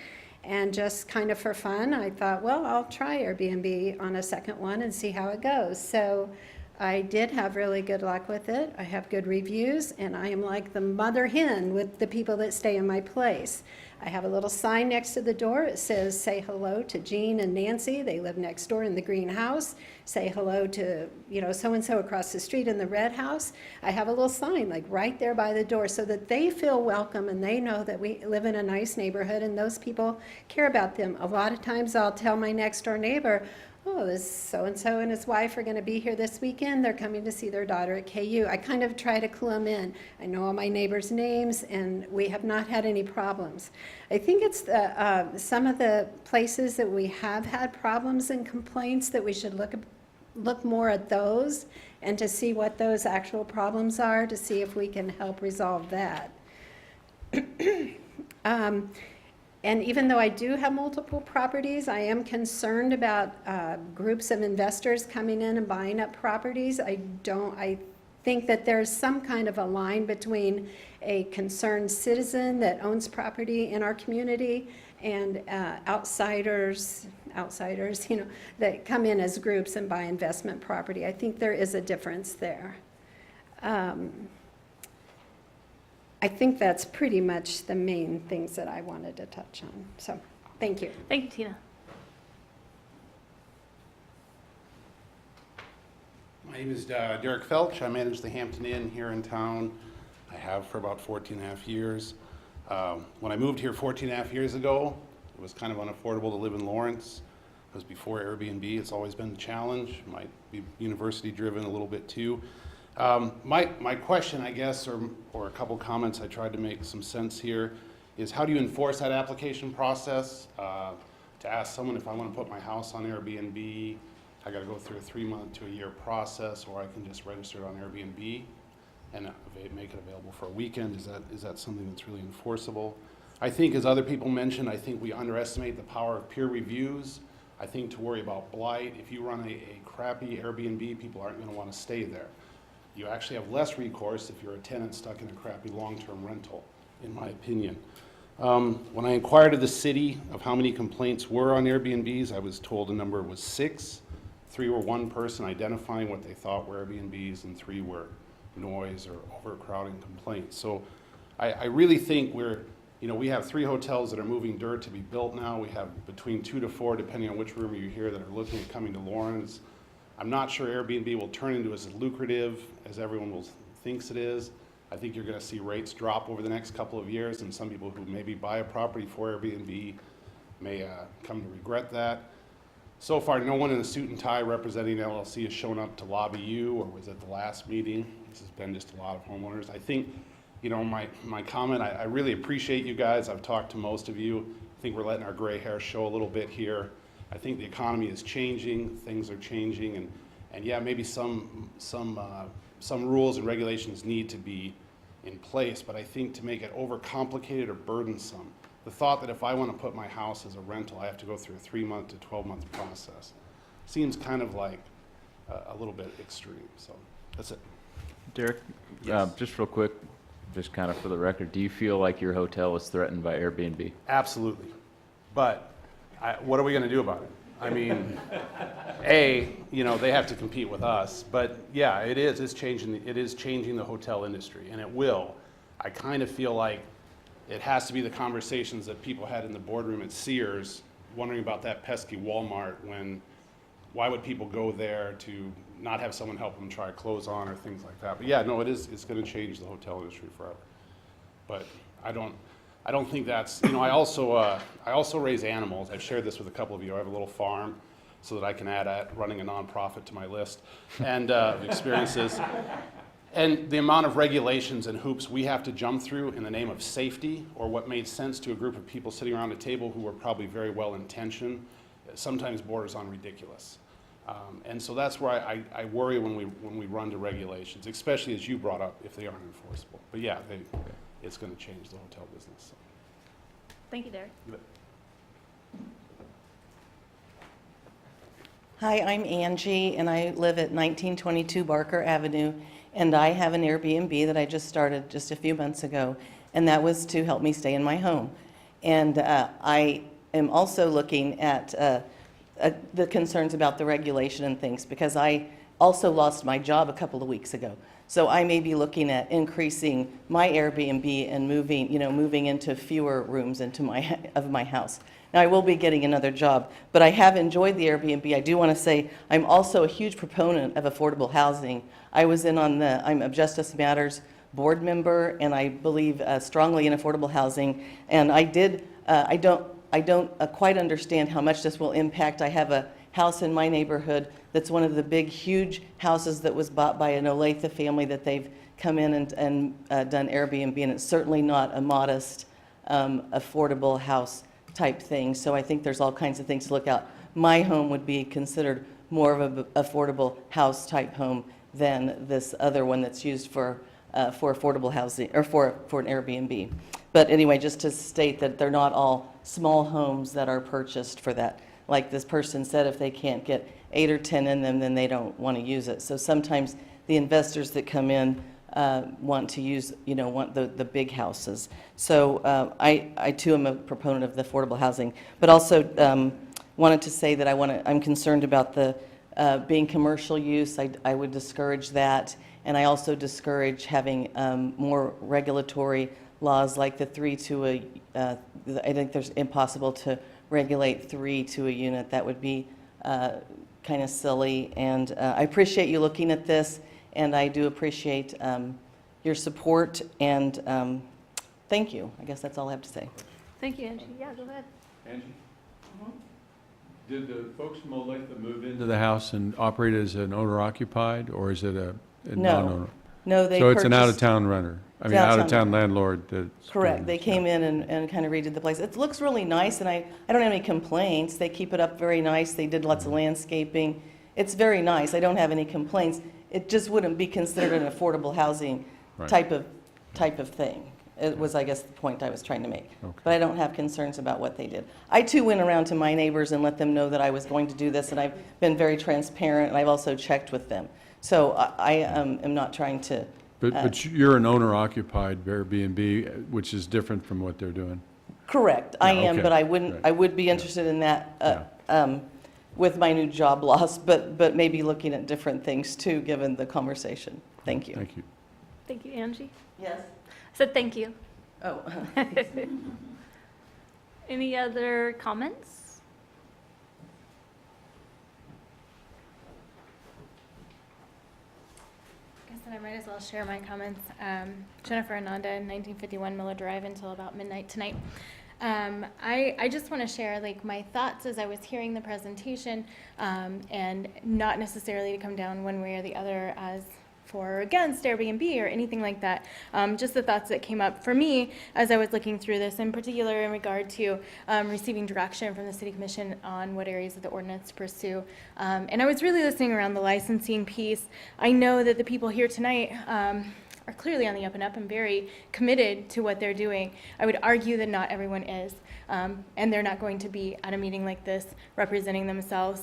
And just kind of for fun, I thought, well, I'll try Airbnb on a second one and see how it goes. So I did have really good luck with it. I have good reviews, and I am like the mother hen with the people that stay in my place. I have a little sign next to the door. It says, say hello to Jean and Nancy. They live next door in the green house. Say hello to, so-and-so across the street in the red house. I have a little sign like right there by the door so that they feel welcome and they know that we live in a nice neighborhood and those people care about them. A lot of times I'll tell my next door neighbor, oh, this so-and-so and his wife are going to be here this weekend. They're coming to see their daughter at KU. I kind of try to clue them in. I know all my neighbors' names, and we have not had any problems. I think it's some of the places that we have had problems and complaints that we should look more at those and to see what those actual problems are, to see if we can help resolve that. And even though I do have multiple properties, I am concerned about groups of investors coming in and buying up properties. I think that there's some kind of a line between a concerned citizen that owns property in our community and outsiders, that come in as groups and buy investment property. I think there is a difference there. I think that's pretty much the main things that I wanted to touch on. So, thank you. Thank you, Tina. My name is Derek Felch. I manage the Hampton Inn here in town. I have for about 14 and a half years. When I moved here 14 and a half years ago, it was kind of unaffordable to live in Lawrence. It was before Airbnb. It's always been a challenge. Might be university driven a little bit too. My question, I guess, or a couple comments I tried to make some sense here, is how do you enforce that application process? To ask someone if I want to put my house on Airbnb, I got to go through a 3-month to a year process, or I can just register it on Airbnb and make it available for a weekend. Is that something that's really enforceable? I think, as other people mentioned, I think we underestimate the power of peer reviews. I think to worry about blight, if you run a crappy Airbnb, people aren't going to want to stay there. You actually have less recourse if you're a tenant stuck in a crappy long-term rental, in my opinion. When I inquired of the city of how many complaints were on Airbnbs, I was told the number was 6. 3 were one person identifying what they thought were Airbnbs, and 3 were noise or overcrowding complaints. So I really think we have 3 hotels that are moving dirt to be built now. We have between 2 to 4, depending on which room you hear, that are looking at coming to Lawrence. I'm not sure Airbnb will turn into as lucrative as everyone thinks it is. I think you're going to see rates drop over the next couple of years, and some people who maybe buy a property for Airbnb may come to regret that. So far, no one in a suit and tie representing LLC has shown up to lobby you or was at the last meeting. This has been just a lot of homeowners. I think, my comment, I really appreciate you guys. I've talked to most of you. I think we're letting our gray hair show a little bit here. I think the economy is changing, things are changing, and yeah, maybe some rules and regulations need to be in place, but I think to make it overcomplicated or burdensome, the thought that if I want to put my house as a rental, I have to go through a 3-month to 12-month process seems kind of like a little bit extreme. So that's it. Derek, Yes. just real quick, just kind of for the record, do you feel like your hotel is threatened by Airbnb? Absolutely. But what are we going to do about it? I mean, A, you know, they have to compete with us, but yeah, it is changing the hotel industry, and it will. I kind of feel like it has to be the conversations that people had in the boardroom at Sears, wondering about that pesky Walmart, why would people go there to not have someone help them try clothes on or things like that. But yeah, no, it's going to change the hotel industry forever. But I don't think that's, you know, I also raise animals. I've shared this with a couple of you. I have a little farm so that I can add running a nonprofit to my list and experiences. And the amount of regulations and hoops we have to jump through in the name of safety, or what made sense to a group of people sitting around a table who were probably very well intentioned, sometimes borders on ridiculous. And so that's where I worry when we run to regulations, especially as you brought up, if they aren't enforceable. But yeah, it's going to change the hotel business. So. Thank you, Derek. You bet. Hi, I'm Angie, and I live at 1922 Barker Avenue, and I have an Airbnb that I just started just a few months ago, and that was to help me stay in my home. And I am also looking at the concerns about the regulation and things, because I also lost my job a couple of weeks ago. So I may be looking at increasing my Airbnb and moving into fewer rooms into my house. Now, I will be getting another job, but I have enjoyed the Airbnb. I do want to say I'm also a huge proponent of affordable housing. I was I'm a Justice Matters board member, and I believe strongly in affordable housing. And I don't quite understand how much this will impact. I have a house in my neighborhood that's one of the big, huge houses that was bought by an Olathe family that they've come in and done Airbnb, and it's certainly not a modest, affordable house type thing. So I think there's all kinds of things to look out. My home would be considered more of an affordable house type home than this other one that's used for affordable housing, or for an Airbnb. But anyway, just to state that they're not all small homes that are purchased for that. Like this person said, if they can't get 8 or 10 in them, then they don't want to use it. So sometimes the investors that come in want to use, want the big houses. So I too am a proponent of the affordable housing, but also wanted to say that I'm concerned about the being commercial use. I would discourage that, and I also discourage having more regulatory laws like the 3 to a. I think there's impossible to regulate 3 to a unit. That would be kind of silly. And I appreciate you looking at this, and I do appreciate your support, and thank you. I guess that's all I have to say. Thank you, Angie. Yeah, go ahead. Angie? Did the folks from Olathe move into the house and operate as an owner-occupied, or is it a non-owner? No, they So it's an purchased- out-of-town runner? I mean, Downtown. out-of-town landlord that's... Correct. They came in and kind of redid the place. It looks really nice, and I don't have any complaints. They keep it up very nice. They did lots of landscaping. It's very nice. I don't have any complaints. It just wouldn't be considered an affordable housing Right. type of thing. It was, I guess, the point I was trying to make. Okay. But I don't have concerns about what they did. I too went around to my neighbors and let them know that I was going to do this, and I've been very transparent, and I've also checked with them. So I am not trying to. But you're an owner-occupied Airbnb, which is different from what they're doing? Correct, I Yeah, am, okay. but I would be interested in that with my new job loss, but maybe looking at different things too, given the conversation. Thank you. Thank you. Thank you, Angie. Yes. I said thank you. Oh. Any other comments? I guess then I might as well share my comments. Jennifer Ananda, 1951 Miller Drive, until about midnight tonight. I just want to share my thoughts as I was hearing the presentation, and not necessarily to come down one way or the other as for or against Airbnb or anything like that. Just the thoughts that came up for me as I was looking through this, in particular in regard to receiving direction from the City Commission on what areas of the ordinance to pursue. And I was really listening around the licensing piece. I know that the people here tonight are clearly on the up and up and very committed to what they're doing. I would argue that not everyone is, and they're not going to be at a meeting like this representing themselves.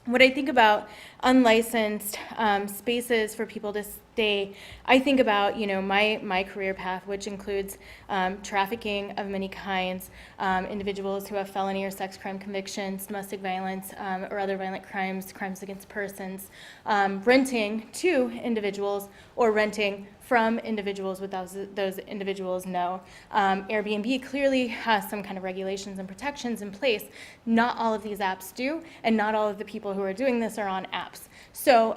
when I think about unlicensed spaces for people to stay, I think about, you know, my career path, which includes trafficking of many kinds, individuals who have felony or sex crime convictions, domestic violence, or other violent crimes, crimes against persons, renting to individuals or renting from individuals without those individuals know. Airbnb clearly has some kind of regulations and protections in place. Not all of these apps do, and not all of the people who are doing this are on apps. So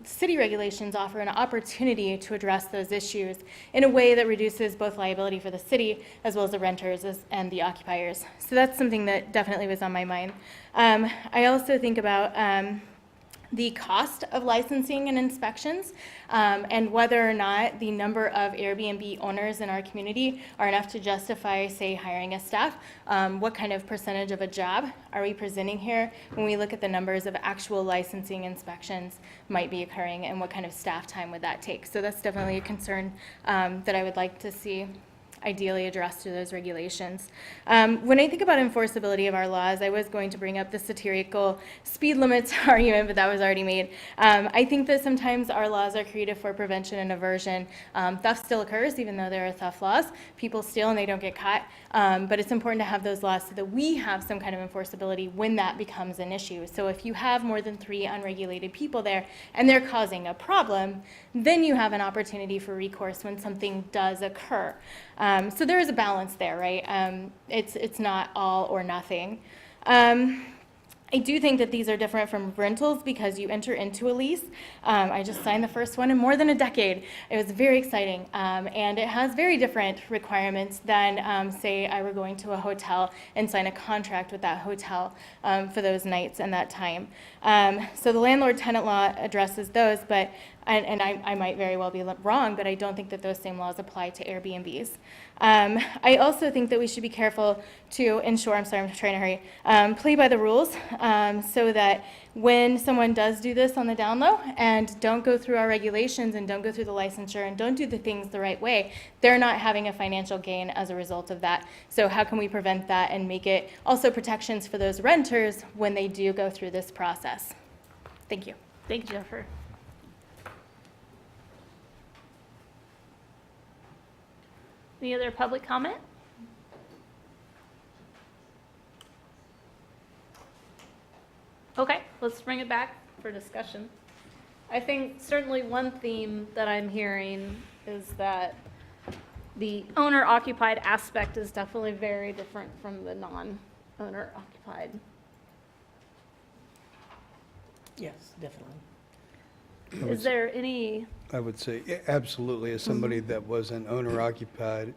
city regulations offer an opportunity to address those issues in a way that reduces both liability for the city as well as the renters and the occupiers. So that's something that definitely was on my mind. I also think about the cost of licensing and inspections, and whether or not the number of Airbnb owners in our community are enough to justify, say, hiring a staff. What kind of percentage of a job are we presenting here when we look at the numbers of actual licensing inspections might be occurring, and what kind of staff time would that take? So that's definitely a concern that I would like to see ideally addressed through those regulations. When I think about enforceability of our laws, I was going to bring up the satirical speed limits argument, but that was already made. I think that sometimes our laws are created for prevention and aversion. Theft still occurs, even though there are theft laws. People steal and they don't get caught. But it's important to have those laws so that we have some kind of enforceability when that becomes an issue. So if you have more than 3 unregulated people there and they're causing a problem, then you have an opportunity for recourse when something does occur. So there is a balance there, right? It's not all or nothing. I do think that these are different from rentals because you enter into a lease. I just signed the first one in more than a decade. It was very exciting, and it has very different requirements than, say, I were going to a hotel and sign a contract with that hotel for those nights and that time. So the landlord-tenant law addresses those, but I might very well be wrong, but I don't think that those same laws apply to Airbnbs. I also think that we should be careful to ensure, I'm sorry, I'm trying to hurry, play by the rules so that when someone does do this on the down low and don't go through our regulations and don't go through the licensure and don't do the things the right way, they're not having a financial gain as a result of that. So how can we prevent that and make it also protections for those renters when they do go through this process? Thank you. Thank you, Jennifer. Any other public comment? Okay, let's bring it back for discussion. I think certainly one theme that I'm hearing is that the owner-occupied aspect is definitely very different from the non-owner-occupied. Yes, definitely. Is there any? I would say absolutely. As somebody that was an owner-occupied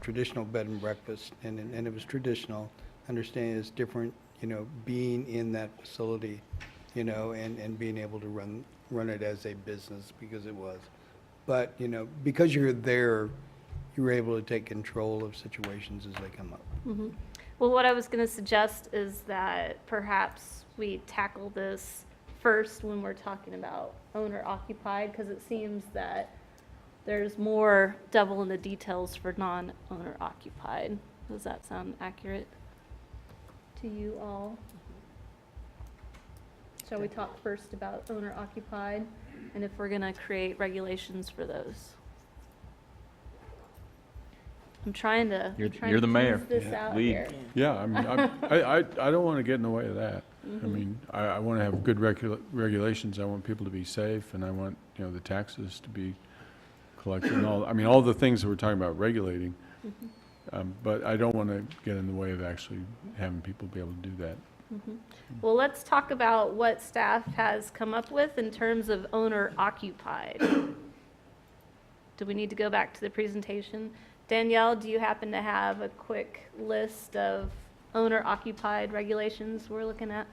traditional bed and breakfast, and it was traditional. Understanding it's different, you know, being in that facility, you know, and being able to run it as a business because it was. But you know, because you're there, you're able to take control of situations as they come up. Mm-hmm. Well, what I was going to suggest is that perhaps we tackle this first when we're talking about owner-occupied, because it seems that there's more devil in the details for non-owner-occupied. Does that sound accurate to you all? Shall we talk first about owner-occupied and if we're going to create regulations for those? I'm trying to You're the mayor. tease this out Lead. here. Yeah, I mean, I don't want to get in the way of that. I Mhm. mean, I want to have good regulations. I want people to be safe, and I want, you know, the taxes to be collected and all. I mean, all the things that we're talking about regulating. Mhm. But I don't want to get in the way of actually having people be able to do that. Mhm. Well, let's talk about what staff has come up with in terms of owner-occupied. Do we need to go back to the presentation? Danielle, do you happen to have a quick list of owner-occupied regulations we're looking at?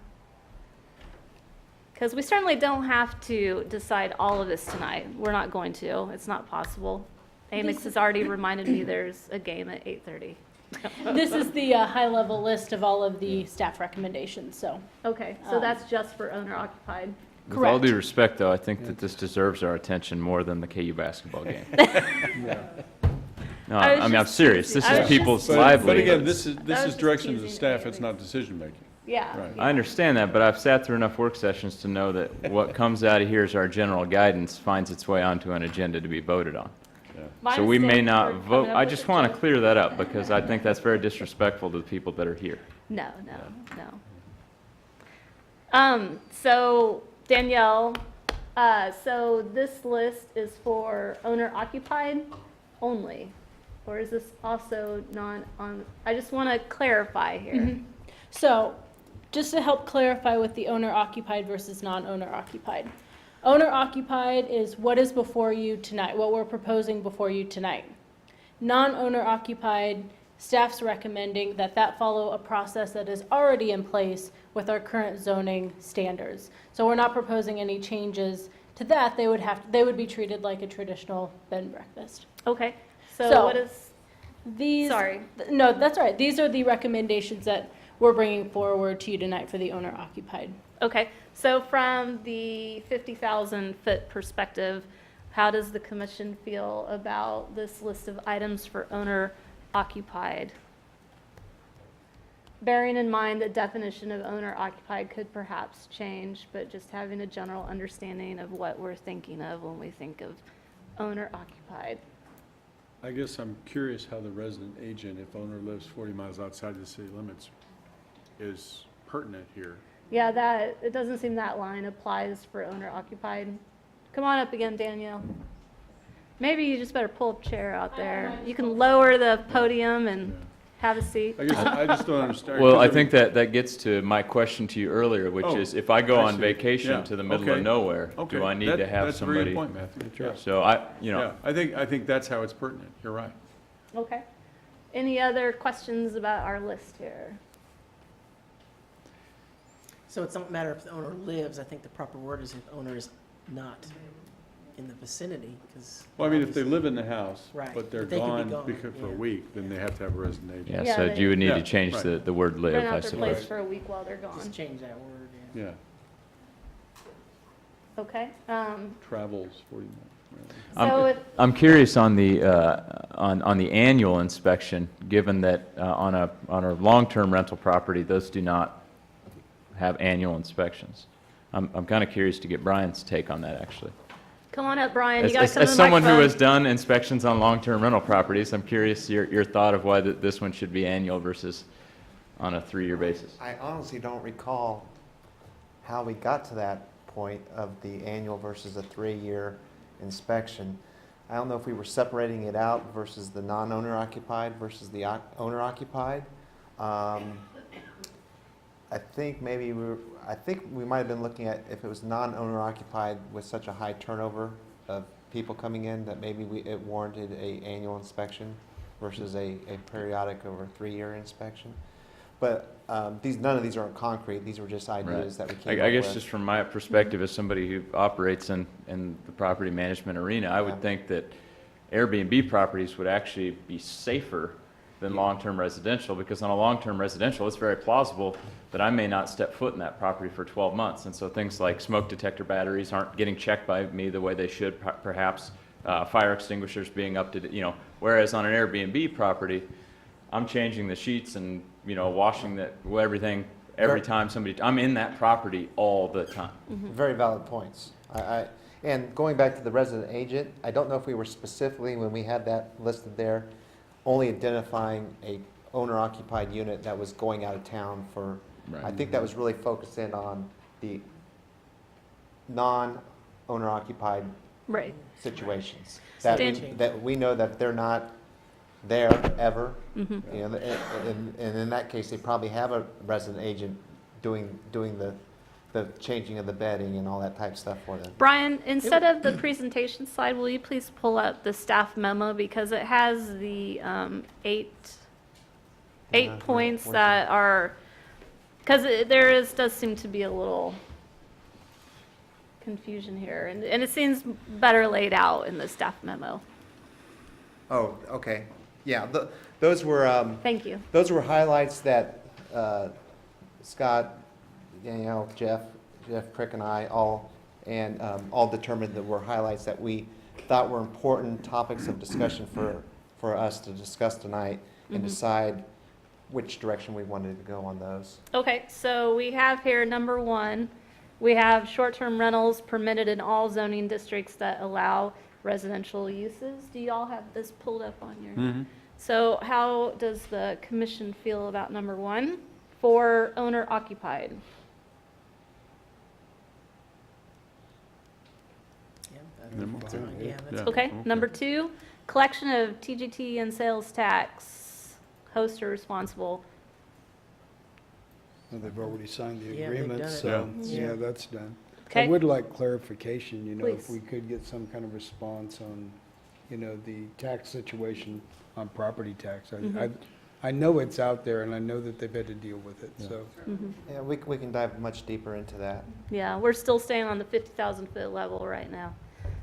Because we certainly don't have to decide all of this tonight. We're not going to. It's not possible. Amix has already reminded me there's a game at 8:30. This is the high-level list of all of the staff recommendations, so. Okay, so that's just for owner-occupied. With all due respect, though, I think that this deserves our attention more than the KU basketball game. No, I mean, I'm serious. This is people's livelihoods. But again, this is direction to the staff. It's not decision-making. Yeah. I understand that, but I've sat through enough work sessions to know that what comes out of here as our general guidance finds its way onto an agenda to be voted on. My So we may mistake not for vote, coming up I with just a want to joke. clear that up because I think that's very disrespectful to the people that are here. No. So Danielle, so this list is for owner occupied only, or is this also I just want to clarify here. So, just to help clarify with the owner occupied versus non-owner occupied. Owner occupied is what is before you tonight, what we're proposing before you tonight. Non-owner occupied, staff's recommending that follow a process that is already in place with our current zoning standards. So we're not proposing any changes to that. They would be treated like a traditional bed and breakfast. Okay, so what is, these? Sorry. No, that's all right. These are the recommendations that we're bringing forward to you tonight for the owner occupied. okay, so from the 50,000 foot perspective, how does the commission feel about this list of items for owner occupied? Bearing in mind the definition of owner occupied could perhaps change, but just having a general understanding of what we're thinking of when we think of owner occupied. I guess I'm curious how the resident agent, if owner lives 40 miles outside the city limits, is pertinent here. Yeah, it doesn't seem that line applies for owner occupied. Come on up again, Danielle. Maybe you just better pull a chair out there. You can lower the podium and have a seat. I guess I just don't understand. Well, 'cause I think that gets to my question to you earlier, which Oh, is if I go I on see. vacation Yeah, to the middle okay. of nowhere, Okay, do I need to have that's a very somebody? good point, Matthew. Yeah. So Yeah, I think that's how it's pertinent. You're right. Okay. Any other questions about our list here? So it's not a matter if the owner lives, I think the proper word is if the owner is not in the vicinity, because. Well, I mean, if they live in the house, Right, but they're but they can be gone gone, for a yeah. week, then they have to have a resident agent. Yeah, Yeah, so they- you would need Yeah, to change right. the word live, Rent I out their place suppose. for a week while they're gone. Just change that word, yeah. Yeah, Okay. travels 40 minutes. So if, I'm curious on the annual inspection, given that on a long-term rental property, those do not have annual inspections. I'm kind of curious to get Brian's take on that, actually. come on up, Brian. You gotta As come to the someone who microphone. has done inspections on long-term rental properties, I'm curious your thought of why this one should be annual versus on a 3-year basis. I honestly don't recall how we got to that point of the annual versus a 3-year inspection. I don't know if we were separating it out versus the non-owner occupied versus the owner occupied. I think we might have been looking at if it was non-owner occupied with such a high turnover of people coming in that maybe it warranted a annual inspection versus a periodic over a 3-year inspection. But none of these are concrete. These were just ideas that we came up I guess with. just from my perspective as somebody who operates in the property management arena, I would think that Airbnb properties would actually be safer than long-term residential, because on a long-term residential, it's very plausible that I may not step foot in that property for 12 months. And so things like smoke detector batteries aren't getting checked by me the way they should, perhaps fire extinguishers being up to, whereas on an Airbnb property, I'm changing the sheets and, washing everything every time I'm in that property all the time. Very valid points. And going back to the resident agent, I don't know if we were specifically, when we had that listed there, only identifying a owner-occupied unit that was going out of town for, Right. I think that was really focused in on the non-owner-occupied Right. situations. Stan- That we know that they're not there ever. Mhm. And in that case, they probably have a resident agent doing the changing of the bedding and all that type of stuff for them. Brian, instead of the presentation slide, will you please pull up the staff memo, because it has the eight points that are, because does seem to be a little confusion here, and it seems better laid out in the staff memo. Oh, okay. Yeah, those were, Thank you. those were highlights that Scott, Danielle, Jeff Crick and I all determined that were highlights that we thought were important topics of discussion for us to discuss tonight and decide, which direction we wanted to go on those. Okay, so we have here number one, we have short-term rentals permitted in all zoning districts that allow residential uses. Do y'all have this pulled up on your? So how does the commission feel about number one for owner occupied? Okay, number two, collection of TGT and sales tax, hosts are responsible. Well, they've already signed the Yeah, they've agreement, done it. so, Yeah. yeah, that's done. I Okay. would like clarification, you know, if Please. we could get some kind of response on, you know, the tax situation on property tax. I know it's out there, and I know that they've had to deal with it, so. Yeah, we can dive much deeper into that. Yeah, we're still staying on the 50,000 foot level right now.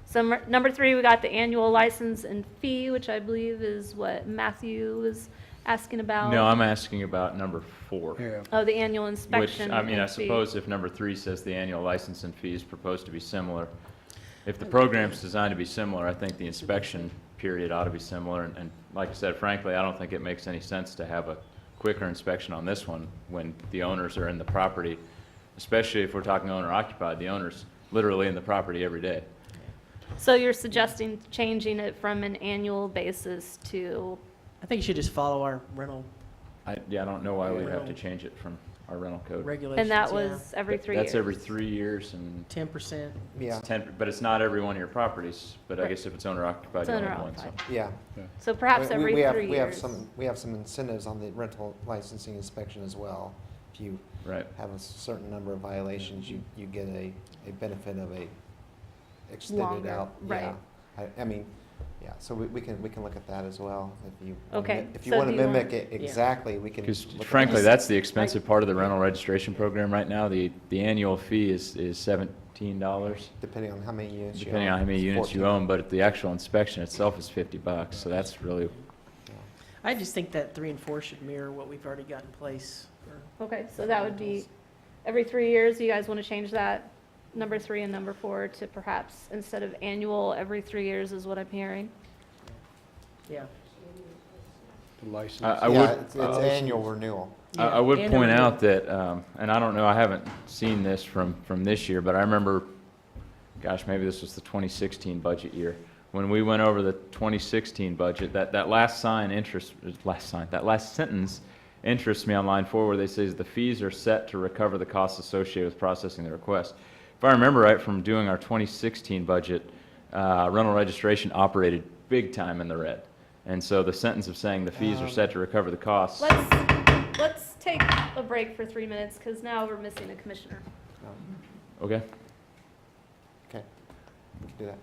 So number three, we got the annual license and fee, which I believe is what Matthew was asking about. No, I'm asking about number 4. Yeah. Oh, the annual Which, inspection. I mean, I and fee. suppose if number 3 says the annual license and fee is proposed to be similar, if the program's designed to be similar, I think the inspection period ought to be similar. And like I said, frankly, I don't think it makes any sense to have a quicker inspection on this one when the owners are in the property, especially if we're talking owner occupied. The owner's literally in the property every day. So you're suggesting changing it from an annual basis to, I think you should just follow our rental I don't know why we would have to change it from our rental code. regulations. and that yeah. was every 3 years? That's every 3 years and 10%. Yeah, it's 10, but it's not every one of your properties. But I Right. guess if it's owner occupied, It's you only owner have one. So. occupied. yeah. So perhaps We- every we have- 3 We have years. we have some incentives on the rental licensing inspection as well. If you Right. have a certain number of violations, you get a benefit of a extended Longer, out. right. Yeah. I mean, yeah, so we can look at that as well, if you. Okay, If you so want do to you want- mimic it exactly, we can. Because look at frankly, that. that's the expensive part of the rental registration program right now. The annual fee is $17, Depending on how many units you own. depending on how many it's units you 14. own, but the actual inspection itself is $50. So that's really, I just think that 3 and 4 should mirror what we've already got in place. for- Okay, so that would be every 3 years. You guys want to change that, number 3 and number 4, to perhaps instead of annual, every 3 years is what I'm hearing? Yeah. The license. I Yeah, would, it's annual renewal. I would annual point renewal. out that, and I don't know, I haven't seen this from this year, but I remember, gosh, maybe this was the 2016 budget year. When we went over the 2016 budget, that last sentence interests me on line 4 where they say the fees are set to recover the costs associated with processing the request. If I remember right from doing our 2016 budget, rental registration operated big time in the red. And so the sentence of saying the fees are set to recover the costs. Let's take a break for 3 minutes, because now we're missing a commissioner. Okay. Okay, we can do that.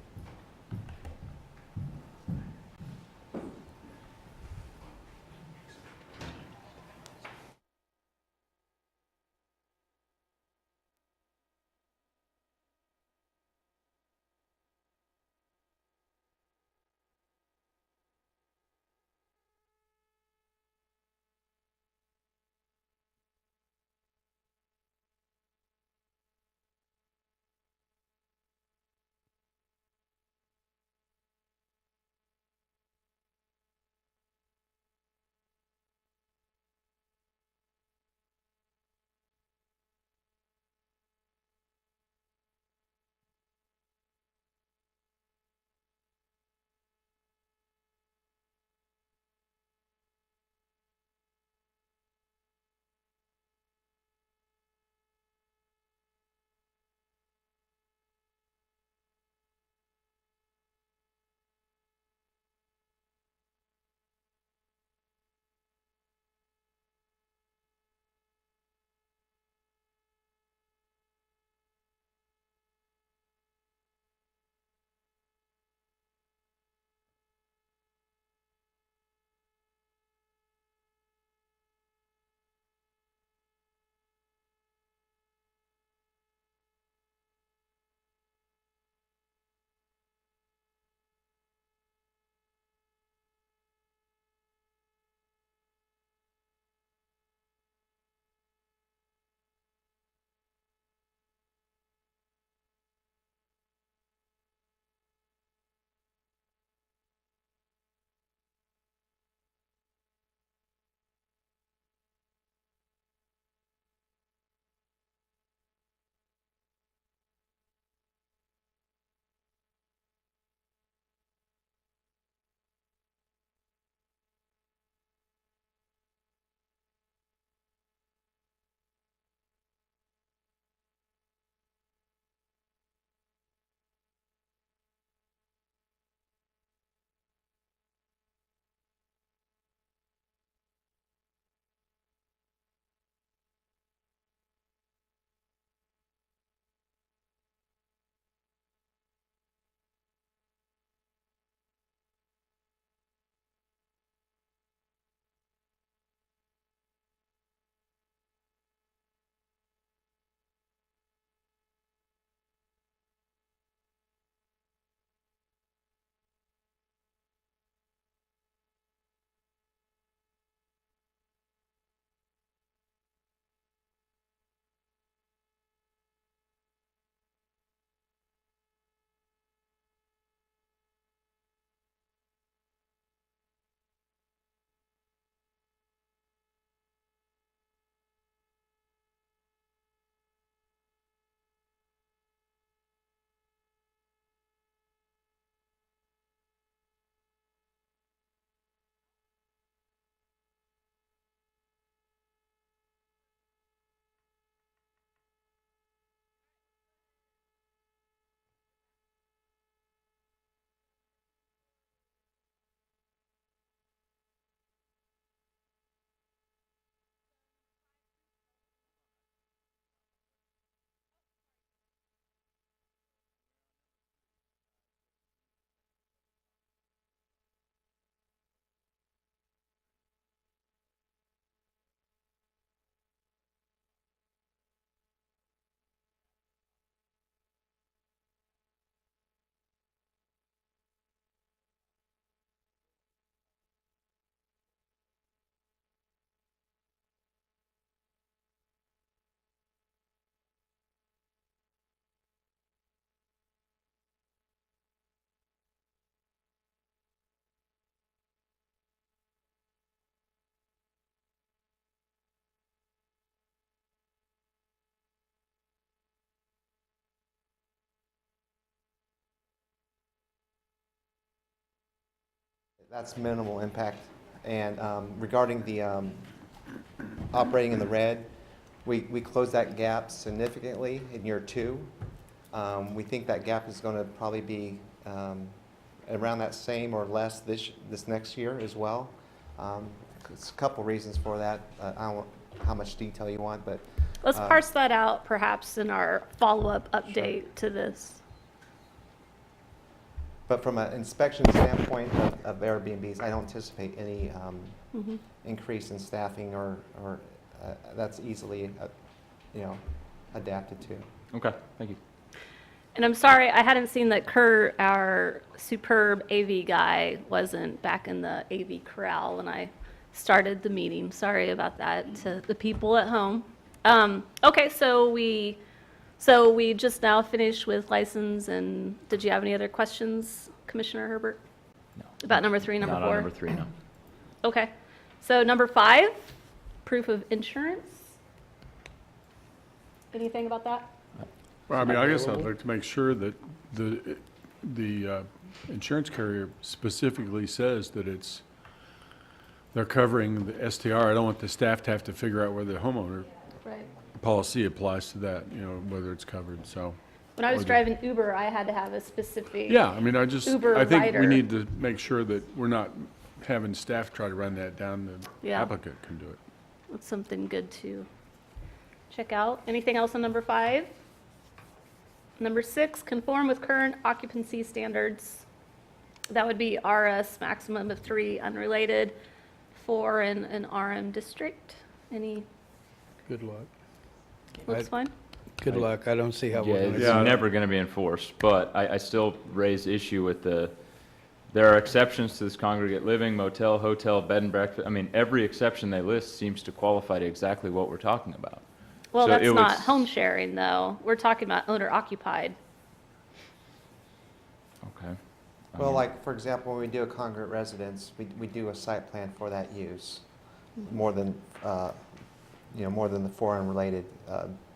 That's minimal impact. And regarding the operating in the red, we closed that gap significantly in year 2. We think that gap is going to probably be around that same or less this next year as well. It's a couple reasons for that. I don't know how much detail you want, but Let's parse that out perhaps in our follow-up update to this. But from an inspection standpoint of Airbnbs, I don't anticipate any increase in staffing or that's easily, adapted to. Okay, thank you. And I'm sorry, I hadn't seen that Kurt, our superb AV guy, wasn't back in the AV corral when I started the meeting. Sorry about that to the people at home. Okay, so we just now finished with license, and did you have any other questions, Commissioner Herbert? No. About number 3, number 4? Not on number 3, no. Okay, so number 5, proof of insurance. Anything about that? Well, I mean, I guess I'd like to make sure that the insurance carrier specifically says that they're covering the STR. I don't want the staff to have to figure out whether the homeowner Right. policy applies to that, whether it's covered, so. When I was driving Uber, I had to have a specific Yeah, I mean, I Uber think rider. we need to make sure that we're not having staff try to run that down. The Yeah. applicant can do it. That's something good to check out. Anything else on number 5? Number 6, conform with current occupancy standards. That would be RS maximum of 3 unrelated, 4 in an RM district. Any, Good luck. looks fine? Good luck. I don't see how Yeah, we're it's going to. never going to be enforced, but I still raise issue with there are exceptions to this congregate living, motel, hotel, bed and breakfast. I mean, every exception they list seems to qualify to exactly what we're talking about. Well, So that's it not was- home sharing, though. We're talking about owner occupied. Okay. Well, like, for example, when we do a congregate residence, we do a site plan for that use, more than the 4 unrelated,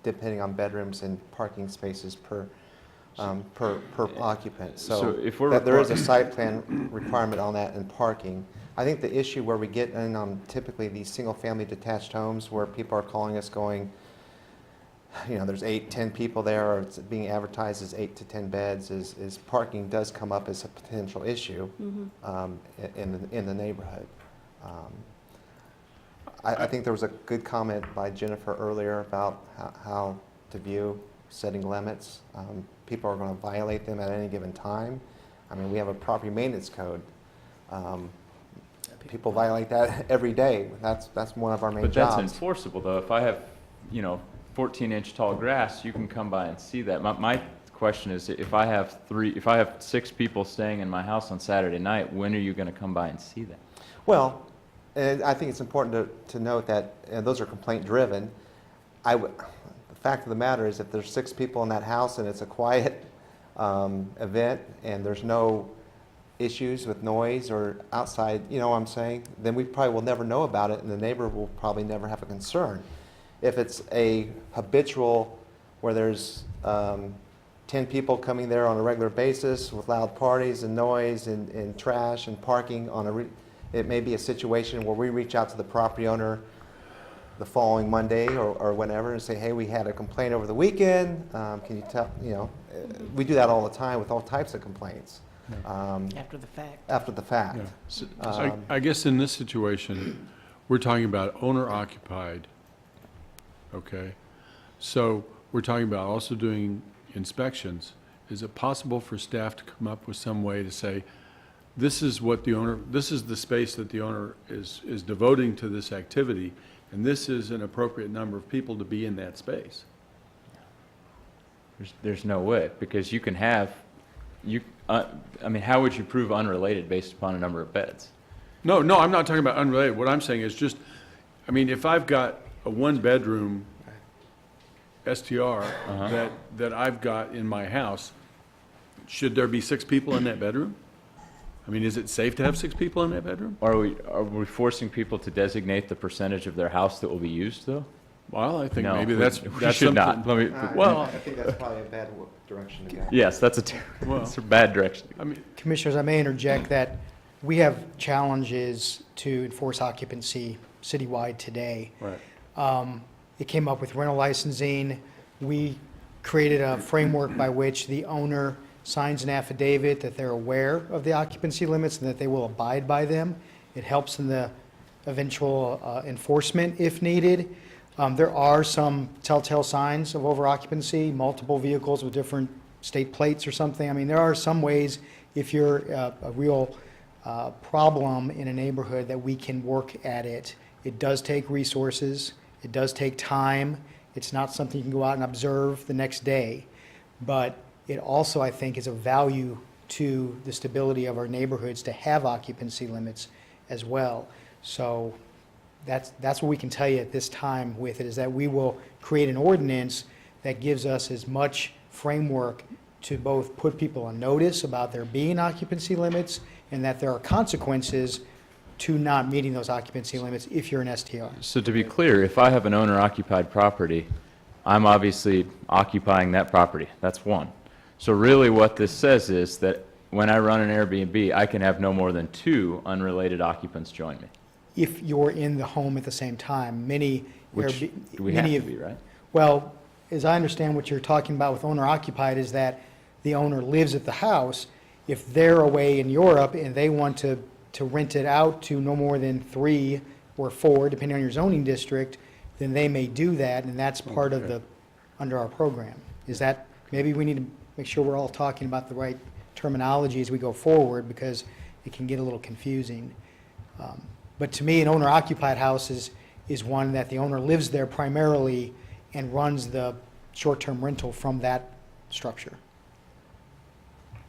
depending on bedrooms and parking spaces per occupant. So So if we're that there is a requir- site plan requirement on that and parking. I think the issue where we get in on typically these single-family detached homes where people are calling us going, there's 8, 10 people there, or it's being advertised as 8 to 10 beds, is parking does come up as a potential issue in the neighborhood. I think there was a good comment by Jennifer earlier about how to view setting limits. People are going to violate them at any given time. I mean, we have a property maintenance code. People violate that every day. That's one of our main But jobs. that's enforceable, though. If I have, 14-inch tall grass, you can come by and see that. My question is, if I have 6 people staying in my house on Saturday night, when are you going to come by and see that? Well, and I think it's important to note that those are complaint-driven. The fact of the matter is, if there's 6 people in that house and it's a quiet event and there's no issues with noise or outside, you know what I'm saying, then we probably will never know about it, and the neighbor will probably never have a concern. If it's a habitual where there's 10 people coming there on a regular basis with loud parties and noise and trash and parking it may be a situation where we reach out to the property owner the following Monday or whenever and say, hey, we had a complaint over the weekend. Can you tell, we do that all the time with all types of complaints. After the fact. After the fact. Yeah. So I guess in this situation, we're talking about owner-occupied, okay? So we're talking about also doing inspections. Is it possible for staff to come up with some way to say, this is the space that the owner is devoting to this activity, and this is an appropriate number of people to be in that space? There's no way, because you can have, how would you prove unrelated based upon a number of beds? No, I'm not talking about unrelated. What I'm saying is just, if I've got a 1-bedroom STR that I've got in my house, should there be 6 people in that bedroom? Is it safe to have 6 people in that bedroom? Are we forcing people to designate the percentage of their house that will be used, though? Well, I think No, maybe we that's should not. something- I think that's probably a bad direction to go. Yes, that's a bad direction. Commissioners, I may interject that we have challenges to enforce occupancy citywide today. Right. It came up with rental licensing. We created a framework by which the owner signs an affidavit that they're aware of the occupancy limits and that they will abide by them. It helps in the eventual enforcement if needed. There are some telltale signs of over-occupancy, multiple vehicles with different state plates or something. I mean, there are some ways, if you're a real problem in a neighborhood, that we can work at it. It does take resources. It does take time. It's not something you can go out and observe the next day. But it also, I think, is a value to the stability of our neighborhoods to have occupancy limits as well. So that's what we can tell you at this time with it, is that we will create an ordinance that gives us as much framework to both put people on notice about there being occupancy limits and that there are consequences to not meeting those occupancy limits if you're an STR. So to be clear, if I have an owner-occupied property, I'm obviously occupying that property. That's one. So really what this says is that when I run an Airbnb, I can have no more than 2 unrelated occupants join me. If you're in the home at the same time, many Which Airbnb we have to be, right? Well, as I understand what you're talking about with owner-occupied is that the owner lives at the house. If they're away in Europe and they want to rent it out to no more than 3 or 4, depending on your zoning district, then they may do that, and that's part of the, under our program. Is that, maybe we need to make sure we're all talking about the right terminology as we go forward, because it can get a little confusing. But to me, an owner-occupied house is one that the owner lives there primarily and runs the short-term rental from that structure.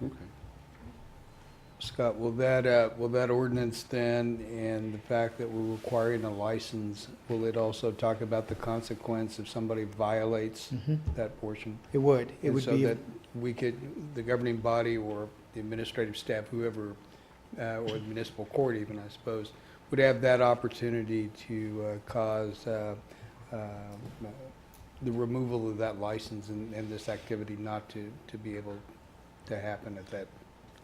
Okay. Scott, will that ordinance then, and the fact that we're requiring a license, will it also talk about the consequence if somebody violates that portion? It would. It And would so be. that we could, the governing body or the administrative staff, whoever, or the municipal court even, I suppose, would have that opportunity to cause the removal of that license and this activity not to be able to happen at that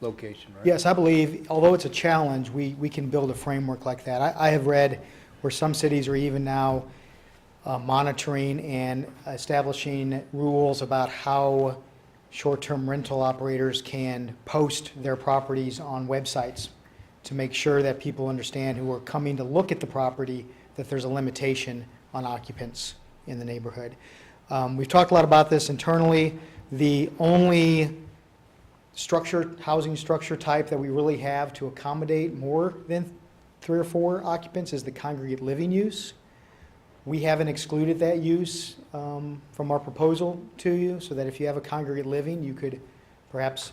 location, right? Yes, I believe, although it's a challenge, we can build a framework like that. I have read where some cities are even now monitoring and establishing rules about how short-term rental operators can post their properties on websites to make sure that people understand who are coming to look at the property that there's a limitation on occupants in the neighborhood. We've talked a lot about this internally. The only housing structure type that we really have to accommodate more than 3 or 4 occupants is the congregate living use. We haven't excluded that use from our proposal to you, so that if you have a congregate living, you could perhaps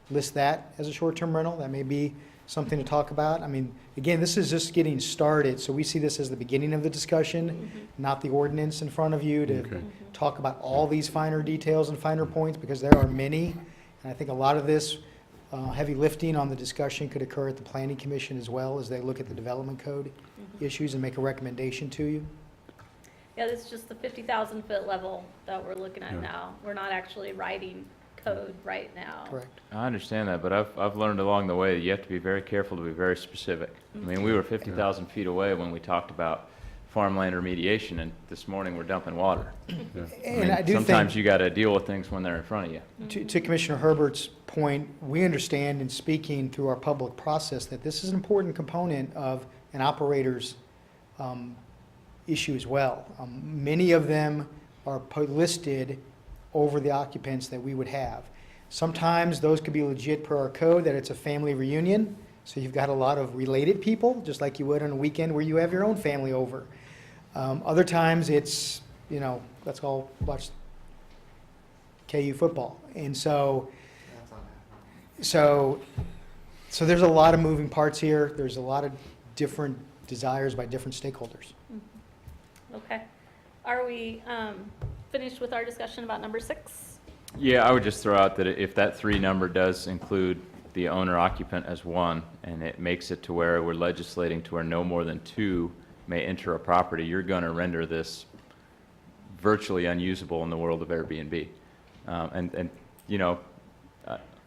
list that as a short-term rental. That may be something to talk about. I mean, again, this is just getting started, so we see this as the beginning of the discussion, not the ordinance in front of you to talk about all these finer details and finer points, because there are many. And I think a lot of this heavy lifting on the discussion could occur at the Planning Commission as well, as they look at the development code issues and make a recommendation to you. Yeah, this is just the 50,000-foot level that we're looking at now. We're not actually writing code right now. Correct. I understand that, but I've learned along the way that you have to be very careful to be very specific. I mean, we were 50,000 feet away when we talked about farmland remediation, and this morning we're dumping water. And I do sometimes think, you got to deal with things when they're in front of you. to Commissioner Herbert's point, we understand in speaking through our public process that this is an important component of an operator's issue as well. Many of them are listed over the occupants that we would have. Sometimes those could be legit per our code, that it's a family reunion, so you've got a lot of related people, just like you would on a weekend where you have your own family over. Other times it's, let's all watch KU football. And so there's a lot of moving parts here. There's a lot of different desires by different stakeholders. Okay. Are we finished with our discussion about number 6? Yeah, I would just throw out that if that 3 number does include the owner occupant as one, and it makes it to where we're legislating to where no more than 2 may enter a property, you're going to render this virtually unusable in the world of Airbnb.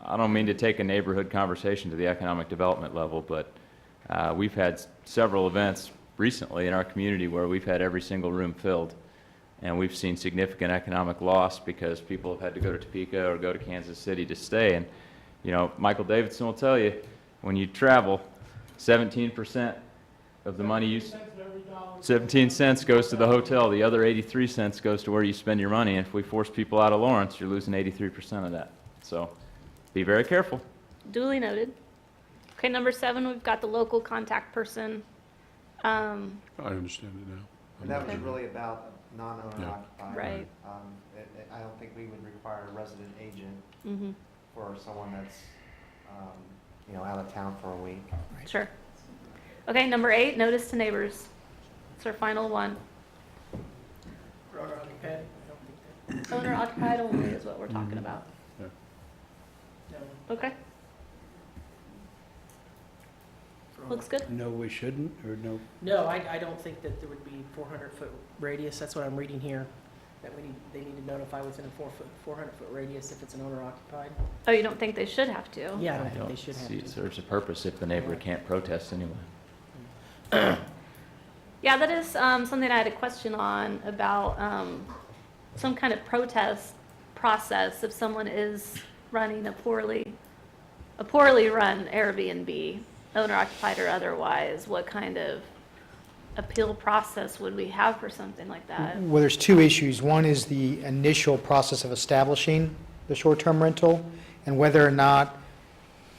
I don't mean to take a neighborhood conversation to the economic development level, but we've had several events recently in our community where we've had every single room filled, and we've seen significant economic loss because people have had to go to Topeka or go to Kansas City to stay. And, you know, Michael Davidson will tell you, when you travel, 17% of the money you 17 cents goes to the hotel. The other 83 cents goes to where you spend your money. And if we force people out of Lawrence, you're losing 83% of that. So be very careful. Duly noted. Okay, number 7, we've got the local contact person. I understand it now. And that was really about non-owner occupied. Right. I don't think we would require a resident agent Mm-hmm. for someone that's, you know, out of town for a week. Sure. Okay, number 8, notice to neighbors. It's our final one. Owner occupied only is what we're talking about. Okay. Looks good. No, we shouldn't, or no? No, I don't think that there would be 400-foot radius. That's what I'm reading here, that they need to notify within a 400-foot radius if it's an owner occupied. Oh, you don't think they should have to? Yeah, I don't think they should have see to. it serves a purpose if the neighbor can't protest anyway. Yeah, that is something I had a question on about some kind of protest process if someone is running a poorly run Airbnb, owner occupied or otherwise. What kind of appeal process would we have for something like that? Well, there's 2 issues. One is the initial process of establishing the short-term rental and whether or not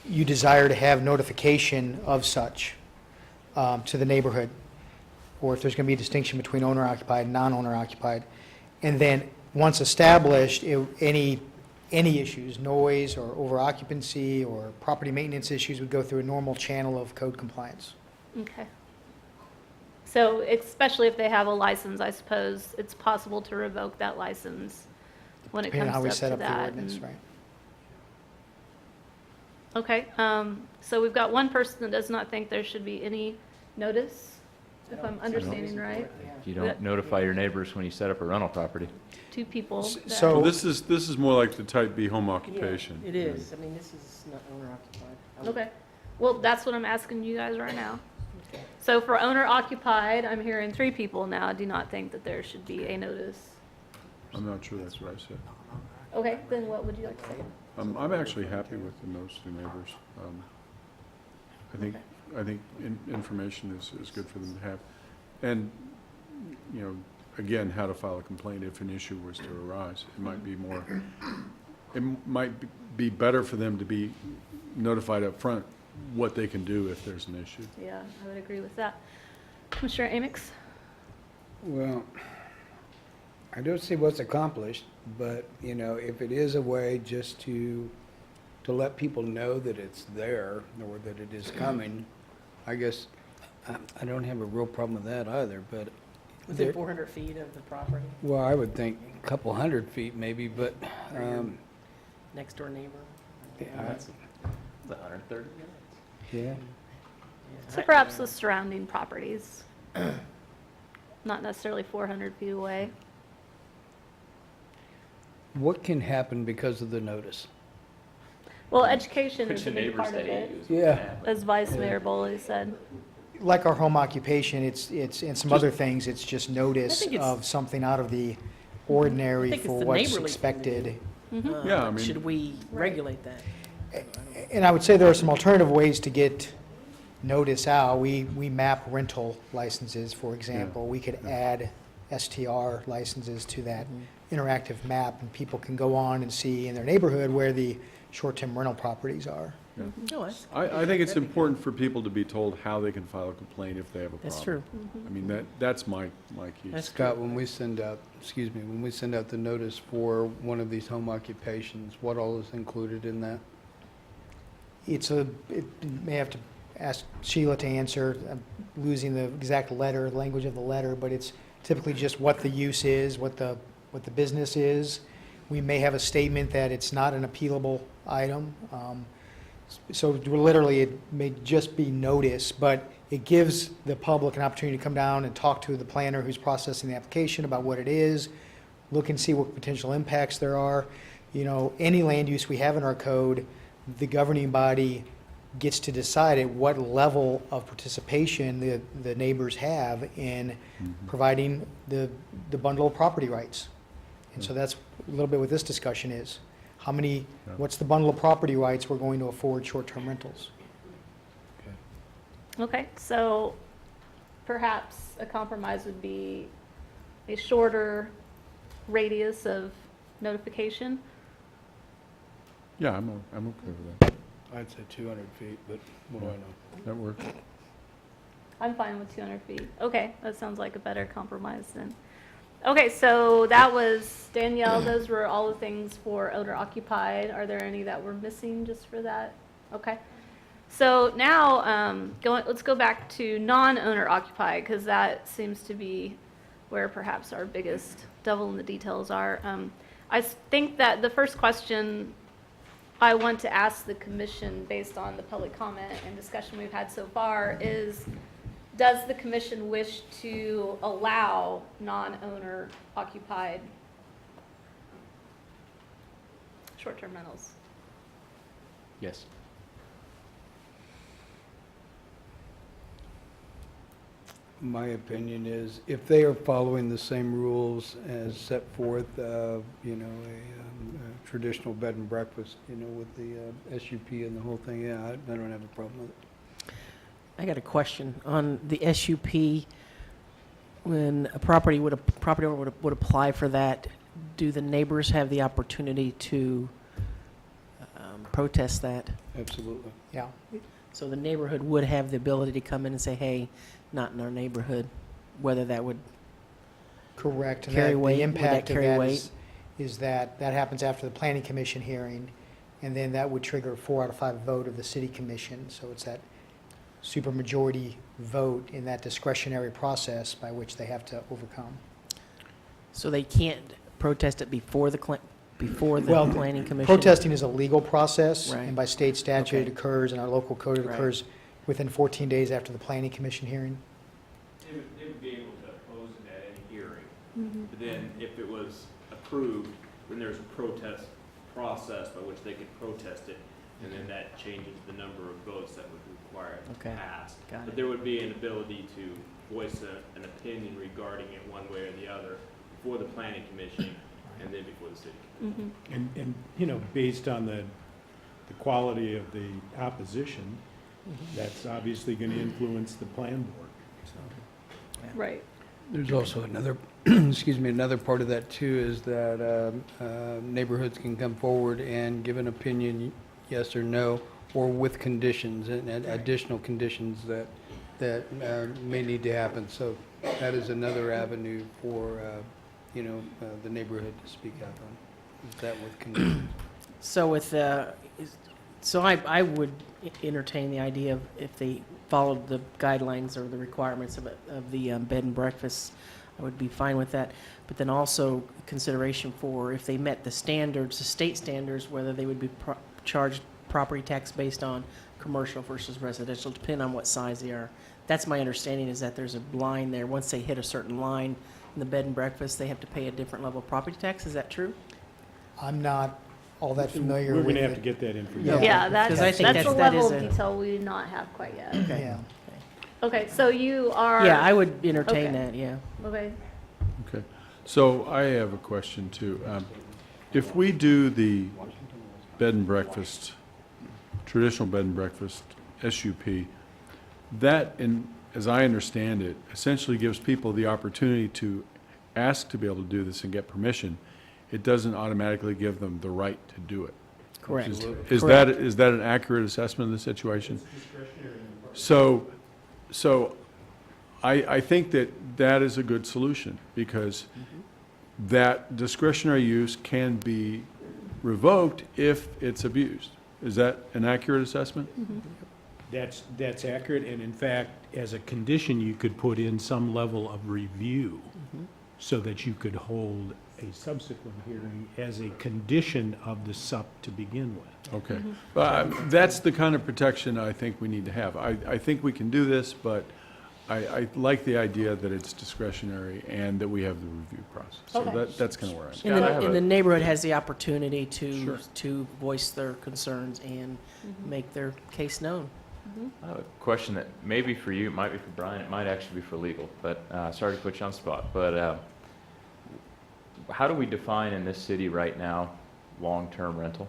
you desire to have notification of such to the neighborhood, or if there's going to be a distinction between owner-occupied and non-owner occupied. And then, once established, any issues, noise or over-occupancy or property maintenance issues would go through a normal channel of code compliance. Okay. So especially if they have a license, I suppose it's possible to revoke that license when it Depending comes on how we up set to up the that. ordinance, and- right? Okay, so we've got one person that does not think there should be any notice, if I'm understanding right. If you don't notify your neighbors when you set up a rental property. 2 people. that- So- Well, this is more like the type B home occupation. It is. I mean, this is not owner occupied. Okay, well, that's what I'm asking you guys right now. So for owner occupied, I'm hearing 3 people now do not think that there should be a notice. I'm not sure that's what I said. Okay, then what would you like to say? I'm actually happy with the notice to neighbors. I think information is good for them to have. And, you know, again, how to file a complaint if an issue was to arise. It might be more, it might be better for them to be notified up front what they can do if there's an issue. Yeah, I would agree with that. Commissioner Amix? Well, I don't see what's accomplished, but, you know, if it is a way just to let people know that it's there or that it is coming, I guess I don't have a real problem with that either, but. Within there- 400 feet of the property, Well, I would think a couple 100 feet maybe, but, next door neighbor. That's 130 units. yeah. So perhaps the surrounding properties, not necessarily 400 feet away. What can happen because of the notice? Well, education Put is a your big neighbors part of at it, ease. Yeah. as Vice Mayor Boley said. Like our home occupation, it's and some other things, it's just notice think it's- of something out of the ordinary I think it's for the what's neighborly thing to expected. Mhm. Yeah, I mean- Should we regulate that? And I would say there are some alternative ways to get notice out. We map rental licenses, for example. We could add STR licenses to that interactive map, and people can go on and see in their neighborhood where the short-term rental properties are. No, that's, I think it's important for people to be told how they can file a complaint if they have a problem. that's true. I mean, that's my key. That's Scott, when we send out, when we send out the notice for one of these home occupations, what all is included in that? It may have to ask Sheila to answer. I'm losing the exact language of the letter, but it's typically just what the use is, what the business is. We may have a statement that it's not an appealable item. So literally, it may just be notice, but it gives the public an opportunity to come down and talk to the planner who's processing the application about what it is, look and see what potential impacts there are. You know, any land use we have in our code the governing body gets to decide at what level of participation the neighbors have in providing the bundle of property rights. And so that's a little bit what this discussion is. How many, what's the bundle of property rights we're going to afford short-term rentals? Okay, so perhaps a compromise would be a shorter radius of notification. Yeah, I'm okay with that. I'd say 200 feet, but what do I know? That works. I'm fine with 200 feet. Okay, that sounds like a better compromise then. Okay, so that was, Danielle, those were all the things for owner occupied. Are there any that were missing just for that? Okay. So now, let's go back to non-owner occupied, because that seems to be where perhaps our biggest devil in the details are. I think that the first question I want to ask the commission, based on the public comment and discussion we've had so far, is does the commission wish to allow non-owner occupied short-term rentals? Yes. My opinion is, if they are following the same rules as set forth, you know, a traditional bed and breakfast, you know, with the SUP and the whole thing, yeah, I don't have a problem with it. I got a question on the SUP. When a property owner would apply for that, do the neighbors have the opportunity to protest that? Absolutely. Yeah. So the neighborhood would have the ability to come in and say, hey, not in our neighborhood, whether that would Correct. And carry that weight? the Would that impact of carry that weight? is that happens after the planning commission hearing, and then that would trigger a 4 out of 5 vote of the city commission. So it's that supermajority vote in that discretionary process by which they have to overcome. So they can't protest it before the Well, planning commission? Protesting is a legal process, Right. and by state statute it Okay. occurs, and our local code it Right. occurs within 14 days after the planning commission hearing. They would be able to oppose it at any hearing. Mm-hmm. But then if it was approved, then there's a protest process by which they could protest it, and then that changes the number of votes that would require it to Okay. pass. Got But it. there would be an ability to voice an opinion regarding it one way or the other before the planning commission and then before the city commission. Mm-hmm. And, you know, based on the quality of the opposition, that's obviously going to influence the plan board, so. Right. There's also another, excuse me, another part of that too is that neighborhoods can come forward and give an opinion, yes or no, or with conditions and additional conditions that may need to happen. So that is another avenue for, you know, the neighborhood to speak out on. Is that with conditions? So with, so I would entertain the idea of if they followed the guidelines or the requirements of the bed and breakfast, I would be fine with that. But then also consideration for if they met the standards, the state standards, whether they would be charged property tax based on commercial versus residential, depending on what size they are. That's my understanding, is that there's a line there. Once they hit a certain line in the bed and breakfast, they have to pay a different level of property tax. Is that true? I'm not all that familiar We're with going to have it. to get that information. Yeah, that's, Because I think that's a that level is of a- detail we do not have quite yet. Okay. Yeah. Okay, so you are. Yeah, I would entertain Okay. that, yeah. Okay. Okay. So I have a question too. If we do the bed and breakfast, traditional bed and breakfast, SUP, that, as I understand it, essentially gives people the opportunity to ask to be able to do this and get permission. It doesn't automatically give them the right to do it. Correct. Is that an accurate assessment of the situation? So I think that is a good solution, because that discretionary use can be revoked if it's abused. Is that an accurate assessment? That's accurate, and in fact, as a condition, you could put in some level of review so that you could hold a subsequent hearing as a condition of the SUP to begin with. Okay. That's the kind of protection I think we need to have. I think we can do this, but I like the idea that it's discretionary and that we have the review process. So Okay. that's kind of where I'm. And Scott, I have and a- the neighborhood has the opportunity to, Sure. to voice their concerns and make their case known. I have a question that may be for you, it might be for Brian, it might actually be for legal, but sorry to put you on the spot. But how do we define in this city right now long-term rental?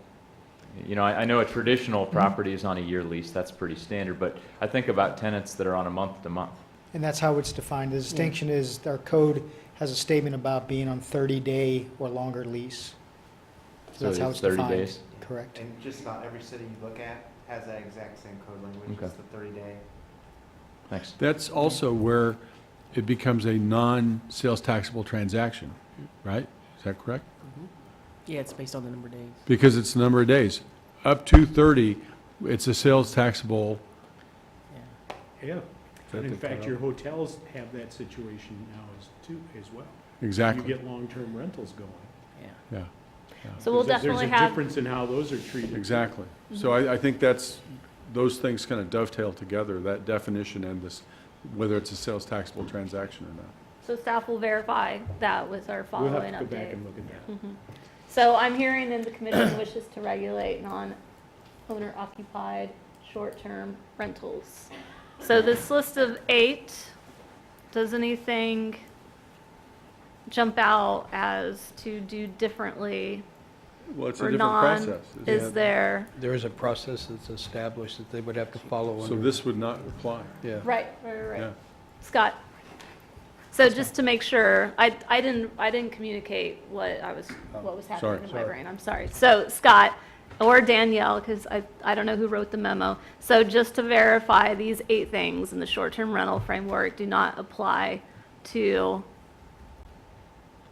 You know, I know a traditional property is on a year lease, that's pretty standard, but I think about tenants that are on a month-to-month. And that's how it's defined. The distinction is our code has a statement about being on 30-day or longer lease. So That's how it's it's 30 defined. days? Correct. And just about every city you look at has that exact same code language, Okay. it's the 30-day. Thanks. That's also where it becomes a non-sales taxable transaction, right? Is that correct? Yeah, it's based on the number of days. Because it's the number of days. Up to 30, it's a sales taxable. Yeah. that And in the fact, cutoff? your hotels have that situation now as well. Exactly. You get long-term rentals going. Yeah. Yeah. So we'll There's definitely a have, difference in how those are treated. Exactly. So I think those things kind of dovetail together, that definition and this, whether it's a sales taxable transaction or not. so staff will verify that with our We'll following have to go back update. and look at that. So I'm hearing that the commission wishes to regulate non-owner occupied short-term rentals. So this list of 8, does anything jump out as to do differently? Well, it's a or different non? process. Is there? There is a process that's established that they would have to follow. So under- this would not apply. Yeah. Right. Yeah. Scott? So just to make sure, I didn't communicate what was happening Sorry. in my brain, I'm sorry. So Scott, or Danielle, because I don't know who wrote the memo. So just to verify, these 8 things in the short-term rental framework do not apply to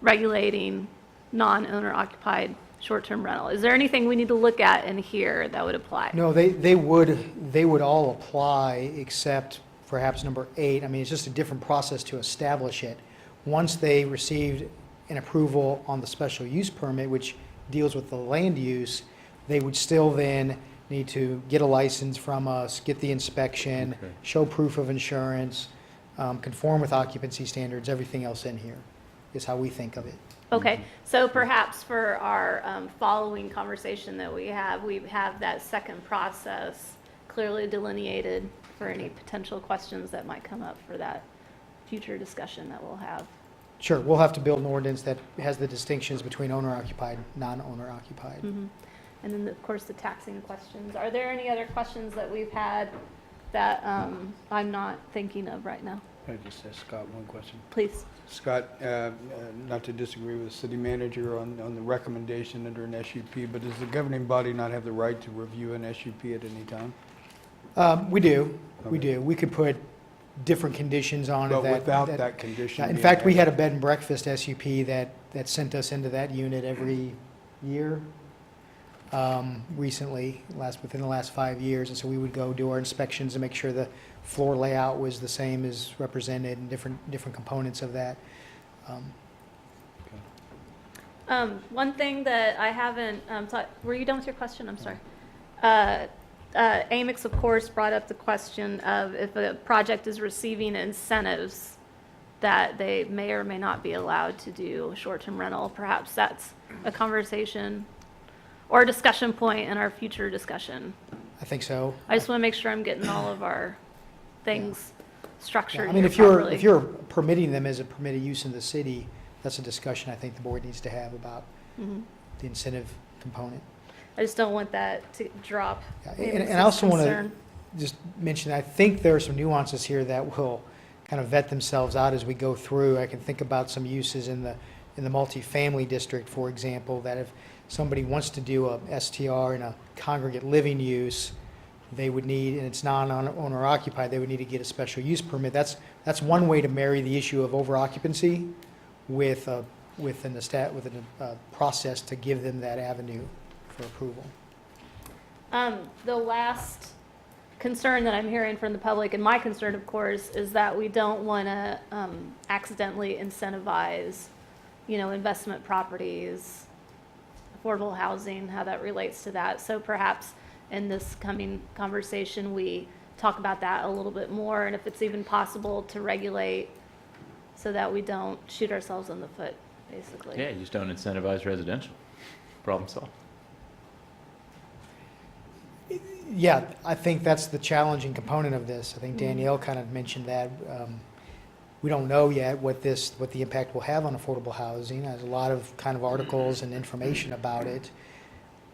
regulating non-owner occupied short-term rental. Is there anything we need to look at in here that would apply? No, they would all apply except perhaps number 8. I mean, it's just a different process to establish it. Once they received an approval on the special use permit, which deals with the land use, they would still then need to get a license from us, get the inspection, Okay. show proof of insurance, conform with occupancy standards, everything else in here is how we think of it. Okay, so perhaps for our following conversation that we have that second process clearly delineated for any potential questions that might come up for that future discussion that we'll have. Sure, we'll have to build an ordinance that has the distinctions between owner-occupied, non-owner occupied. And then, of course, the taxing questions. Are there any other questions that we've had that I'm not thinking of right now? I just asked Scott one question. Please. Scott, not to disagree with the city manager on the recommendation under an SUP, but does the governing body not have the right to review an SUP at any time? We do, we Okay. do. We could put different conditions on it But that. without that condition In being fact, we added. had a bed and breakfast SUP that sent us into that unit every year recently, within the last 5 years. And so we would go do our inspections and make sure the floor layout was the same as represented and different components of that. One thing that I haven't thought, were you done with your question? I'm sorry. Amix, of course, brought up the question of if a project is receiving incentives that they may or may not be allowed to do short-term rental. Perhaps that's a conversation or a discussion point in our future discussion. I think so. I just want to make sure I'm getting all of our things structured I mean, here if you're, properly. if you're permitting them as a permitted use in the city, that's a discussion I think the board needs to have about Mhm. the incentive component. I just don't want that to drop. And I also want to just mention, I think there are some nuances here that will kind of vet themselves out as we go through. I can think about some uses in the multifamily district, for example, that if somebody wants to do a STR in a congregate living use, they would need, and it's non-owner occupied, they would need to get a special use permit. That's one way to marry the issue of over occupancy with a process to give them that avenue for approval. The last concern that I'm hearing from the public, and my concern, of course, is that we don't want to accidentally incentivize, investment properties, affordable housing, how that relates to that. So perhaps in this coming conversation, we talk about that a little bit more, and if it's even possible to regulate so that we don't shoot ourselves in the foot, basically. Yeah, you just don't incentivize residential. Problem solved. Yeah, I think that's the challenging component of this. I think Danielle kind of mentioned that. We don't know yet what the impact will have on affordable housing. There's a lot of kind of articles and information about it.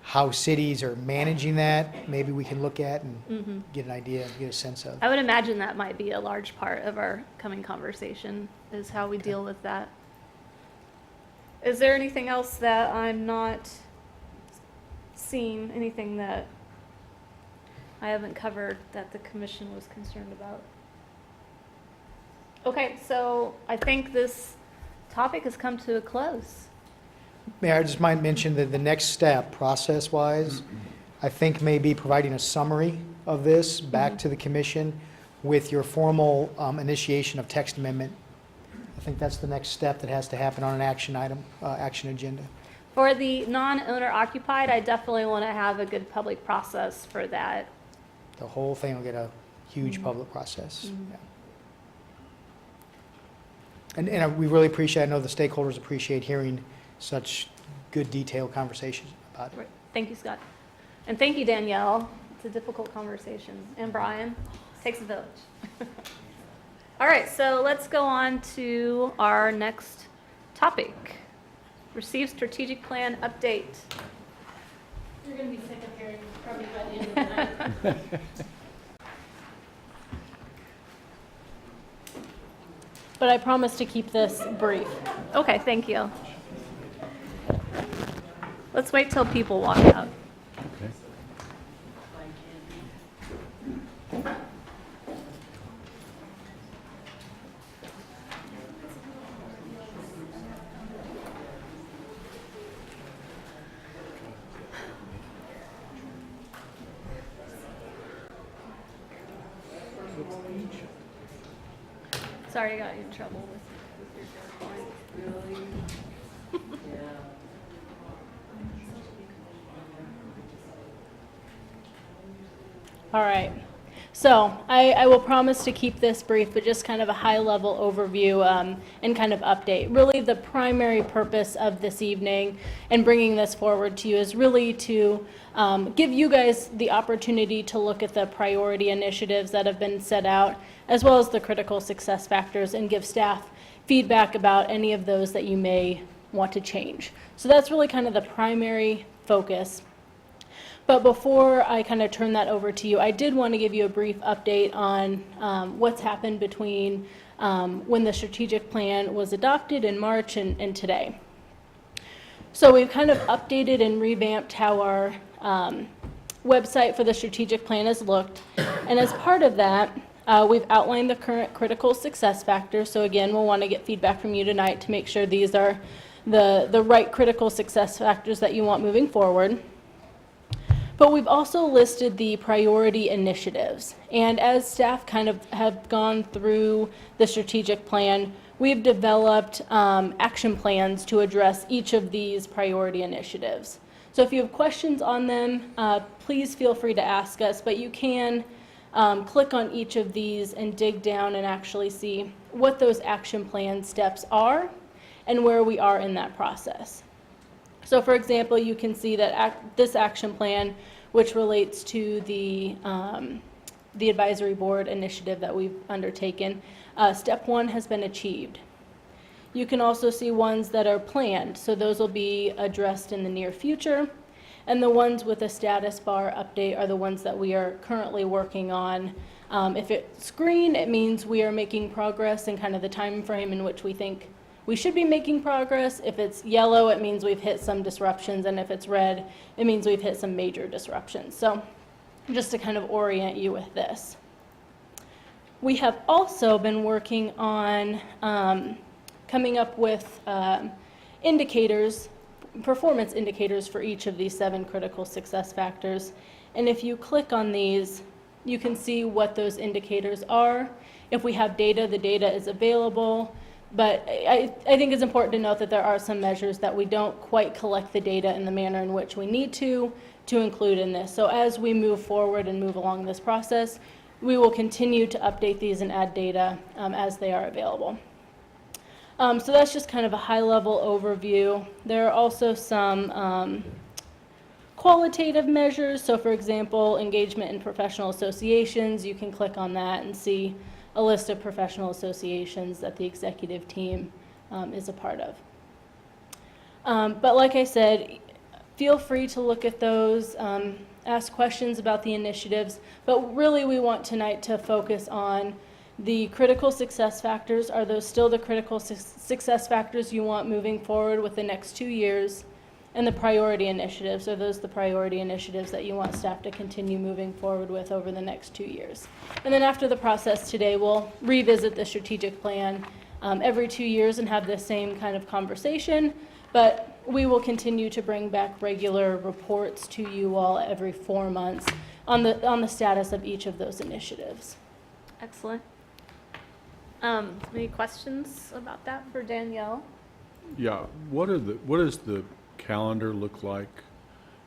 How cities are managing that, maybe we can look at and get an idea, get a sense of. I would imagine that might be a large part of our coming conversation, is how we deal with that. Is there anything else that I'm not seeing, anything that I haven't covered that the commission was concerned about? Okay, so I think this topic has come to a close. Mayor, I just might mention that the next step, process-wise, I think may be providing a summary of this back to the commission with your formal initiation of text amendment. I think that's the next step that has to happen on an action item, action agenda. For the non-owner occupied, I definitely want to have a good public process for that. The whole thing will get a huge public process. Yeah. And we really appreciate, I know the stakeholders appreciate hearing such good detailed conversations about it. Right. Thank you, Scott. And thank you, Danielle. It's a difficult conversation. And Brian, it takes a village. All right, so let's go on to our next topic. Receive strategic plan update. You're going to be sick of hearing from me by the end of the night. But I promise to keep this brief. Okay, thank you. Let's wait till people walk out. Sorry I got you in trouble with your PowerPoint. Really? All right. So I will promise to keep this brief, but just kind of a high-level overview and kind of update. Really, the primary purpose of this evening and bringing this forward to you is really to give you guys the opportunity to look at the priority initiatives that have been set out, as well as the critical success factors, and give staff feedback about any of those that you may want to change. So that's really kind of the primary focus. But before I kind of turn that over to you, I did want to give you a brief update on what's happened between when the strategic plan was adopted in March and today. So we've kind of updated and revamped how our website for the strategic plan has looked. And as part of that, we've outlined the current critical success factors. So again, we'll want to get feedback from you tonight to make sure these are the right critical success factors that you want moving forward. But we've also listed the priority initiatives. And as staff kind of have gone through the strategic plan, we've developed action plans to address each of these priority initiatives. So if you have questions on them, please feel free to ask us, but you can click on each of these and dig down and actually see what those action plan steps are and where we are in that process. So for example, you can see that this action plan, which relates to the advisory board initiative that we've undertaken, step 1 has been achieved. You can also see ones that are planned, so those will be addressed in the near future, and the ones with a status bar update are the ones that we are currently working on. If it's green, it means we are making progress in kind of the time frame in which we think we should be making progress. If it's yellow, it means we've hit some disruptions, and if it's red, it means we've hit some major disruptions. So just to kind of orient you with this. We have also been working on coming up with indicators, performance indicators for each of these 7 critical success factors. And if you click on these, you can see what those indicators are. If we have data, the data is available. But I think it's important to note that there are some measures that we don't quite collect the data in the manner in which we need to include in this. So as we move forward and move along this process, we will continue to update these and add data as they are available. So that's just kind of a high-level overview. There are also some qualitative measures. So for example, engagement in professional associations, you can click on that and see a list of professional associations that the executive team is a part of. But like I said, feel free to look at those, ask questions about the initiatives, but really we want tonight to focus on the critical success factors. Are those still the critical success factors you want moving forward with the next 2 years? And the priority initiatives, are those the priority initiatives that you want staff to continue moving forward with over the next 2 years? And then after the process today, we'll revisit the strategic plan every 2 years and have the same kind of conversation, but we will continue to bring back regular reports to you all every 4 months on the status of each of those initiatives. Excellent. Any questions about that for Danielle? Yeah, what does the calendar look like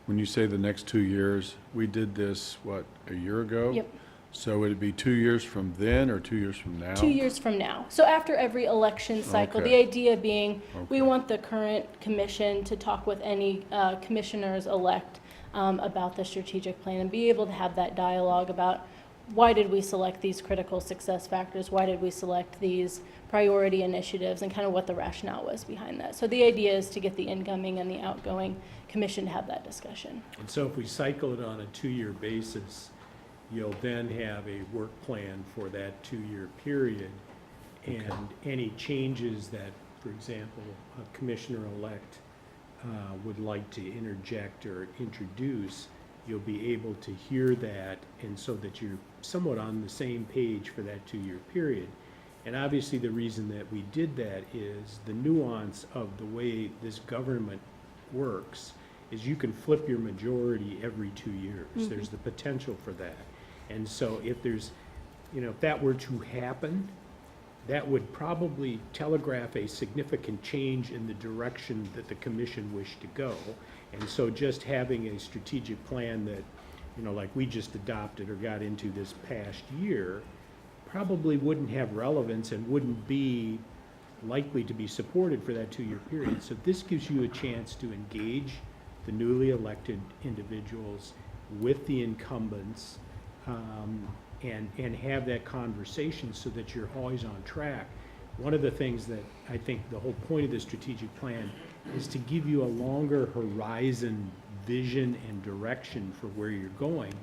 when you say the next 2 years? We did this, what, a year ago? Yep. So would it be 2 years from then or 2 years from now? 2 years from now. So after every election cycle, Okay. the idea being we want the current commission to talk with any commissioners-elect about the strategic plan and be able to have that dialogue about why did we select these critical success factors, why did we select these priority initiatives, and kind of what the rationale was behind that. So the idea is to get the incoming and the outgoing commission to have that discussion. And so if we cycle it on a 2-year basis, you'll then have a work plan for that 2-year period. And any changes that, for example, a commissioner-elect would like to interject or introduce, you'll be able to hear that, and so that you're somewhat on the same page for that 2-year period. And obviously the reason that we did that is the nuance of the way this government works is you can flip your majority every 2 years. Mhm. There's the potential for that. And so if there's, if that were to happen, that would probably telegraph a significant change in the direction that the commission wished to go. And so just having a strategic plan that, like we just adopted or got into this past year, probably wouldn't have relevance and wouldn't be likely to be supported for that 2-year period. So this gives you a chance to engage the newly elected individuals with the incumbents and have that conversation so that you're always on track. One of the things that I think the whole point of the strategic plan is to give you a longer horizon vision and direction for where you're going.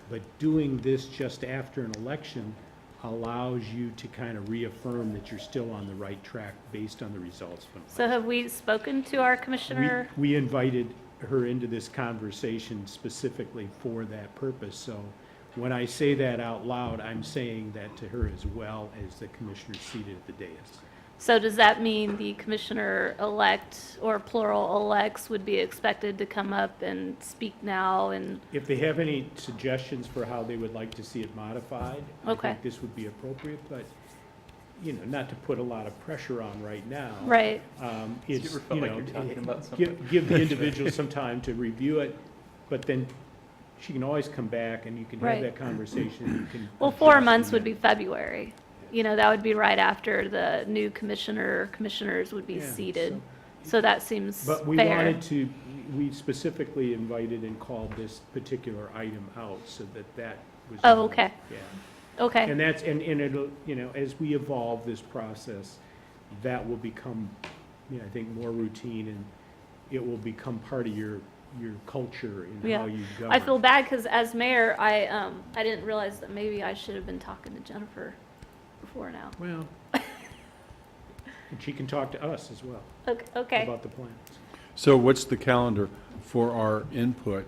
But doing this just after an election allows you to kind of reaffirm that you're still on the right track based on the results from So have we spoken to our commissioner? we invited her into this conversation specifically for that purpose. So when I say that out loud, I'm saying that to her as well as the commissioner seated at the dais. So does that mean the commissioner-elect or plural elects would be expected to come up and speak now? And If they have any suggestions for how they would like to see it modified, I Okay. think this would be appropriate, but, not to put a lot of pressure on right now. Right. It's, You ever felt like you're talking about something? give the individual some time to review it, but then she can always come back and you can have Right. that conversation. You can Well, 4 adjust months and would be February. That would be right after the new commissioners would be Yeah, seated. So that seems But we fair. wanted to, we specifically invited and called this particular item out so that was. Oh, okay. Yeah. Okay. And that's, and it'll, as we evolve this process, that will become, I think, more routine, and it will become part of your culture and how you govern. I feel bad because as mayor, I didn't realize that maybe I should have been talking to Jennifer before now. Well, and she can talk to us as well Okay. about the plans. So what's the calendar for our input?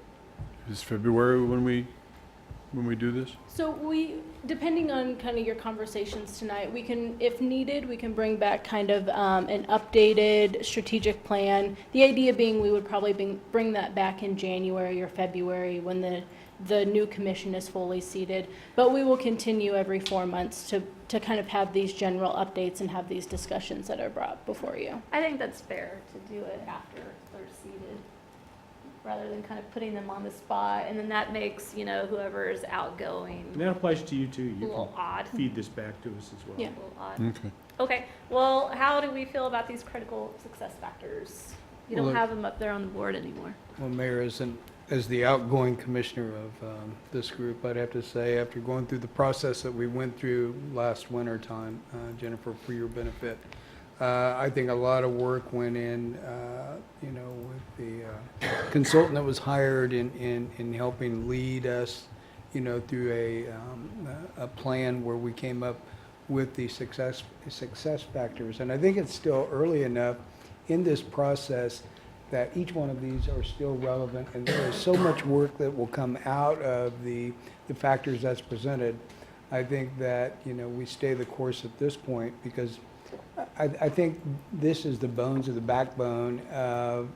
Is February when we do this? So depending on kind of your conversations tonight, we can, if needed, we can bring back kind of an updated strategic plan. The idea being we would probably bring that back in January or February when the new commission is fully seated. But we will continue every 4 months to kind of have these general updates and have these discussions that are brought before you. I think that's fair to do it after they're seated. rather than kind of putting them on the spot. And then that makes, whoever is outgoing And that applies to you too. a You little can odd. feed this back to us as well. Yeah, a little odd. Okay. Okay, well, how do we feel about these critical success factors? You don't Well, have them up there on the board anymore. Well, Mayor, as the outgoing commissioner of this group, I'd have to say, after going through the process that we went through last winter time, Jennifer, for your benefit, I think a lot of work went in, with the consultant that was hired in helping lead us, through a plan where we came up with the success factors. And I think it's still early enough in this process that each one of these are still relevant, and there is so much work that will come out of the factors that's presented. I think that, we stay the course at this point, because I think this is the bones of the backbone of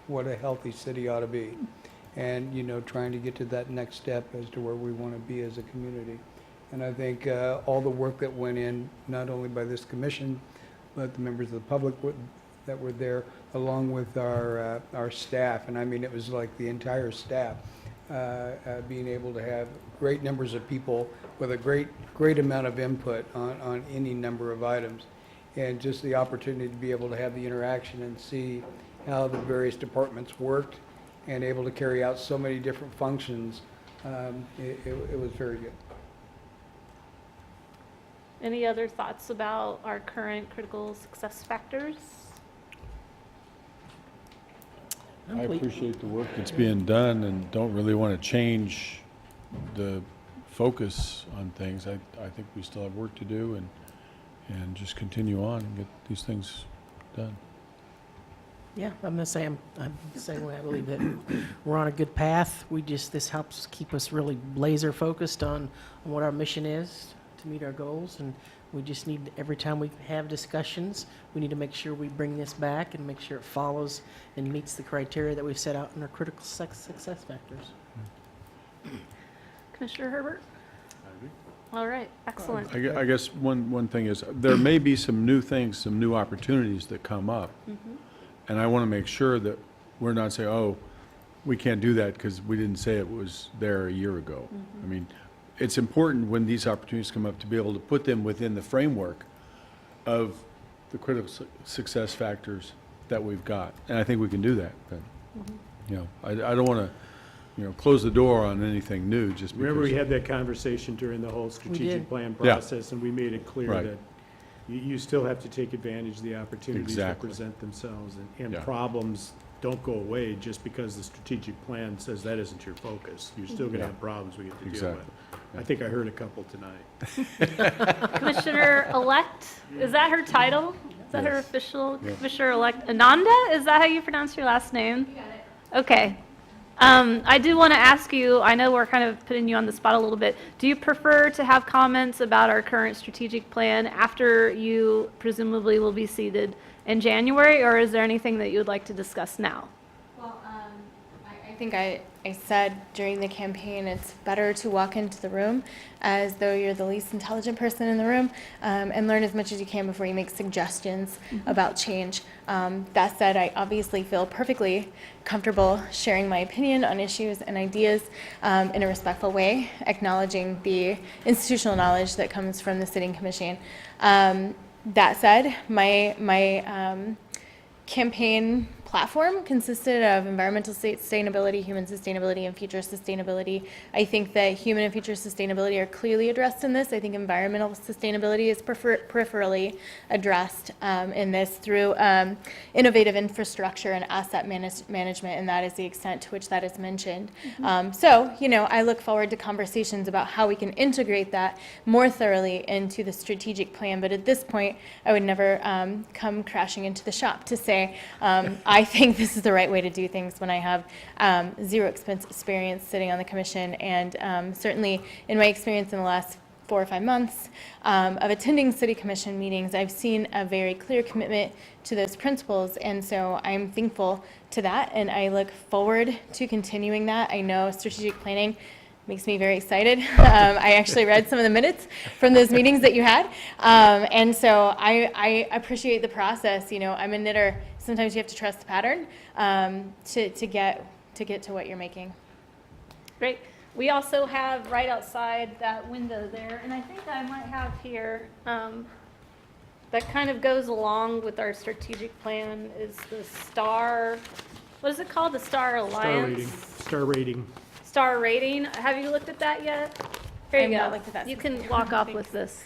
what a healthy city ought to be. And, trying to get to that next step as to where we want to be as a community. And I think all the work that went in, not only by this commission, but the members of the public that were there, along with our staff, and I mean, it was like the entire staff, being able to have great numbers of people with a great amount of input on any number of items. And just the opportunity to be able to have the interaction and see how the various departments worked and able to carry out so many different functions, it was very good. Any other thoughts about our current critical success factors? I appreciate the work that's being done and don't really want to change the focus on things. I think we still have work to do and just continue on and get these things done. Yeah, I'm the same way. I believe that we're on a good path. This helps keep us really laser focused on what our mission is to meet our goals. And we just need, every time we have discussions, we need to make sure we bring this back and make sure it follows and meets the criteria that we've set out in our critical success factors. Commissioner Herbert? All right, excellent. I guess one thing is, there may be some new things, some new opportunities that come up. And I want to make sure that we're not saying, oh, we can't do that because we didn't say it was there a year ago. I mean, it's important when these opportunities come up to be able to put them within the framework of the critical success factors that we've got. And I think we can do that. But, I don't want to, close the door on anything new just because. Remember, we had that conversation during the whole strategic plan process, and we made it clear that you still have to take advantage of the opportunities that present themselves, and problems don't go away just because the strategic plan says that isn't your focus. You're still going to have problems we get to deal with. I think I heard a couple tonight. Commissioner-elect, is that her title? Is that her official? Commissioner-elect Ananda? Is that how you pronounce your last name? You got it. Okay. I do want to ask you, I know we're kind of putting you on the spot a little bit. Do you prefer to have comments about our current strategic plan after you presumably will be seated in January, or is there anything that you would like to discuss now? Well, I think I said during the campaign, it's better to walk into the room as though you're the least intelligent person in the room, and learn as much as you can before you make suggestions about change. That said, I obviously feel perfectly comfortable sharing my opinion on issues and ideas in a respectful way, acknowledging the institutional knowledge that comes from the Sitting Commission. That said, my campaign platform consisted of environmental sustainability, human sustainability, and future sustainability. I think that human and future sustainability are clearly addressed in this. I think environmental sustainability is peripherally addressed in this through innovative infrastructure and asset management, and that is the extent to which that is mentioned. So, I look forward to conversations about how we can integrate that more thoroughly into the strategic plan, but at this point, I would never come crashing into the shop to say, I think this is the right way to do things when I have zero experience sitting on the commission, and certainly in my experience in the last 4 or 5 months of attending city commission meetings, I've seen a very clear commitment to those principles, and so I'm thankful to that, and I look forward to continuing that. I know strategic planning makes me very excited. I actually read some of the minutes from those meetings that you had, and so I appreciate the process. I'm a knitter. Sometimes you have to trust the pattern to to get to what you're making. Great. We also have right outside that window there, and I think I might have here, that kind of goes along with our strategic plan, is the STAR, what is it called? The STAR Alliance? Star rating. STAR rating. Have you looked at that yet? Here I you have go. not looked at that You since can then. walk off with this.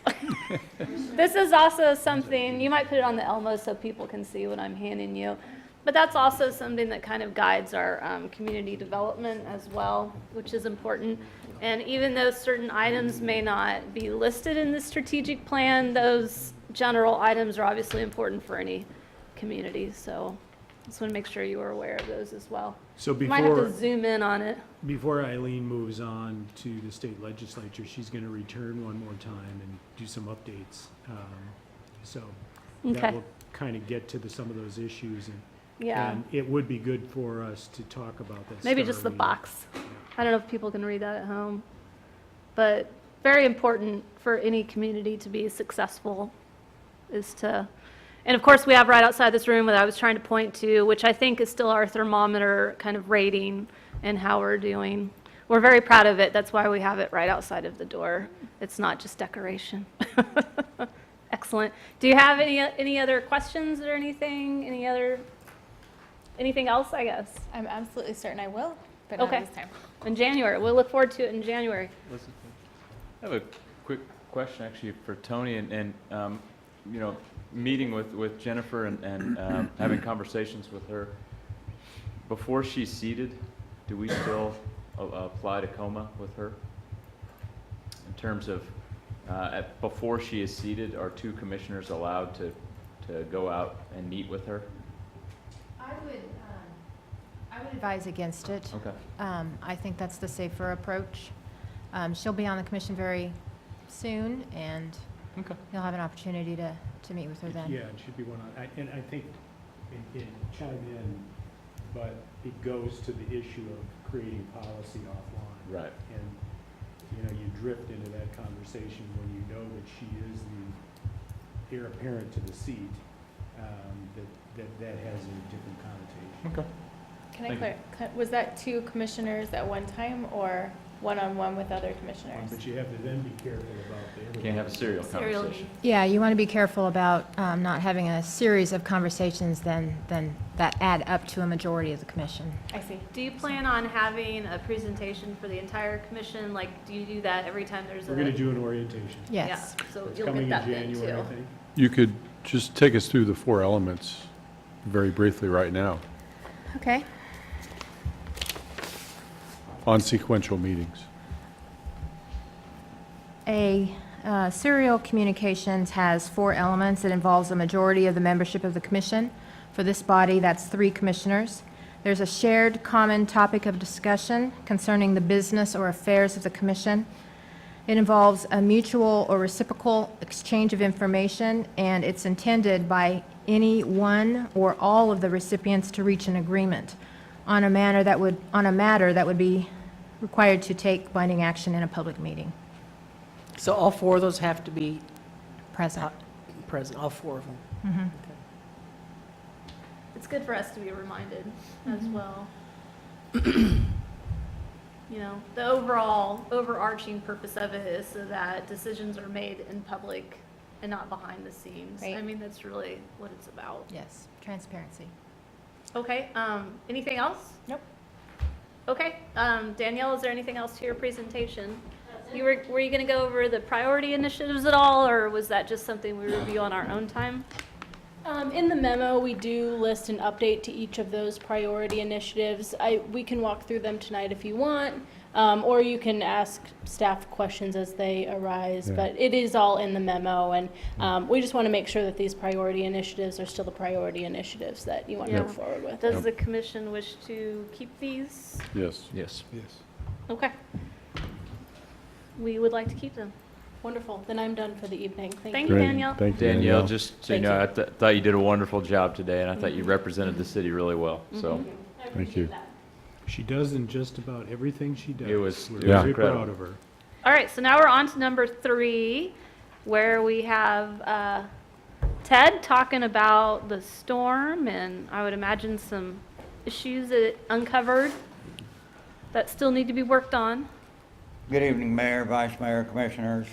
This is also something, you might put it on the Elmo so people can see what I'm handing you. But that's also something that kind of guides our community development as well, which is important. And even though certain items may not be listed in the strategic plan, those general items are obviously important for any community. So just want to make sure you are aware of those as well. So You might have to before, zoom in on it. before Eileen moves on to the state legislature, she's going to return one more time and do some updates. So Okay. that will kind of get to some of those issues. Yeah. And it would be good for us to talk about that. Maybe STAR just the rating. box. I don't know if people can read that at home. But very important for any community to be successful is to, and of course, we have right outside this room that I was trying to point to, which I think is still our thermometer kind of rating and how we're doing. We're very proud of it. That's why we have it right outside of the door. It's not just decoration. Excellent. Do you have any other questions or anything? Anything else, I guess? I'm absolutely certain I will, but not Okay. this time. In January. We'll look forward to it in January. I have a quick question actually for Tony and you know, meeting with Jennifer and having conversations with her. Before she's seated, do we still apply to COMA with her? In terms of, before she is seated, are two commissioners allowed to go out and meet with her? I would advise against it. Okay. I think that's the safer approach. She'll be on the commission very soon, and you'll have an opportunity to meet with her then. Yeah, it should be one on, and I think, and chime in, but it goes to the issue of creating policy offline. Right. And, you know, you drift into that conversation when you know that she is the heir apparent to the seat, that has a different connotation. Okay. Can I clarify, was that two commissioners at one time or one-on-one with other commissioners? But you have to then be careful about the. Can't have a serial conversation. Yeah, you want to be careful about not having a series of conversations then that add up to a majority of the commission. I see. Do you plan on having a presentation for the entire commission? Like, do you do that every time there's a? We're gonna do an orientation. Yes. Yeah, so It's you'll coming get in that then January, I too. think. You could just take us through the 4 elements very briefly right now Okay. on sequential meetings. A serial communications has 4 elements. It involves a majority of the membership of the commission. For this body, that's 3 commissioners. There's a shared common topic of discussion concerning the business or affairs of the commission. It involves a mutual or reciprocal exchange of information, and it's intended by any one or all of the recipients to reach an agreement on a matter that would be required to take binding action in a public meeting. So all 4 of those have to be Present. present, all 4 of them? Mhm. It's good for us to be reminded as well. You know, the overarching purpose of it is so that decisions are made in public and not behind the scenes. Right. I mean, that's really what it's about. Yes, transparency. Okay, anything else? Nope. Okay, Danielle, is there anything else to your presentation? Were you gonna go over the priority initiatives at all, or was that just something we review on our own time? In the memo, we do list an update to each of those priority initiatives. We can walk through them tonight if you want, or you can ask staff questions as they arise, Yeah. but it is all in the memo, and we just want to make sure that these priority initiatives are still the priority initiatives that you want to Yeah. move forward with. Does the commission wish to keep these? Yes. Yes. Yes. Okay. We would like to keep them. Wonderful. Then I'm done for the evening. Thank Thank you. you, Great. Danielle. Thank you, Danielle, just so you Thank know, you. I thought you did a wonderful job today, and I thought you represented the city really well, so. Thank you. She does in just about everything she does. It was We're Yeah. very incredible. proud of her. All right, so now we're on to number 3, where we have Ted talking about the storm, and I would imagine some issues that it uncovered. that still need to be worked on. Good evening, Mayor, Vice Mayor, Commissioners.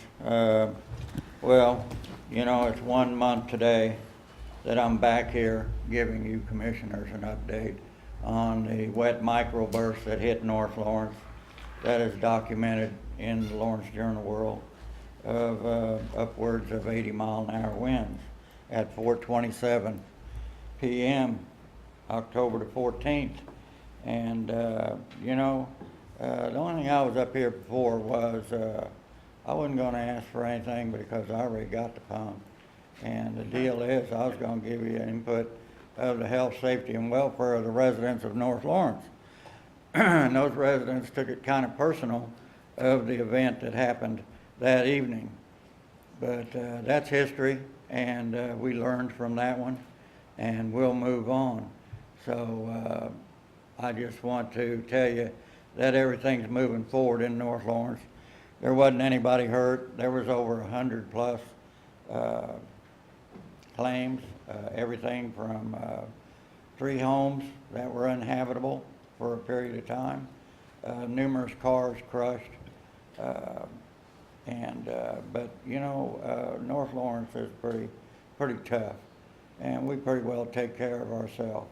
Well, you know, it's 1 month today that I'm back here giving you commissioners an update on the wet microburst that hit North Lawrence. That is documented in the Lawrence Journal-World of upwards of 80-mile-an-hour winds at 4:27 p.m., October the 14th. And, you know, the only thing I was up here before was I wasn't going to ask for anything because I already got the pump. And the deal is I was going to give you input of the health, safety, and welfare of the residents of North Lawrence. And those residents took it kind of personal of the event that happened that evening. But that's history, and we learned from that one, and we'll move on. So I just want to tell you that everything's moving forward in North Lawrence. There wasn't anybody hurt. There was over 100 plus claims, everything from 3 homes that were uninhabitable for a period of time, numerous cars crushed, but you know, North Lawrence is pretty tough, and we pretty well take care of ourselves.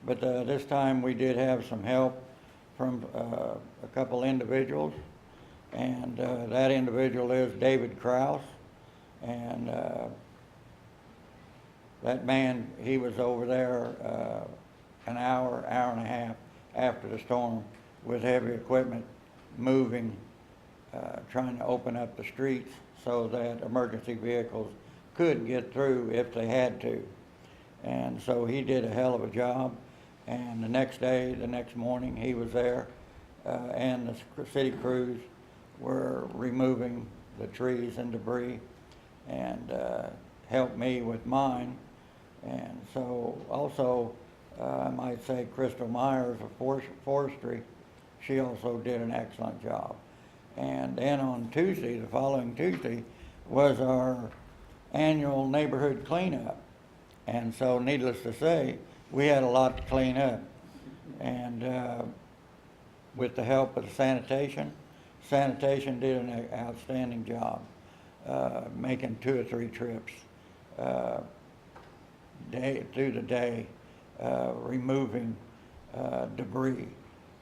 But this time we did have some help from a couple individuals, and that individual is David Kraus, and that man, he was over there an hour and a half after the storm with heavy equipment moving, trying to open up the streets so that emergency vehicles could get through if they had to. And so he did a hell of a job. And the next day, the next morning, he was there, and the city crews were removing the trees and debris, and helped me with mine. And so also, I might say Crystal Myers of Forestry, she also did an excellent job. And then on Tuesday, the following Tuesday, was our annual neighborhood cleanup. And so needless to say, we had a lot to clean up. And with the help of sanitation did an outstanding job, making 2 or 3 trips through the day, removing debris.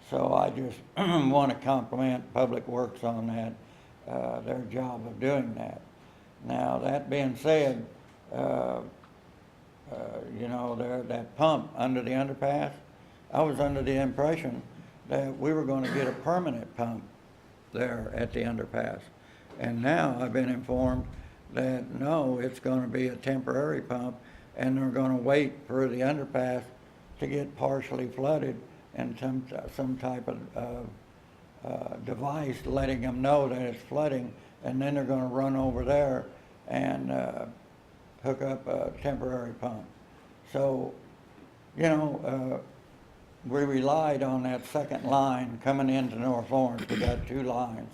So I just want to compliment Public Works on that, their job of doing that. Now, that being said, you know, that pump under the underpass, I was under the impression that we were going to get a permanent pump there at the underpass. And now I've been informed that no, it's going to be a temporary pump, and they're going to wait for the underpass to get partially flooded and some type of device letting them know that it's flooding, and then they're going to run over there and hook up a temporary pump. So, you know, we relied on that second line coming into North Lawrence. We got 2 lines.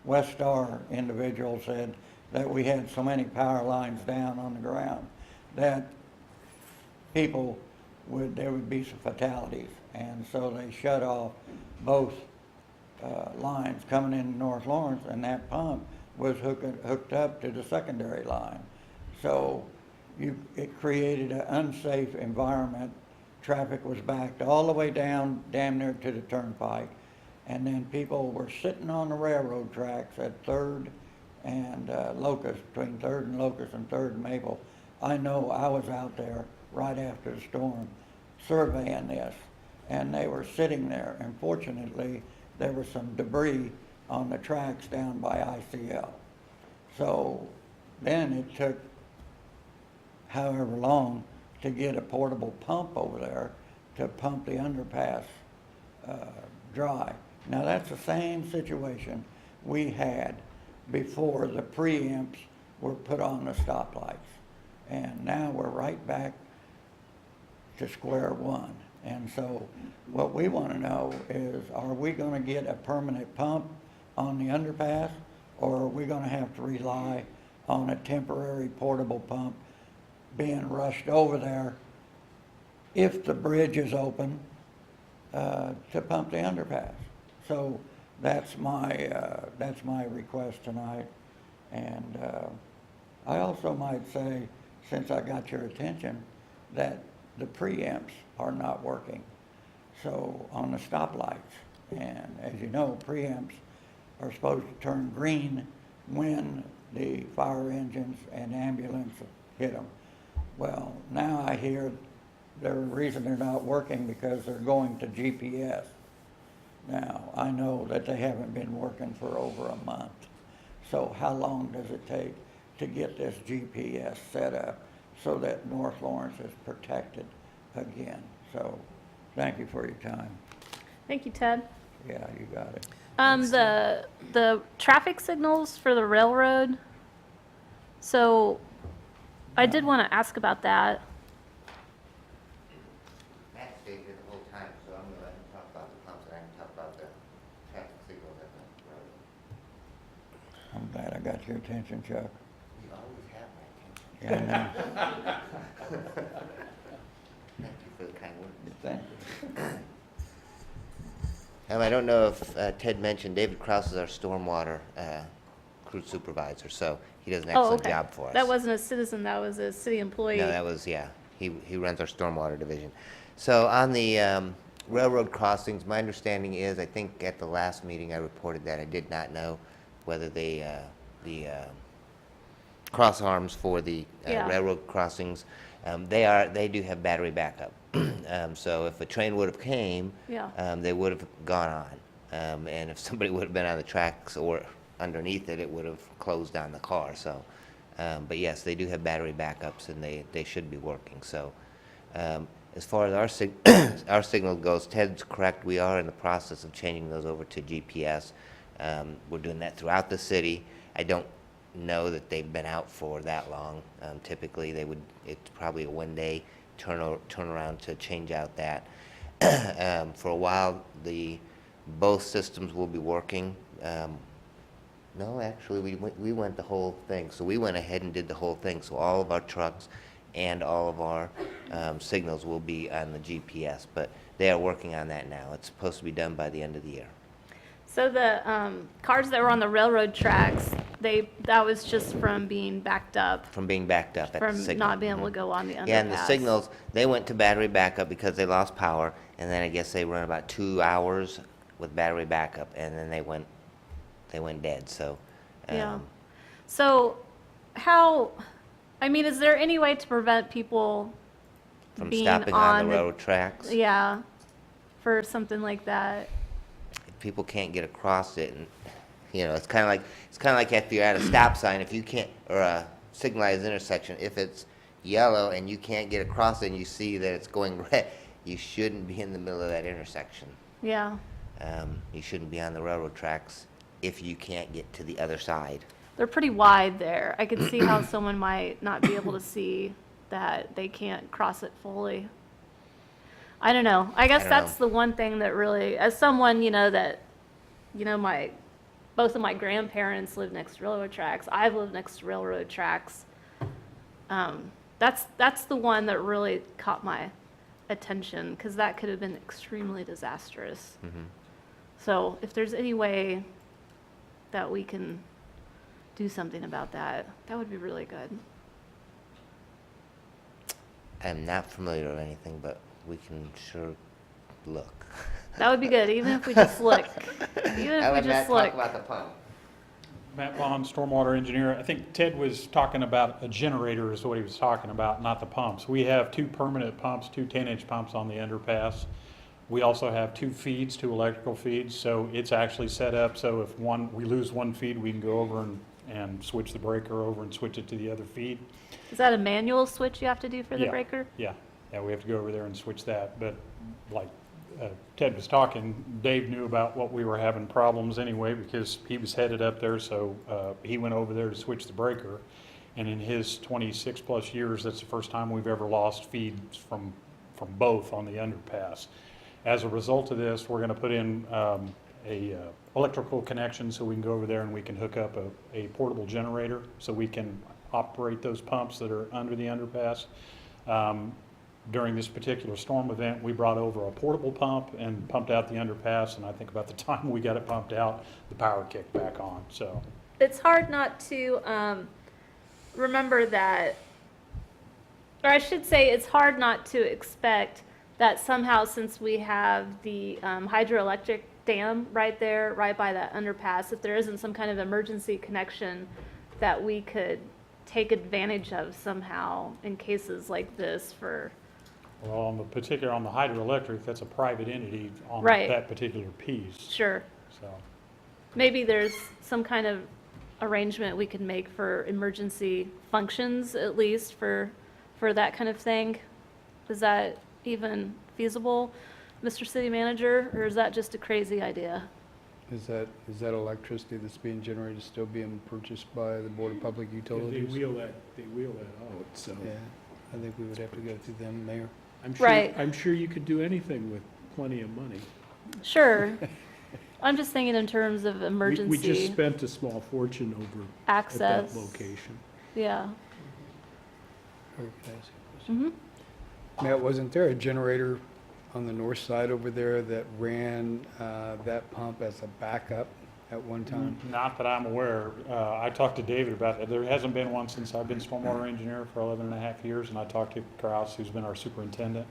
West Star individual said that we had so many power lines down on the ground that there would be some fatalities. And so they shut off both lines coming into North Lawrence, and that pump was hooked up to the secondary line. So it created an unsafe environment. Traffic was backed all the way down damn near to the turnpike. And then people were sitting on the railroad tracks at 3rd and Locust, between 3rd and Locust and 3rd and Maple. I know I was out there right after the storm surveying this, and they were sitting there. And fortunately, there was some debris on the tracks down by ICL. So then it took however long to get a portable pump over there to pump the underpass dry. Now that's the same situation we had before the preamps were put on the stoplights. And now we're right back to square one. And so what we want to know is, are we going to get a permanent pump on the underpass, or are we going to have to rely on a temporary portable pump being rushed over there if the bridge is open to pump the underpass? So that's my request tonight. And I also might say, since I got your attention, that the preamps are not working. So on the stoplights, and as you know, preamps are supposed to turn green when the fire engines and ambulance hit them. Well, now I hear the reason they're not working because they're going to GPS. Now, I know that they haven't been working for over a month. So how long does it take to get this GPS set up so that North Lawrence is protected again? So thank you for your time. Thank you, Ted. Yeah, you got it. The traffic signals for the railroad. So I did want to ask about that. Matt stayed here the whole time, so I'm going to let him talk about the pumps, and I can talk about the traffic signals at the road. I'm glad I got your attention, Chuck. You always have my attention. Yeah, I know. Thank you for the kind words. Thank you. I don't know if Ted mentioned, David Kraus is our stormwater crew supervisor, so he does an excellent okay. job for us. That wasn't a citizen, that was a city employee. No, that was, yeah, he runs our stormwater division. So on the railroad crossings, my understanding is, I think at the last meeting I reported that I did not know whether the cross arms for the Yeah. railroad crossings, they do have battery backup. So if a train would have came, Yeah. they would have gone on. And if somebody would have been on the tracks or underneath it, it would have closed down the car. So, but yes, they do have battery backups, and they should be working. So, as far as our signal goes, Ted's correct. We are in the process of changing those over to GPS. We're doing that throughout the city. I don't know that they've been out for that long. Typically, it's probably a one-day turnaround to change out that. For a while, both systems will be working. No, actually, we went the whole thing. So we went ahead and did the whole thing. So all of our trucks and all of our signals will be on the GPS. But they are working on that now. It's supposed to be done by the end of the year. So the cars that were on the railroad tracks, that was just from being backed up, From being backed up at the from signal. not being able to go on the underpass. Yeah, and the signals, they went to battery backup because they lost power, and then I guess they run about 2 hours with battery backup, and then they went dead, so. Yeah. So is there any way to prevent people From being stopping on the railroad tracks. Yeah, for something like that. If people can't get across it, and, it's kind of like if you're at a stop sign, if you can't, or a signalized intersection, if it's yellow and you can't get across it and you see that it's going red, you shouldn't be in the middle of that intersection. Yeah. You shouldn't be on the railroad tracks if you can't get to the other side. They're pretty wide there. I could see how someone might not be able to see that they can't cross it fully. I don't know. I guess that's the one thing that really, as someone, both of my grandparents live next to railroad tracks. I've lived next to railroad tracks. That's the one that really caught my attention, because that could have been extremely disastrous. Mhm. So if there's any way that we can do something about that, that would be really good. I'm not familiar with anything, but we can sure look. That would be good, even if we just look. Even if we just look. Talk about the pump. Matt Bond, stormwater engineer. I think Ted was talking about a generator is what he was talking about, not the pumps. We have 2 permanent pumps, 2 10-inch pumps on the underpass. We also have 2 feeds, 2 electrical feeds, so it's actually set up so if we lose one feed, we can go over and switch the breaker over and switch it to the other feed. Is that a manual switch you have to do for the Yeah. breaker? Yeah, we have to go over there and switch that, but like Ted was talking, Dave knew about what we were having problems anyway because he was headed up there, so he went over there to switch the breaker. And in his 26 plus years, that's the first time we've ever lost feeds from both on the underpass. As a result of this, we're going to put in a electrical connection so we can go over there and we can hook up a portable generator so we can operate those pumps that are under the underpass. during this particular storm event, we brought over a portable pump and pumped out the underpass, and I think about the time we got it pumped out, the power kicked back on, so. It's hard not to remember that, or I should say, it's hard not to expect that somehow, since we have the hydroelectric dam right there, right by that underpass, if there isn't some kind of emergency connection that we could take advantage of somehow in cases like this for. Well, on the hydroelectric, that's a private entity on Right. that particular piece, Sure. so. Maybe there's some kind of arrangement we could make for emergency functions, at least for that kind of thing. Is that even feasible, Mr. City Manager, or is that just a crazy idea? Is that electricity that's being generated still being purchased by the Board of Public Utilities? They wheel that out, so. Yeah, I think we would have to go through them, Mayor. Right. I'm sure you could do anything with plenty of money. Sure. I'm just thinking in terms of We emergency just spent a small fortune over at access. that location. Yeah. Or can I ask you a question? Mm-hmm. Matt, wasn't there a generator on the north side over there that ran that pump as a backup at one time? Not that I'm aware. I talked to David about it. There hasn't been one since I've been stormwater engineer for 11 and a half years, and I talked to Kraus, who's been our superintendent,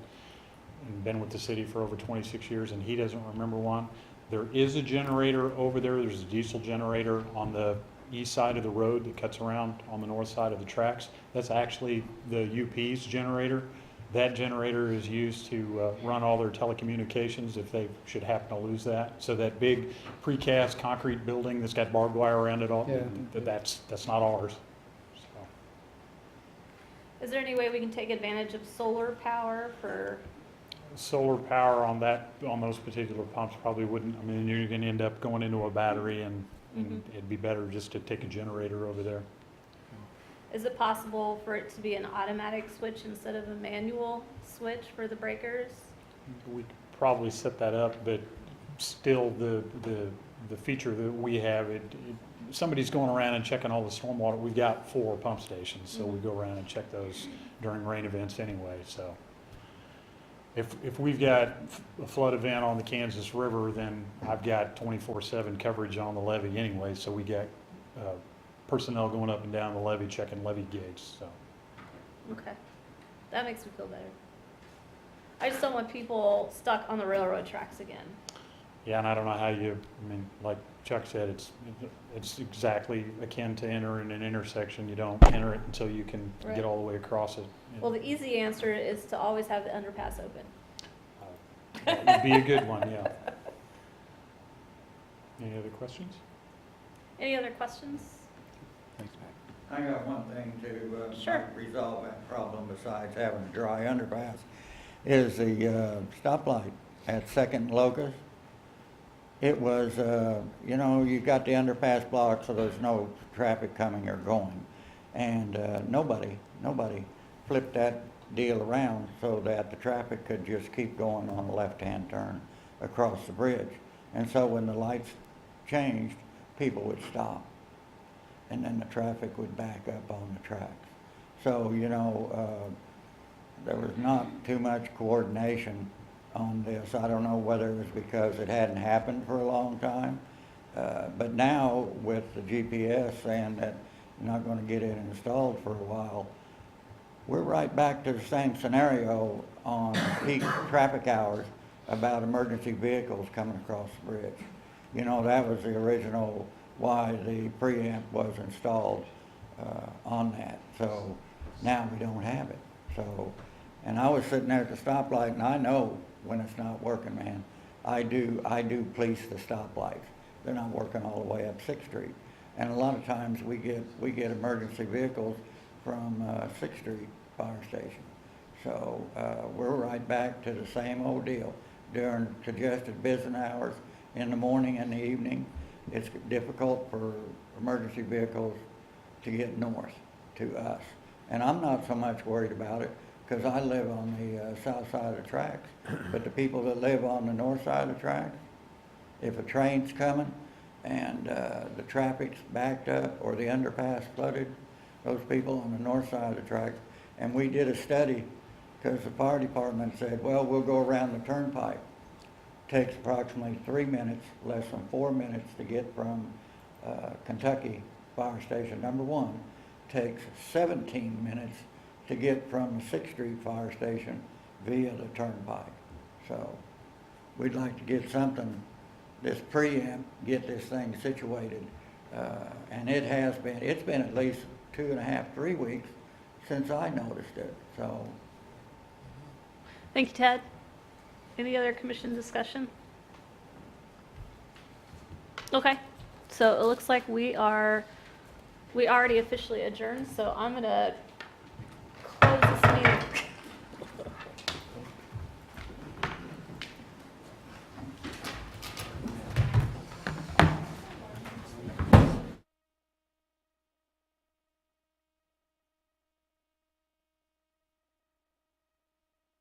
and been with the city for over 26 years, and he doesn't remember one. There is a generator over there. There's a diesel generator on the east side of the road that cuts around on the north side of the tracks. That's actually the UP's generator. That generator is used to run all their telecommunications if they should happen to lose that. So that big precast concrete building that's got barbed wire around it all, Yeah. that's not ours. So, Is there any way we can take advantage of solar power for? solar power on those particular pumps probably wouldn't, I mean, you're gonna end up going into a battery and it'd be better just to take a generator over there. Is it possible for it to be an automatic switch instead of a manual switch for the breakers? We'd probably set that up, but still the feature that we have, somebody's going around and checking all the stormwater. We've got 4 pump stations, so we go around and check those during rain events anyway, so. If we've got a flood event on the Kansas River, then I've got 24/7 coverage on the levee anyway, so we got personnel going up and down the levee checking levee gates, so. Okay. That makes me feel better. I just don't want people stuck on the railroad tracks again. Yeah, and I don't know how I mean, like Chuck said, it's exactly akin to entering an intersection. You don't enter it until you can Right. get all the way across it. Well, the easy answer is to always have the underpass open. That would be a good one, yeah. Any other questions? Any other questions? Thanks, Matt. I got one thing to Sure. resolve that problem besides having a dry underpass, is the stoplight at Second and Locust. It was, you got the underpass blocked, so there's no traffic coming or going. And nobody flipped that deal around so that the traffic could just keep going on the left-hand turn across the bridge. And so when the lights changed, people would stop. And then the traffic would back up on the tracks. So, there was not too much coordination on this. I don't know whether it was because it hadn't happened for a long time. But now with the GPS saying that you're not going to get it installed for a while, we're right back to the same scenario on peak traffic hours about emergency vehicles coming across the bridge. That was the original why the preamp was installed on that. So now we don't have it. So, and I was sitting there at the stoplight, and I know when it's not working, man. I do police the stoplights. They're not working all the way up 6th Street. And a lot of times we get emergency vehicles from 6th Street Fire Station. So we're right back to the same old deal. During congested business hours, in the morning and the evening, it's difficult for emergency vehicles to get north to us. And I'm not so much worried about it because I live on the south side of the tracks. But the people that live on the north side of the tracks, if a train's coming and the traffic's backed up or the underpass flooded, those people on the north side of the tracks, and we did a study because the fire department said, well, we'll go around the turnpike. Takes approximately 3 minutes, less than 4 minutes to get from Kentucky Fire Station number 1. Takes 17 minutes to get from the 6th Street Fire Station via the turnpike. So we'd like to get something, this preamp, get this thing situated. And it's been at least 2.5, 3 weeks since I noticed it, so. Thank you, Ted. Any other commission discussion? Okay, so it looks like we already officially adjourned, so I'm gonna